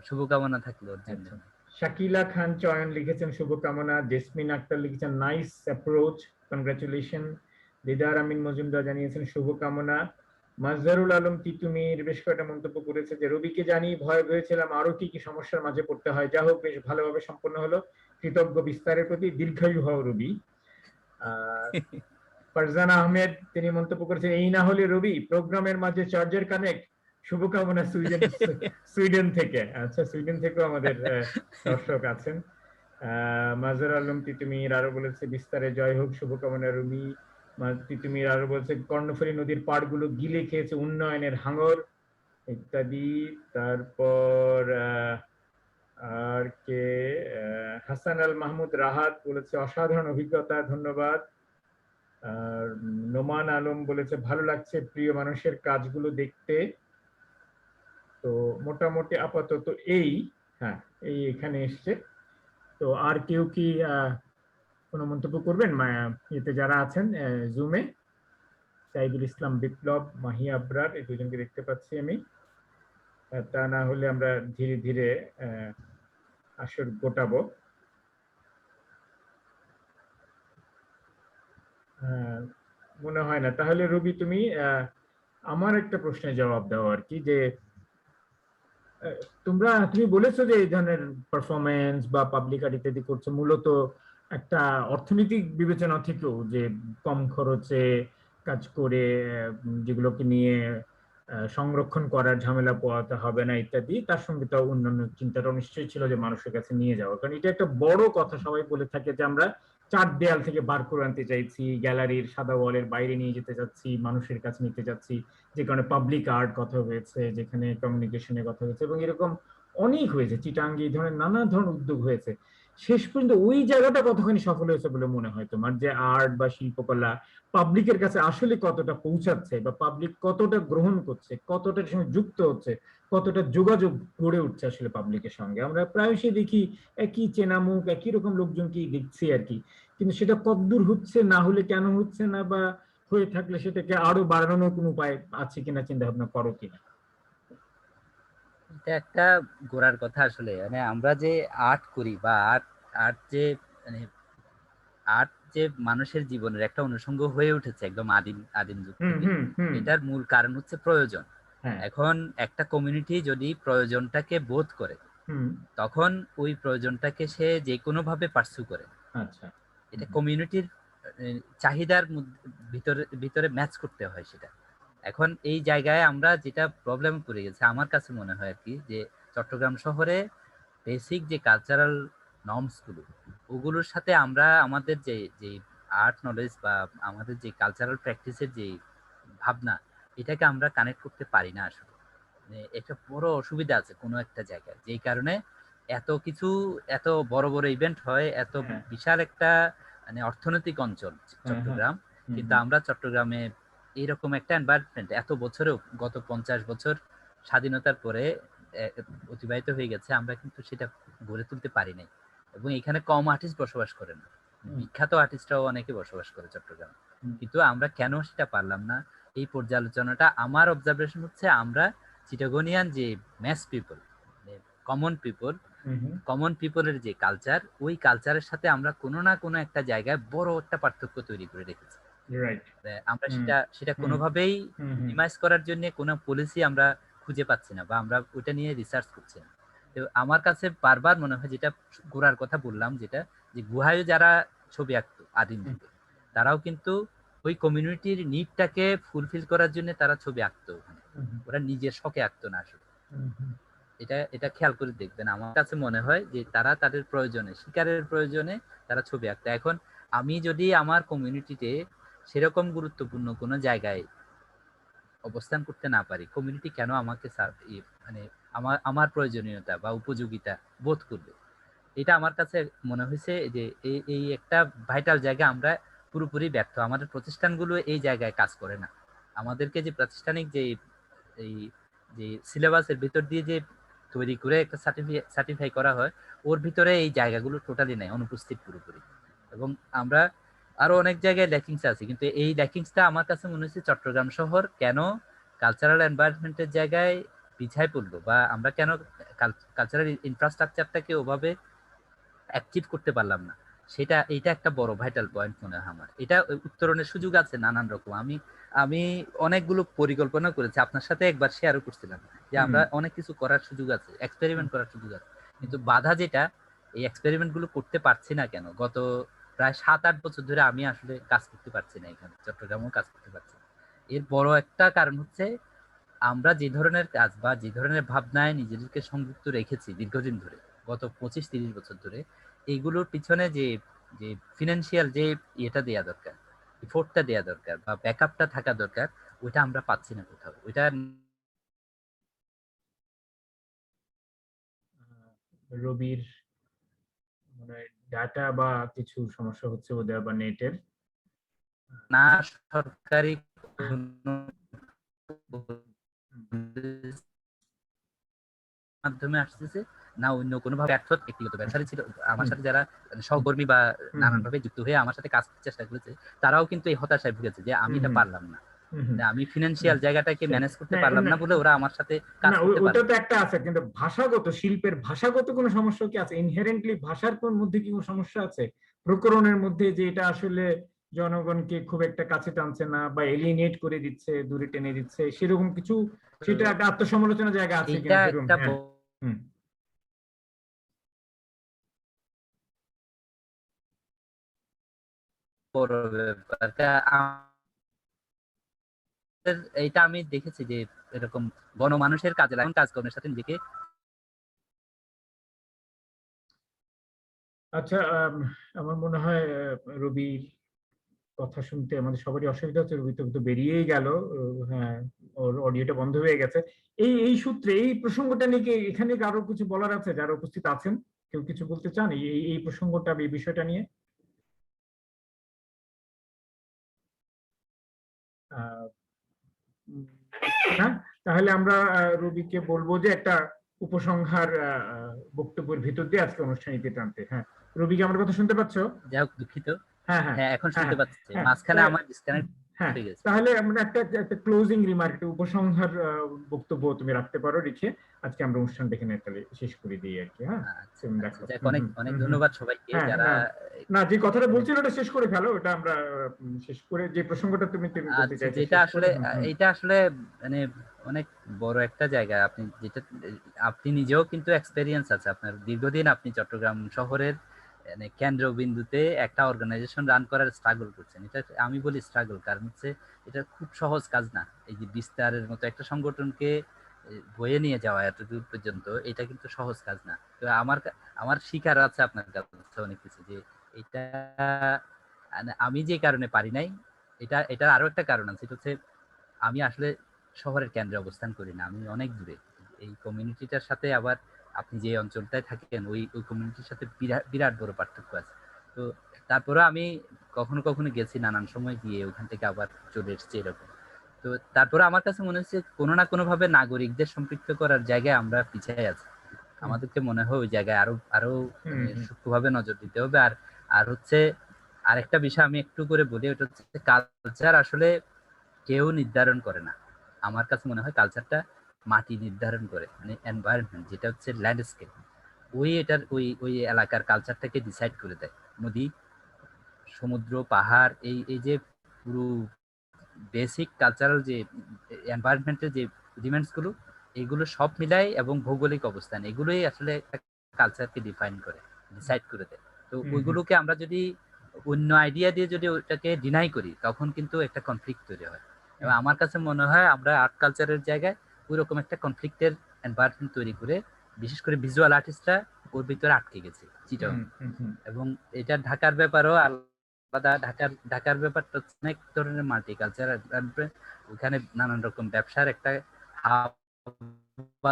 শুভকামনা থাকলো ওর জন্য। আচ্ছা, শাকিলা খান চয়ন লিখেছেন শুভকামনা, জেসমিন আক্তার লিখেছেন নাইস অ্যাপ্রোচ, কনগ্রাচুলেশন। দিদার আমিন মজুমদার জানিয়েছেন শুভকামনা। মাজহারুল আলম তিতুমির বেশ কয়েকটা মন্তব্য করেছে যে রবিকে জানি ভয় হয়েছিলাম আরো কি কি সমস্যার মাঝে পড়তে হয়, যা হোক বেশ ভালোভাবে সম্পন্ন হলো, কৃতজ্ঞ বিস্তারের প্রতি, দীর্ঘায়ু হও রবি। ফারজানা আহমেদ তিনি মন্তব্য করেছেন এই না হলে রবি প্রোগ্রামের মাঝে চার্জার কানেক্ট, শুভকামনা সুইডেন থেকে। আচ্ছা, সুইডেন থেকেও আমাদের দর্শক আছেন। মাজহার আলম তিতুমির আরো বলেছে বিস্তারে জয় হোক, শুভকামনা রবি। তিতুমির আরো বলছে কর্ণফুলী নদীর পাড়গুলো গিলে খেয়েছে উন্নয়নের হাঙর, ইত্যাদি। তারপর আর কে, হাসান আল মাহমুদ রাহাত বলেছে অসাধারণ অভিজ্ঞতা, ধন্যবাদ। আর নোমান আলম বলেছে ভালো লাগছে প্রিয় মানুষের কাজগুলো দেখতে। তো মোটামুটি আপাতত এই, হ্যাঁ এই এখানে এসছে। তো আর কেউ কি কোনো মন্তব্য করবেন এতে যারা আছেন জুমে? সাইদুল ইসলাম বিপ্লব, মাহি আবরার, এই দুজনকে দেখতে পাচ্ছি আমি। তা না হলে আমরা ধীরে ধীরে আসর গোটাবো। মনে হয় না। তাহলে রবি তুমি আমার একটা প্রশ্নের জবাব দাও আর কি, যে তুমি বলেছো যে এই ধরনের পারফরমেন্স বা পাবলিক আর্ট ইত্যাদি করছো মূলত একটা অর্থনৈতিক বিবেচনা থেকেও, যে কম খরচে কাজ করে যেগুলোকে নিয়ে সংরক্ষণ করার ঝামেলা পোহাতে হবে না ইত্যাদি, তার সঙ্গে তো অন্যান্য চিন্তাটা নিশ্চয়ই ছিল যে মানুষের কাছে নিয়ে যাওয়া, কারণ এটা একটা বড় কথা। সবাই বলে থাকে যে আমরা চার দেয়াল থেকে বার করে আনতে চাইছি, গ্যালারির সাদা ওয়ালের বাইরে নিয়ে যেতে চাচ্ছি, মানুষের কাছে নিতে চাচ্ছি, যে কারণে পাবলিক আর্ট কথা হয়েছে, যেখানে কমিউনিকেশনের কথা হয়েছে, এবং এরকম অনেক হয়েছে, চিটাঙ্গি, এই ধরনের নানা ধরনের উদ্যোগ হয়েছে। শেষ পর্যন্ত ওই জায়গাটা কতখানি সফল হয়েছে বলে মনে হয় তোমার, যে আর্ট বা শিল্পকলা পাবলিকের কাছে আসলে কতটা পৌঁছাচ্ছে, বা পাবলিক কতটা গ্রহণ করছে, কতটা সঙ্গে যুক্ত হচ্ছে, কতটা যোগাযোগ গড়ে উঠছে আসলে পাবলিকের সঙ্গে? আমরা প্রায়শই দেখি একই চেনা মুখ, একই রকম লোকজনকেই দেখছি আর কি, কিন্তু সেটা কতদূর হচ্ছে, না হলে কেন হচ্ছে না, বা হয়ে থাকলে সেটাকে আরো বাড়ানোর কোনো উপায় আছে কিনা, চিন্তা ভাবনা করো কিনা? এটা একটা গোড়ার কথা আসলে, মানে আমরা যে আর্ট করি বা আর্ট আর্ট যে মানে আর্ট যে মানুষের জীবনের একটা অনুষঙ্গ হয়ে উঠেছে একদম আদিম আদিম যুগ থেকে, এটার মূল কারণ হচ্ছে প্রয়োজন। এখন একটা কমিউনিটি যদি প্রয়োজনটাকে বোধ করে, তখন ওই প্রয়োজনটাকে সে যে কোনো ভাবে পার্সু করে। আচ্ছা, এটা কমিউনিটির চাহিদার ভিতরে ভিতরে ম্যাচ করতে হয় সেটা। এখন এই জায়গায় আমরা যেটা প্রবলেম পড়ে গেছে আমার কাছে মনে হয় আর কি, যে চট্টগ্রাম শহরে বেসিক যে কালচারাল নর্মস গুলো, ওগুলোর সাথে আমরা আমাদের যে যে আর্ট নলেজ বা আমাদের যে কালচারাল প্র্যাকটিসের যে ভাবনা, এটাকে আমরা কানেক্ট করতে পারি না আসলে। একটা বড় অসুবিধা আছে কোনো একটা জায়গায়, যেই কারণে এত কিছু, এত বড় বড় ইভেন্ট হয়, এত বিশাল একটা মানে অর্থনৈতিক অঞ্চল চট্টগ্রাম, কিন্তু আমরা চট্টগ্রামে এইরকম একটা এনভায়রনমেন্ট এত বছরেও, গত 50 বছর স্বাধীনতার পরে অতিবাহিত হয়ে গেছে, আমরা কিন্তু সেটা গড়ে তুলতে পারি নাই। এবং এখানে কম আর্টিস্ট বসবাস করে না, বিখ্যাত আর্টিস্টরাও অনেকে বসবাস করে চট্টগ্রামে, কিন্তু আমরা কেন সেটা পারলাম না? এই পর্যালোচনাটা আমার অবজারভেশন হচ্ছে, আমরা চিটাগোনিয়ান যে ম্যাস পিপল, কমন পিপলের যে কালচার, ওই কালচারের সাথে আমরা কোনো না কোনো একটা জায়গায় বড় একটা পার্থক্য তৈরি করে রেখেছি। আমরা সেটা কোনোভাবেই মিনিমাইজ করার জন্য কোনো পলিসি আমরা খুঁজে পাচ্ছি না, বা আমরা ওইটা নিয়ে রিসার্চ করছি না। তো আমার কাছে বারবার মনে হয়, যেটা গোড়ার কথা বললাম, যেটা যে গুহায় যারা ছবি আঁকতো আদিম যুগে, তারাও কিন্তু ওই কমিউনিটির নিডটাকে ফুলফিল করার জন্য তারা ছবি আঁকতো ওখানে, ওরা নিজের শখে আঁকতো না আসলে। এটা এটা খেয়াল করে দেখবেন, আমার কাছে মনে হয় যে তারা তাদের প্রয়োজনে, শিকারের প্রয়োজনে তারা ছবি আঁকতো। এখন আমি যদি আমার কমিউনিটিতে সেরকম গুরুত্বপূর্ণ কোনো জায়গায় অবস্থান করতে না পারি, কমিউনিটি কেন আমাকে মানে আমার আমার প্রয়োজনীয়তা বা উপযোগিতা বোধ করবে? এটা আমার কাছে মনে হয়েছে যে এই একটা ভাইটাল জায়গা আমরা পুরোপুরি ব্যর্থ। আমাদের প্রতিষ্ঠানগুলো এই জায়গায় কাজ করে না। আমাদেরকে যে প্রাতিষ্ঠানিক যে এই যে সিলেবাসের ভিতর দিয়ে যে তৈরি করে একটা সার্টিফাই করা হয়, ওর ভিতরে এই জায়গাগুলো টোটালি নাই, অনুপস্থিত পুরোপুরি। এবং আমরা আরো অনেক জায়গায় ল্যাকিংস আছে, কিন্তু এই ল্যাকিংসটা আমার কাছে মনে হচ্ছে চট্টগ্রাম শহর কেন কালচারাল এনভায়রনমেন্টের জায়গায় পিছায় পড়লো, বা আমরা কেন কালচারাল ইনফ্রাস্ট্রাকচারটাকে ওভাবে অ্যাক্টিভ করতে পারলাম না, এইটা একটা বড় ভাইটাল পয়েন্ট মনে হয় আমার। এটা উত্তরণের সুযোগ আছে নানান রকম। আমি আমি অনেকগুলো পরিকল্পনা করেছি, আপনার সাথে একবার শেয়ারও করছিলাম যে আমরা অনেক কিছু করার সুযোগ আছে, এক্সপেরিমেন্ট করার সুযোগ আছে, কিন্তু বাধা যেটা, এই এক্সপেরিমেন্ট গুলো করতে পারছি না কেন। গত প্রায় 7-8 বছর ধরে আমি আসলে কাজ করতে পারছি না, এখানে চট্টগ্রামেও কাজ করতে পারছি না। এর বড় একটা কারণ হচ্ছে আমরা যে ধরনের কাজ বা যে ধরনের ভাবনায় নিজেদেরকে সংযুক্ত রেখেছি দীর্ঘদিন ধরে, গত 25-30 বছর ধরে, এইগুলোর পিছনে যে যে ফিনান্সিয়াল যে ইয়েটা দেয়া দরকার, এফোর্টটা দেয়া দরকার বা ব্যাকআপটা থাকা দরকার, ওইটা আমরা পাচ্ছি না কোথাও। ওইটা রবির মানে ডাটা বা কিছু সমস্যা হচ্ছে ওদের, বা নেটের। না সরকারি মাধ্যমে আসতেছে, না অন্য কোনো ভাবে ব্যর্থ ব্যক্তিগত ব্যবসায়ী ছিল আমার সাথে যারা সহকর্মী বা নানান ভাবে যুক্ত হয়ে আমার সাথে কাজ করতে চেষ্টা করেছে, তারাও কিন্তু এই হতাশায় ভুগেছে যে আমি এটা পারলাম না, আমি ফিনান্সিয়াল জায়গাটাকে ম্যানেজ করতে পারলাম না বলে ওরা আমার সাথে কাজ করতে পারে। ওটা তো একটা আছে, কিন্তু ভাষাগত, শিল্পের ভাষাগত কোনো সমস্যা কি আছে? ইনহেরেন্টলি ভাষার কোন মধ্যে কি কোনো সমস্যা আছে প্রকরণের মধ্যে, যে এটা আসলে জনগণকে খুব একটা কাছে টানছে না বা এলিনেট করে দিচ্ছে, দূরে টেনে দিচ্ছে, সেরকম কিছু? সেটা একটা আত্মসমালোচনার জায়গা আছে কিনা এটা সেরকম? একটা হ্যাঁ। বড় ব্যাপার। এইটা আমি দেখেছি যে এরকম গণমানুষের কাজে লাগান কাজকর্মের সাথে নিজেকে। আচ্ছা, আমার মনে হয় রবির কথা শুনতে আমাদের সবারই অসুবিধা হচ্ছে। রবি তো বেরিয়েই গেল। হ্যাঁ, ওর অডিওটা বন্ধ হয়ে গেছে। এই সূত্রে, এই প্রসঙ্গটা নিয়ে কি এখানে আরো কিছু বলার আছে? যারা উপস্থিত আছেন, কেউ কিছু বলতে চান এই প্রসঙ্গটা, এই বিষয়টা নিয়ে? আহ, না, তাহলে আমরা রবিকে বলবো যে একটা উপসংহার বক্তব্যের ভিতর দিয়ে আজকে অনুষ্ঠান নিতে টানতে। হ্যাঁ, রবি কি আমার কথা শুনতে পাচ্ছ? যাই হোক, দুঃখিত। হ্যাঁ, হ্যাঁ, হ্যাঁ, এখন হ্যাঁ, শুনতে পাচ্ছি, হ্যাঁ, মাঝখানে আমার ডিসকানেক্ট হ্যাঁ। হয়ে গেছে। তাহলে আমরা একটা ক্লোজিং রিমার্ক, একটা উপসংহার বক্তব্য তুমি রাখতে পারো লিখে। আজকে আমরা অনুষ্ঠানটা এখানে তাহলে শেষ করে দিই আর কি। হ্যাঁ, আচ্ছা, তুমি আচ্ছা, দেখো। যাক, অনেক অনেক ধন্যবাদ সবাইকে হ্যাঁ, যারা না, যে কথাটা বলছিল ওটা শেষ করে ফেলো। ওটা আমরা শেষ করে, যে প্রসঙ্গটা তুমি বলতে আচ্ছা, চাইছো যেটা শেষ আসলে করে। এটা আসলে মানে অনেক বড় একটা জায়গা। আপনি যেটা আপনি নিজেও কিন্তু এক্সপেরিয়েন্স আছে আপনার, দীর্ঘদিন আপনি চট্টগ্রাম শহরের মানে কেন্দ্রবিন্দুতে একটা অর্গানাইজেশন রান করার স্ট্রাগল করছেন। এটা আমি বলি স্ট্রাগল, কারণ হচ্ছে এটা খুব সহজ কাজ না। এই যে বিস্তারের মতো একটা সংগঠনকে বয়ে নিয়ে যাওয়া এতদূর পর্যন্ত, এটা কিন্তু সহজ কাজ না। তো আমার শিকার আছে আপনার কাছে অনেক কিছু, যে এটা আমি যে কারণে পারি নাই, এটার আরো একটা কারণ আছে। সেটা হচ্ছে আমি আসলে শহরের কেন্দ্রে অবস্থান করি না, আমি অনেক দূরে। এই কমিউনিটিটার সাথে আবার আপনি যে অঞ্চলটায় থাকেন ওই কমিউনিটির সাথে বিরাট বড় পার্থক্য আছে। তো তারপরে আমি কখনো কখনো গেছি, নানান সময় গিয়ে ওখান থেকে আবার চলে এসেছি এরকম। তো তারপরে আমার কাছে মনে হচ্ছে কোনো না কোনো ভাবে নাগরিকদের সম্পৃক্ত করার জায়গায় আমরা পিছিয়ে আছি। আমাদেরকে মনে হয় ওই জায়গায় আরো আরো সূক্ষ্মভাবে নজর দিতে হবে। আর আর হচ্ছে আরেকটা বিষয় আমি একটু করে বলি, ওটা হচ্ছে কালচার আসলে কেউ নির্ধারণ করে না। আমার কাছে মনে হয় কালচারটা মাটি নির্ধারণ করে, মানে এনভায়রনমেন্ট যেটা হচ্ছে ল্যান্ডস্কেপ, ওই ওই এলাকার কালচারটাকে ডিসাইড করে দেয়। নদী, সমুদ্র, পাহাড়, এই এই যে পুরো বেসিক কালচারাল যে এনভায়রনমেন্টের যে এলিমেন্টস গুলো, এগুলো সব মিলাই, এবং ভৌগোলিক অবস্থান, এগুলোই আসলে কালচারকে ডিফাইন করে, ডিসাইড করে দেয়। তো ওইগুলোকে আমরা যদি অন্য আইডিয়া দিয়ে যদি ওটাকে ডিনাই করি তখন কিন্তু একটা কনফ্লিক্ট তৈরি হয়। এবং আমার কাছে মনে হয় আমরা আর্ট কালচারের জায়গায় ওইরকম একটা কনফ্লিক্টের এনভায়রনমেন্ট তৈরি করে, বিশেষ করে ভিজুয়াল আর্টিস্টরা ওর ভিতরে আটকে গেছে চিটাগং। এবং এটা ঢাকার ব্যাপারও আলাদা। ঢাকার ব্যাপারটা অনেক ধরনের মাল্টি কালচার, ওখানে নানান রকম ব্যবসার একটা হাব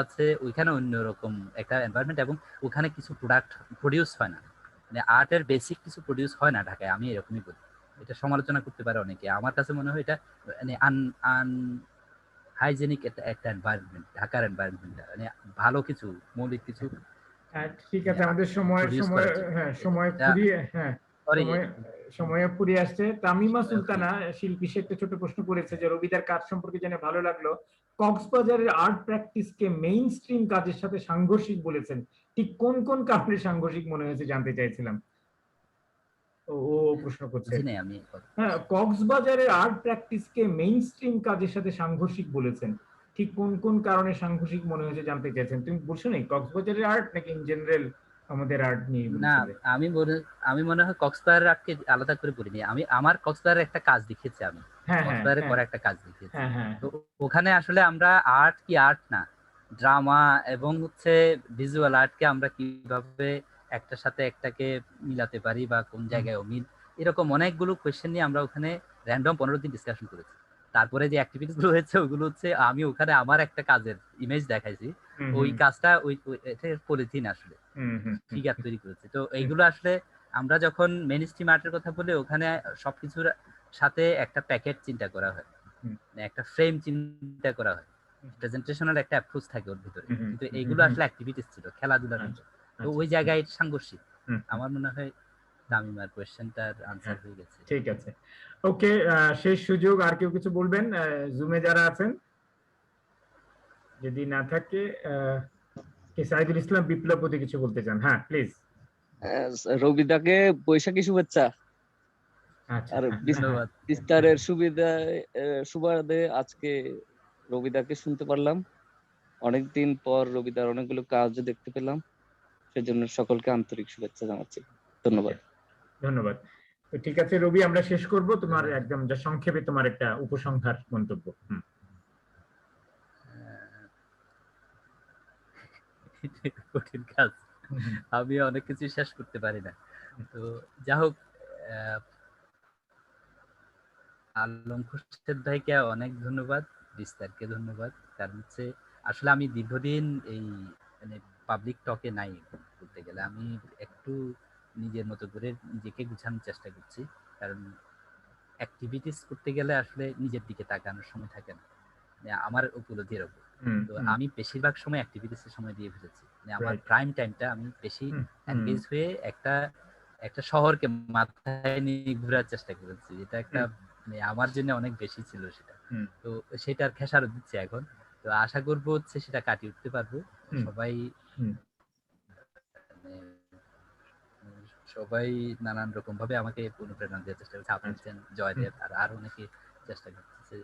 আছে, ওইখানে অন্যরকম একটা এনভায়রনমেন্ট, এবং ওখানে কিছু প্রোডাক্ট প্রডিউস হয় না, মানে আর্টের বেসিক কিছু প্রডিউস হয় না ঢাকায়। আমি এরকমই বলি, এটা সমালোচনা করতে পারে অনেকে। আমার কাছে মনে হয় এটা মানে আন হাইজেনিক একটা এনভায়রনমেন্ট, ঢাকার এনভায়রনমেন্টটা মানে ভালো কিছু মৌলিক কিছু ঠিক আছে, আমাদের সময় ফুরিয়ে আসছে। তামিমা সুলতানা শিল্পী, সে একটা ছোট প্রশ্ন করেছে যে রবিদার কাজ সম্পর্কে জেনে ভালো লাগলো, কক্সবাজারের আর্ট প্র্যাকটিসকে মেইন স্ট্রিম কাজের সাথে সাংঘর্ষিক বলেছেন, ঠিক কোন কোন কারণে সাংঘর্ষিক মনে হয়েছে জানতে চাইছিলাম। ও প্রশ্ন করছে, হ্যাঁ, কক্সবাজারের আর্ট প্র্যাকটিসকে মেইন স্ট্রিম কাজের সাথে সাংঘর্ষিক বলেছেন, ঠিক কোন কোন কারণে সাংঘর্ষিক মনে হয়েছে জানতে চাইছেন। তুমি বলছো না কক্সবাজারের আর্ট নাকি ইন জেনারেল আমাদের আর্ট নিয়ে? না, আমি মনে হয় কক্সবাজারের আর্টকে আলাদা করে বলিনি। আমি আমার কক্সবাজারের একটা কাজ দেখিয়েছি, আমি কক্সবাজারে করা একটা কাজ দেখিয়েছি। তো ওখানে আসলে আমরা আর্ট কি আর্ট না, ড্রামা এবং হচ্ছে ভিজুয়াল আর্টকে আমরা কিভাবে একটার সাথে একটাকে মিলাতে পারি বা কোন জায়গায় অমিল, এরকম অনেকগুলো কোয়েশ্চেন নিয়ে আমরা ওখানে র্যান্ডম 15 দিন ডিসকাশন করেছি। তারপরে যে অ্যাক্টিভিটিস গুলো হয়েছে ওগুলো হচ্ছে আমি ওখানে আমার একটা কাজের ইমেজ দেখাইছি, ওই কাজটা ওই পলিথিন আসলে ফিগার তৈরি করেছে। তো এইগুলো আসলে আমরা যখন মেইন স্ট্রিম আর্টের কথা বলি ওখানে সবকিছুর সাথে একটা প্যাকেট চিন্তা করা হয়, একটা ফ্রেম চিন্তা করা হয়, প্রেজেন্টেশনাল একটা অ্যাপ্রোচ থাকে ওর ভিতরে, কিন্তু এইগুলো আসলে অ্যাক্টিভিটিস ছিল, খেলাধুলার মতো। তো ওই জায়গায় সাংঘর্ষিক আমার মনে হয়। তামিমার কোশ্চেনটার আনসার হয়ে গেছে। ঠিক আছে, ওকে, শেষ সুযোগ, আর কেউ কিছু বলবেন জুমে যারা আছেন? যদি না থাকে কে সাইদুল ইসলাম বিপ্লবপতি কিছু বলতে চান? হ্যাঁ প্লিজ। রবিদাকে বৈশাখী শুভেচ্ছা। আর বিস্তারের সুবাদে আজকে রবিদাকে শুনতে পারলাম, অনেকদিন পর রবিদার অনেকগুলো কাজ দেখতে পেলাম, সেজন্য সকলকে আন্তরিক শুভেচ্ছা জানাচ্ছি। ধন্যবাদ। ধন্যবাদ। তো ঠিক আছে রবি, আমরা শেষ করব, তোমার একদম যা সংক্ষেপে তোমার একটা উপসংহার মন্তব্য। কঠিন কাজ, আমি অনেক কিছু শেষ করতে পারি না। তো যা হোক, আলম খোরশেদ ভাইকে অনেক ধন্যবাদ, বিস্তারকে ধন্যবাদ। কারণ হচ্ছে আসলে আমি দীর্ঘদিন এই মানে পাবলিক টকে নাই বলতে গেলে, আমি একটু নিজের মতো করে নিজেকে গুছানোর চেষ্টা করছি। কারণ অ্যাক্টিভিটিস করতে গেলে আসলে নিজের দিকে তাকানোর সময় থাকে না, আমার উপলব্ধি এরকম। তো আমি বেশিরভাগ সময় অ্যাক্টিভিটিসের সময় দিয়ে ফেলেছি, আমার প্রাইম টাইমটা আমি বেশি এনগেজ হয়ে একটা শহরকে মাথায় নিয়ে ঘোরার চেষ্টা করেছি, এটা একটা আমার জন্য অনেক বেশি ছিল সেটা। তো সেটার খেসারত দিচ্ছে এখন। তো আশা করবো হচ্ছে সেটা কাটিয়ে উঠতে পারবো। সবাই নানান রকম ভাবে আমাকে অনুপ্রেরণা দেওয়ার চেষ্টা করছে, আপনি জয়দেব আর আরো অনেকে চেষ্টা করতেছে।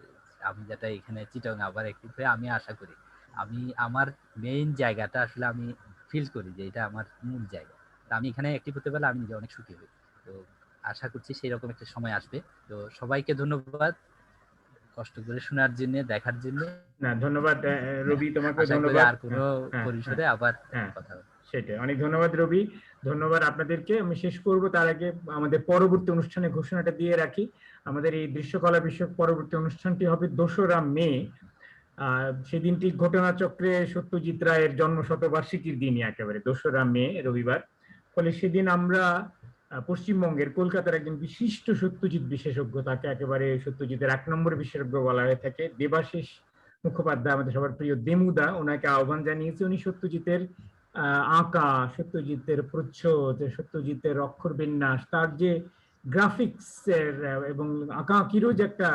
আমি যেটা এখানে চিটাগাং আবার অ্যাক্টিভ হয়ে আমি আশা করি আমি আমার মেইন জায়গাটা আসলে আমি ফিল করি যে এটা আমার মূল জায়গা। আমি এখানে অ্যাক্টিভ হতে পারলে আমি নিজে অনেক সুখী হই। তো আশা করছি সেই রকম একটা সময় আসবে। তো সবাইকে ধন্যবাদ কষ্ট করে শোনার জন্য, দেখার জন্য। না ধন্যবাদ রবি, তোমাকে ধন্যবাদ। আর কোনো পরিসরে আবার কথা হবে। সেটাই, অনেক ধন্যবাদ রবি, ধন্যবাদ আপনাদেরকে। আমি শেষ করব তার আগে আমাদের পরবর্তী অনুষ্ঠানে ঘোষণাটা দিয়ে রাখি। আমাদের এই দৃশ্যকলা বিষয়ক পরবর্তী অনুষ্ঠানটি হবে 2রা মে। সেদিনটি ঘটনাচক্রে সত্যজিৎ রায়ের জন্ম শতবার্ষিকীর দিনই, একেবারে 2রা মে রবিবার। ফলে সেদিন আমরা পশ্চিমবঙ্গের কলকাতার একজন বিশিষ্ট সত্যজিৎ বিশেষজ্ঞ, তাকে একেবারে সত্যজিতের 1 নম্বর বিশেষজ্ঞ বলা হয়ে থাকে, দেবাশিস মুখোপাধ্যায়, আমাদের সবার প্রিয় দেমুদা, ওনাকে আহ্বান জানিয়েছে। উনি সত্যজিতের আঁকা, সত্যজিতের প্রচ্ছদ, সত্যজিতের অক্ষর বিন্যাস, তার যে গ্রাফিক্স এর এবং আঁকাআঁকিরও যে একটা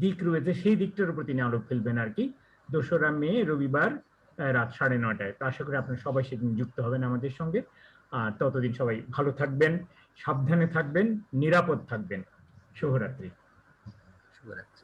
দিক রয়েছে, সেই দিকটার উপর তিনি আলোক ফেলবেন আর কি, 2রা মে রবিবার রাত 9:30টায়। তো আশা করি আপনারা সবাই সেদিন যুক্ত হবেন আমাদের সঙ্গে। আর ততদিন সবাই ভালো থাকবেন, সাবধানে থাকবেন, নিরাপদ থাকবেন। শুভরাত্রি। শুভরাত্রি।